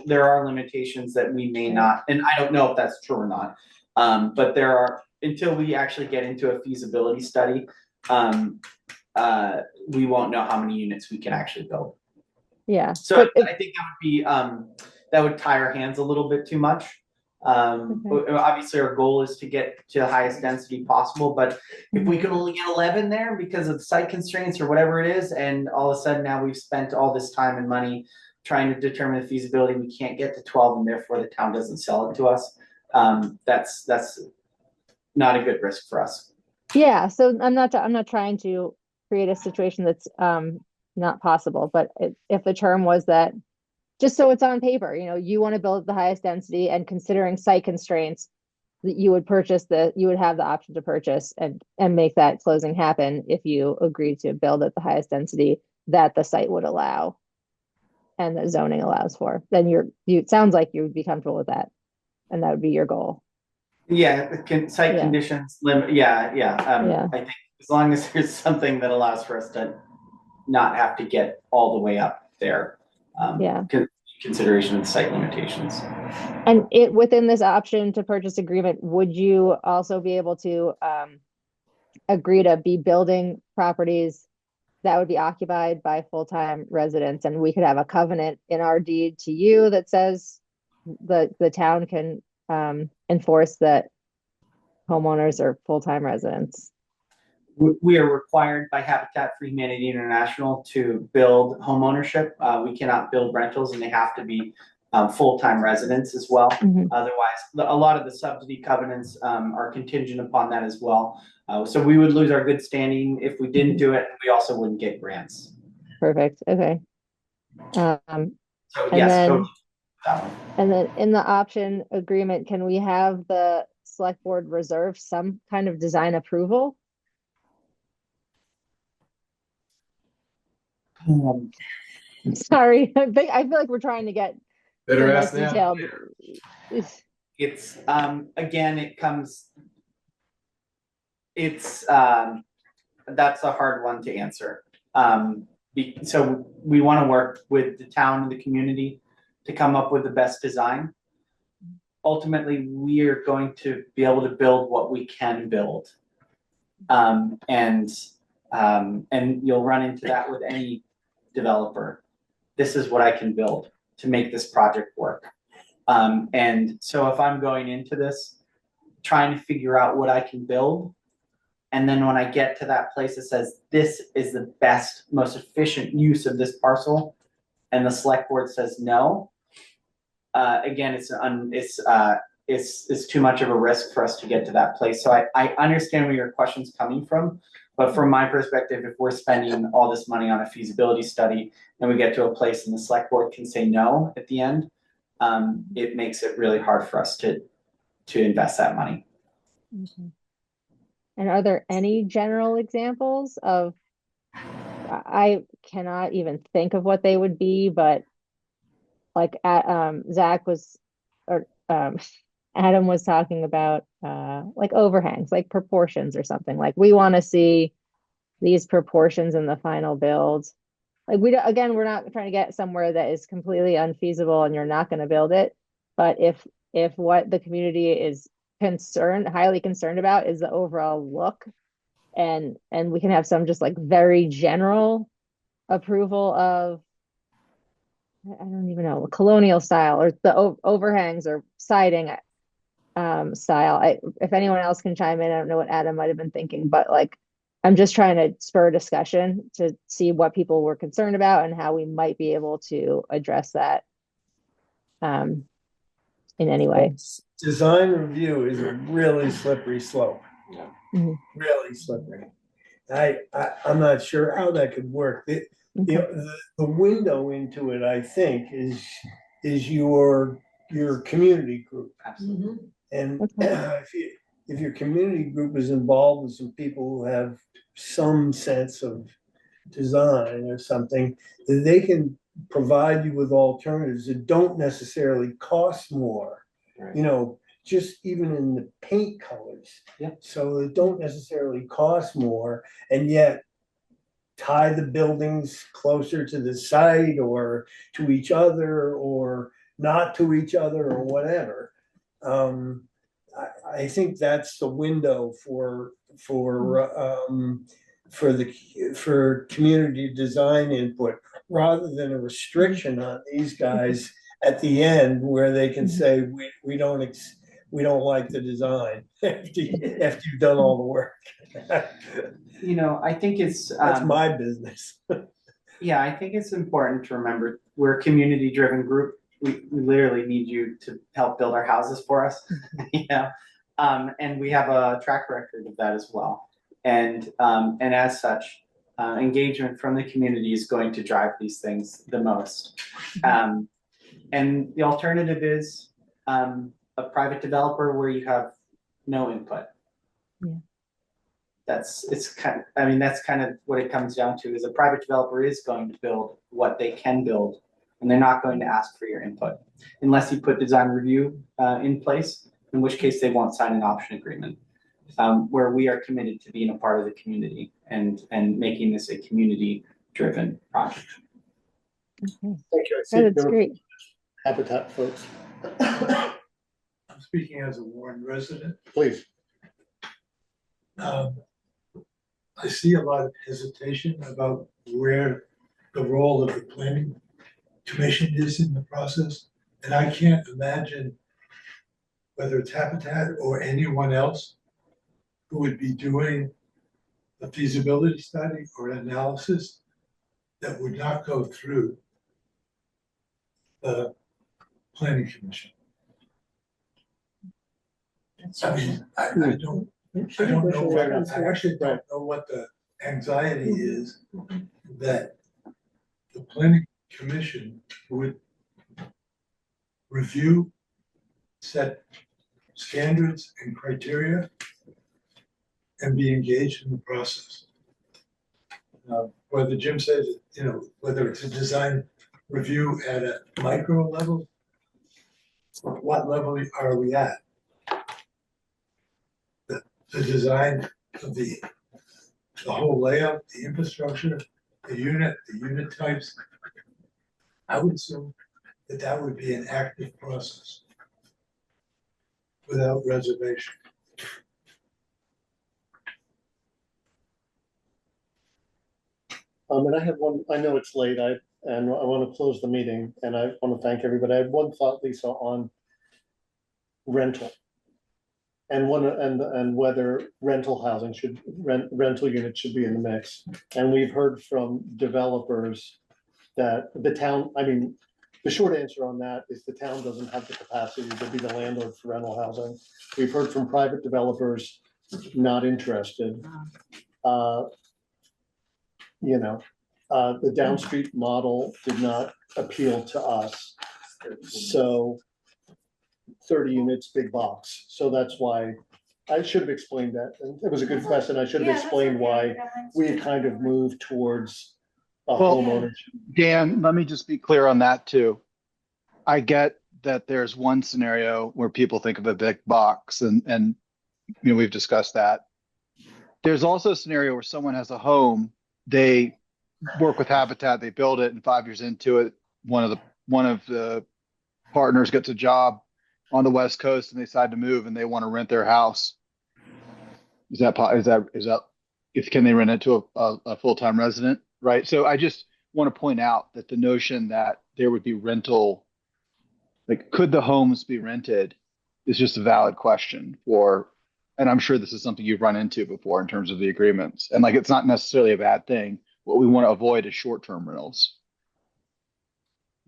There are limitations that we may not, and I don't know if that's true or not. But there are, until we actually get into a feasibility study, we won't know how many units we can actually build. Yeah. So But I think that would be, that would tie our hands a little bit too much. Obviously our goal is to get to the highest density possible, but if we can only get 11 there because of site constraints or whatever it is, and all of a sudden now we've spent all this time and money trying to determine the feasibility, we can't get to 12 and therefore the town doesn't sell it to us. That's not a good risk for us. yeah, so I'm not trying to create a situation that's not possible, but if the term was that, just so it's on paper, you know, you want to build the highest density and considering site constraints, that you would you would have the option to purchase and make that closing happen if you agreed to build at the highest density that the site would allow and the zoning allows for, then it sounds like you would be comfortable with that. And that would be your goal. Yeah, site conditions limit, yeah. Yeah. I think as long as there's something that allows for us to not have to get all the way up there. Consideration of site limitations. And within this option to purchase agreement, would you also be able to agree to be building properties that would be occupied by full-time residents, and we could have a covenant in our deed to you that says the town can enforce that homeowners are full-time residents? We are required by Habitat for Humanity International to build homeownership. We cannot build rentals, and they have to be full-time residents as well. Otherwise, a lot of the subsidy covenants are contingent upon that as well. So we would lose our good standing if we didn't do it, and we also wouldn't get grants. Perfect. Okay. So yes, totally. And then in the option agreement, can we have the select board reserve some kind of design approval? Sorry, I feel like we're trying to get Better less ask them. detailed. It's again, that's a hard one to answer. So we want to work with the town and the community to come up with the best design. Ultimately, we are going to be able to build what we can build. And you'll run into that with any developer. This is what I can build to make this project work. And so if I'm going into this, trying to figure out what I can build, and then when I get to that place that says, this is the best, most efficient use of this parcel, and the select board says no, again, it's too much of a risk for us to get to that place. So I understand where your question's coming from, but from my perspective, if we're spending all this money on a feasibility study and we get to a place and the select board can say no at the end, it makes it really hard for us to invest that money. Okay. And are there any general examples of, I cannot even think of what they would be, but like Zach was, or Adam was talking about like overhangs, like proportions or something. Like we want to see these proportions in the final build. Like again, we're not trying to get somewhere that is completely unfeasible and you're not going to build it. But if what the community is highly concerned about is the overall look, and we can have some just like very general approval of, I don't even know, colonial style or the overhangs or siding style. If anyone else can chime in, I don't know what Adam might have been thinking, but like, I'm just trying to spur discussion to see what people were concerned about and how we might be able to address that in any way. Design review is a really slippery slope. Really slippery. I'm not sure how that could work. The window into it, I think, is your community group. Absolutely. And if your community group is involved with some people who have some sense of design or something, they can provide you with alternatives that don't necessarily cost more. Right. You know, just even in the paint colors. Yeah. So it don't necessarily cost more, and yet tie the buildings closer to the site or to each other or not to each other or whatever. I think that's the window for community design input, rather than a restriction on these guys at the end where they can say, we don't like the design after you've done all the work. You know, I think it's. That's my business. Yeah, I think it's important to remember, we're a community-driven group. We literally need you to help build our houses for us, you know? And we have a track record of that as well. And as such, engagement from the community is going to drive these things the most. And the alternative is a private developer where you have no input. Yeah. That's kind of what it comes down to, is a private developer is going to build what they can build, and they're not going to ask for your input unless you put design review in place, in which case they won't sign an option agreement. Where we are committed to being a part of the community and making this a community-driven project. Okay. Thank you. I Oh, see that's there- great. Habitat folks, I'm speaking as a Warren resident. please. I see a lot of hesitation about where the role of the planning commission is in the process. And I can't imagine whether it's Habitat or anyone else who would be doing a feasibility study or an analysis that would not go through the planning commission. I mean, I don't know, I actually don't know what the anxiety is that the planning commission would review, set standards and criteria, and be engaged in the process. Whether Jim says, you know, whether it's a design review at a micro level, what level are we at? The design of the whole layout, the infrastructure, the unit types. I would assume that would be an active process without reservation. And I have one, I know it's late, and I want to close the meeting, and I want to thank everybody. I have one thought, Lisa, on rental. And whether rental housing rental units should be in the mix. And we've heard from developers that the town, I mean, the short answer on that is the town doesn't have the capacity to be the landlord for rental housing. We've heard from private developers not interested. You know, the downstreet model did not appeal to us. So 30 units, big box. So that's why I should have explained that. And it was a good question. I should have explained why we kind of moved towards a homeownership. Dan, let me just be clear on that too. I get that there's one scenario where people think of a big box and you know, we've discussed that. There's also a scenario where someone has a home, they work with Habitat, they build it, and 5 years into it, one of the partners gets a job on the West Coast and they decide to move and they want to rent their house. Can they rent it to a full-time resident? Right. So I just want to point out that the notion that there would be rental, like, could the homes be rented, is just a valid question and I'm sure this is something you've run into before in terms of the agreements. And like, it's not necessarily a bad thing. What we want to avoid is short-term rentals.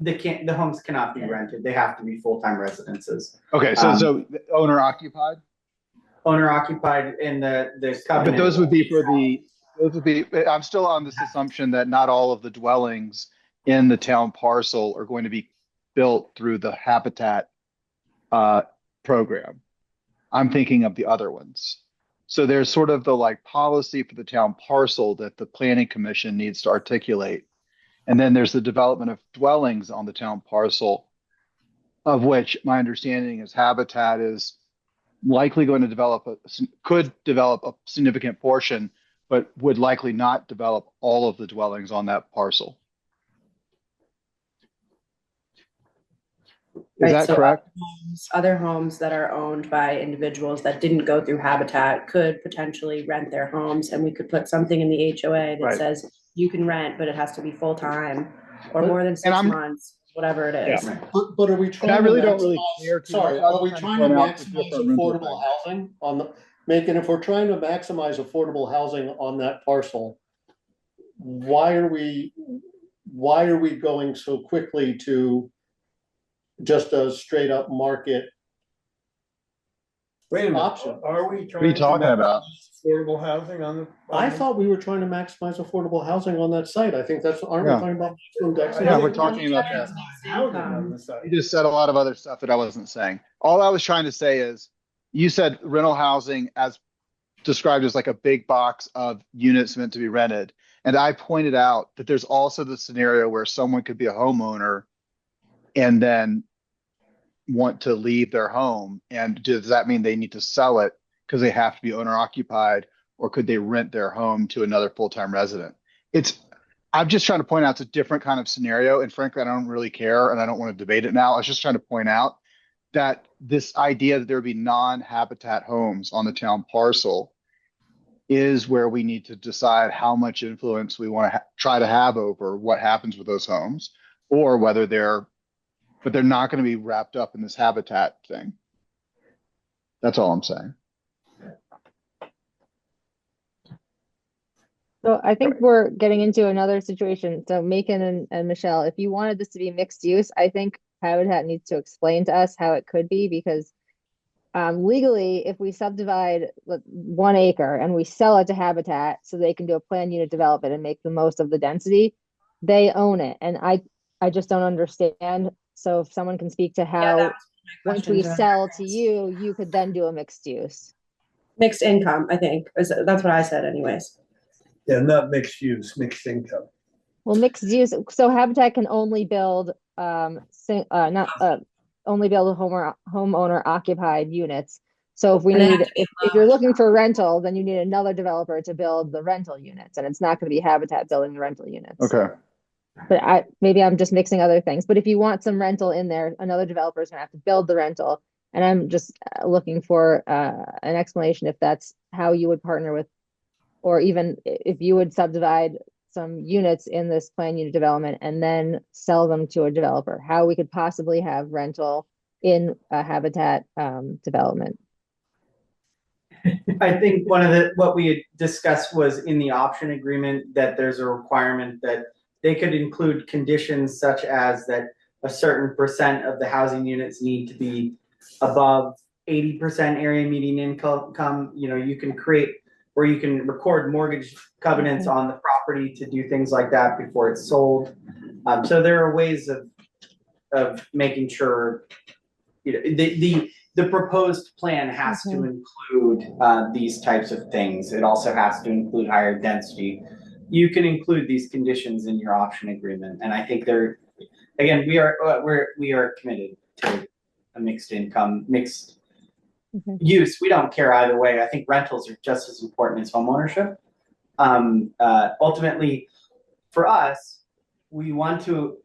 The homes cannot be rented. They have to be full-time residences. Okay. So owner occupied? Owner occupied in the covenant. But I'm still on this assumption that not all of the dwellings in the town parcel are going to be built through the Habitat program. I'm thinking of the other ones. So there's sort of the like policy for the town parcel that the planning commission needs to articulate. And then there's the development of dwellings on the town parcel, of which my understanding is Habitat is likely going to could develop a significant portion, but would likely not develop all of the dwellings on that parcel. Is Right, that so correct? other homes that are owned by individuals that didn't go through Habitat could potentially rent their homes, and we could put something in the HOA that Right. says you can rent, but it has to be full-time or But- more than 6 I'm- months, whatever it is. Yeah. But are we trying? I really to don't really maximize- care too Sorry, much. are we I'm trying trying to to point out the maximize different rental affordable things. housing on the, Megan, if we're trying to maximize affordable housing on that parcel, why are we going so quickly to just a straight up market? Wait a minute, Option. are we What are you trying to talking about? affordable housing on the? I thought we were trying to maximize affordable housing on that site. I think aren't we Yeah. talking about maximum density? Yeah, we're talking about that. Housing on the site. You just said a lot of other stuff that I wasn't saying. All I was trying to say is, you said rental housing as described as like a big box of units meant to be rented. And I pointed out that there's also the scenario where someone could be a homeowner and then want to leave their home. And does that mean they need to sell it because they have to be owner occupied, or could they rent their home to another full-time resident? I'm just trying to point out it's a different kind of scenario. And frankly, I don't really care and I don't want to debate it now. I was just trying to point out that this idea that there would be non-habitat homes on the town parcel is where we need to decide how much influence we want to try to have over what happens with those homes, or whether they're not going to be wrapped up in this habitat thing. That's all I'm saying. So I think we're getting into another situation. So Macon and Michelle, if you wanted this to be mixed use, I think Habitat needs to explain to us how it could be, because legally, if we subdivide 1 acre and we sell it to Habitat so they can do a planned unit development and make the most of the density, they own it. And I just don't understand. So if someone can speak to how, once we sell to you, you could then do a mixed use. Mixed income, I think, that's what I said anyways. Yeah, not mixed use, mixed income. Well, mixed use, so Habitat can only build, only build homeowner occupied units. So if we need, if you're looking for rental, then you need another developer to build the rental units, and it's not gonna be Habitat building the rental units. Okay. But maybe I'm just mixing other things, but if you want some rental in there, another developer is gonna have to build the rental. And I'm just looking for an explanation if that's how you would partner with, or even if you would subdivide some units in this plan unit development and then sell them to a developer, how we could possibly have rental in a Habitat development. I think what we had discussed was in the option agreement that there's a requirement that they could include conditions such as that a certain percent of the housing units need to be above 80% area median income. You know, you can create where you can record mortgage covenants on the property to do things like that before it's sold. So there are ways of making sure, you know, the proposed plan has to include these types of things. It also has to include higher density. You can include these conditions in your option agreement, and I think we are committed to a mixed income, mixed use. We don't care either way. I think rentals are just as important as homeownership. Ultimately, for us, we want to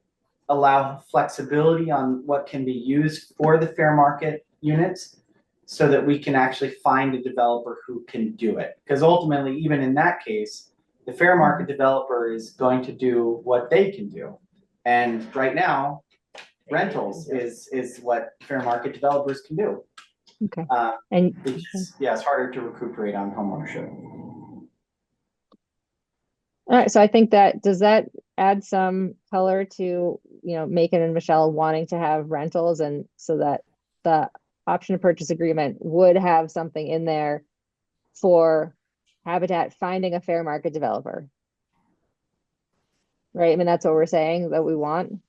allow flexibility on what can be used for the fair market units so that we can actually find a developer who can do it. Because ultimately, even in that case, the fair market developer is going to do what they can do. And right now, rentals is what fair market developers can do. Okay. And it's harder to recuperate on homeownership. All right, so I think does that add some color to, you know, Macon and Michelle wanting to have rentals, and so that the option to purchase agreement would have something in there for Habitat finding a fair market developer. Right? I mean, that's what we're saying that we want.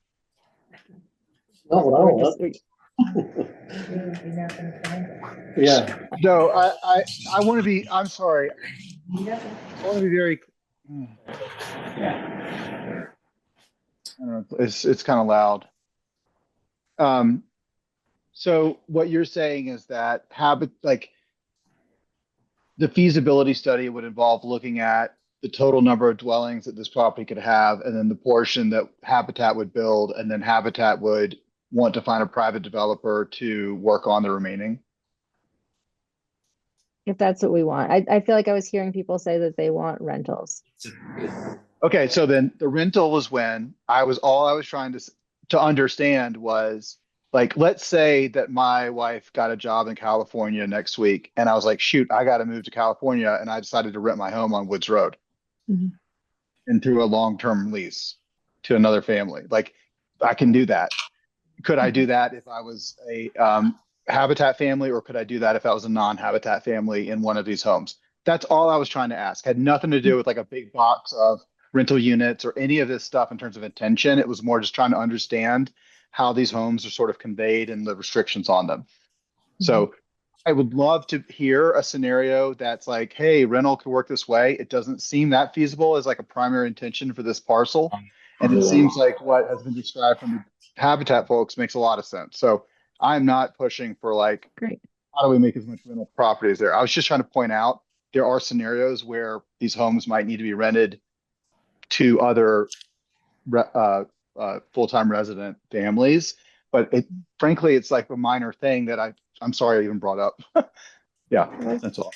Not what I want. Yeah. No, I want to be, I'm sorry. I want to be very, I don't know, it's kind of loud. So what you're saying is that the feasibility study would involve looking at the total number of dwellings that this property could have, and then the portion that Habitat would build, and then Habitat would want to find a private developer to work on the remaining. If that's what we want. I feel like I was hearing people say that they want rentals. Okay, so then the rental was when all I was trying to understand was, like, let's say that my wife got a job in California next week, and I was like, shoot, I got to move to California, and I decided to rent my home on Woods Road and through a long-term lease to another family. Like, I can do that. Could I do that if I was a Habitat family, or could I do that if I was a non-Habitat family in one of these homes? That's all I was trying to ask. Had nothing to do with like a big box of rental units or any of this stuff in terms of intention. It was more just trying to understand how these homes are sort of conveyed and the restrictions on them. So I would love to hear a scenario that's like, hey, rental could work this way. It doesn't seem that feasible as like a primary intention for this parcel. And it seems like what has been described from the Habitat folks makes a lot of sense. So I'm not pushing for like, great, how do we make as much rental property as there? I was just trying to point out there are scenarios where these homes might need to be rented to other full-time resident families, but frankly, it's like a minor thing that I'm sorry I even brought up. Yeah, that's all.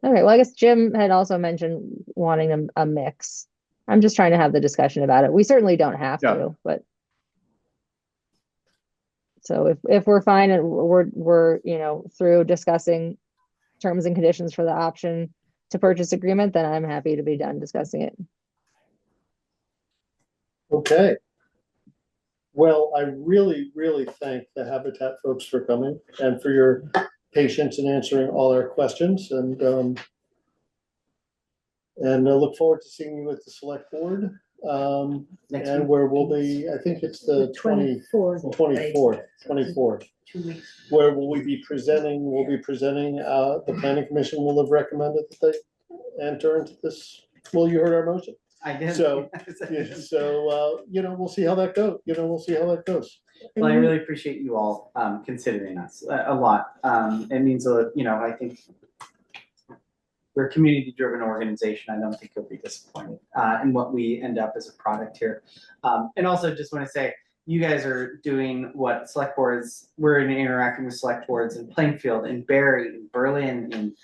Okay, well, I guess Jim had also mentioned wanting a mix. I'm just trying to have the discussion about it. We certainly don't have to, but so if we're fine and we're through discussing terms and conditions for the option to purchase agreement, then I'm happy to be done discussing it. Okay. Well, I really, really thank the Habitat folks for coming and for your patience in answering all our questions, and I look forward to seeing you at the select board. And where we'll be, I think it's the 24th, where will we be presenting? We'll be presenting, the planning commission will have recommended that they enter into this. Well, you heard our motion. I did. So, we'll see how that goes. We'll see how that goes. Well, I really appreciate you all considering us a lot. It means I think we're a community-driven organization. I don't think you'll be disappointed in what we end up as a product here. And also, just want to say, you guys are doing what select boards. We're interacting with select boards in Plainfield, in Barry, in Berlin, in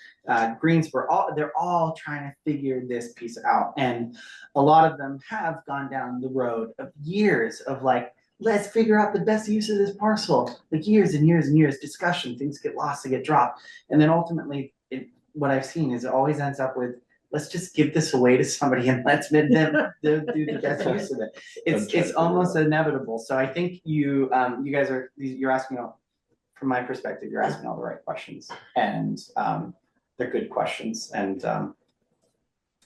Greensboro. They're all trying to figure this piece out, and a lot of them have gone down the road of years of like, let's figure out the best use of this parcel. Like years and years and years discussion. Things get lost, they get dropped, and then ultimately, what I've seen is it always ends up with, let's just give this away to somebody and let's let them do the best use of it. It's almost inevitable. So I think you guys you're asking, from my perspective, you're asking all the right questions, and they're good questions, and I'm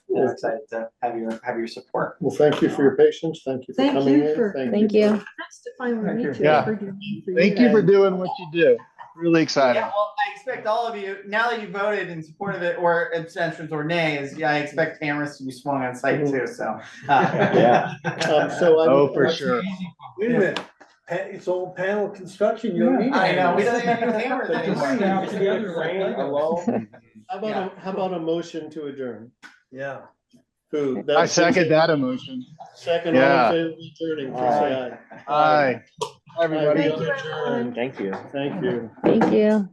excited to have your support. Well, thank you for your patience. Thank you for coming in. Thank you. Nice to finally meet you. Yeah. Thank you for doing what you do. Really exciting. Yeah, well, I expect all of you, now that you voted in support of it, or abstentions or nays, I expect cameras to be swung on site too, so. Yeah. For sure. Wait a minute, it's all panel construction, you don't need. I know, we don't even need cameras Hello? How about a motion to adjourn? Yeah. Who? I second that emotion. Second, all in favor of adjourning, please say aye. Aye. Everybody. Thank you, everyone. Thank you. Thank you. Thank you.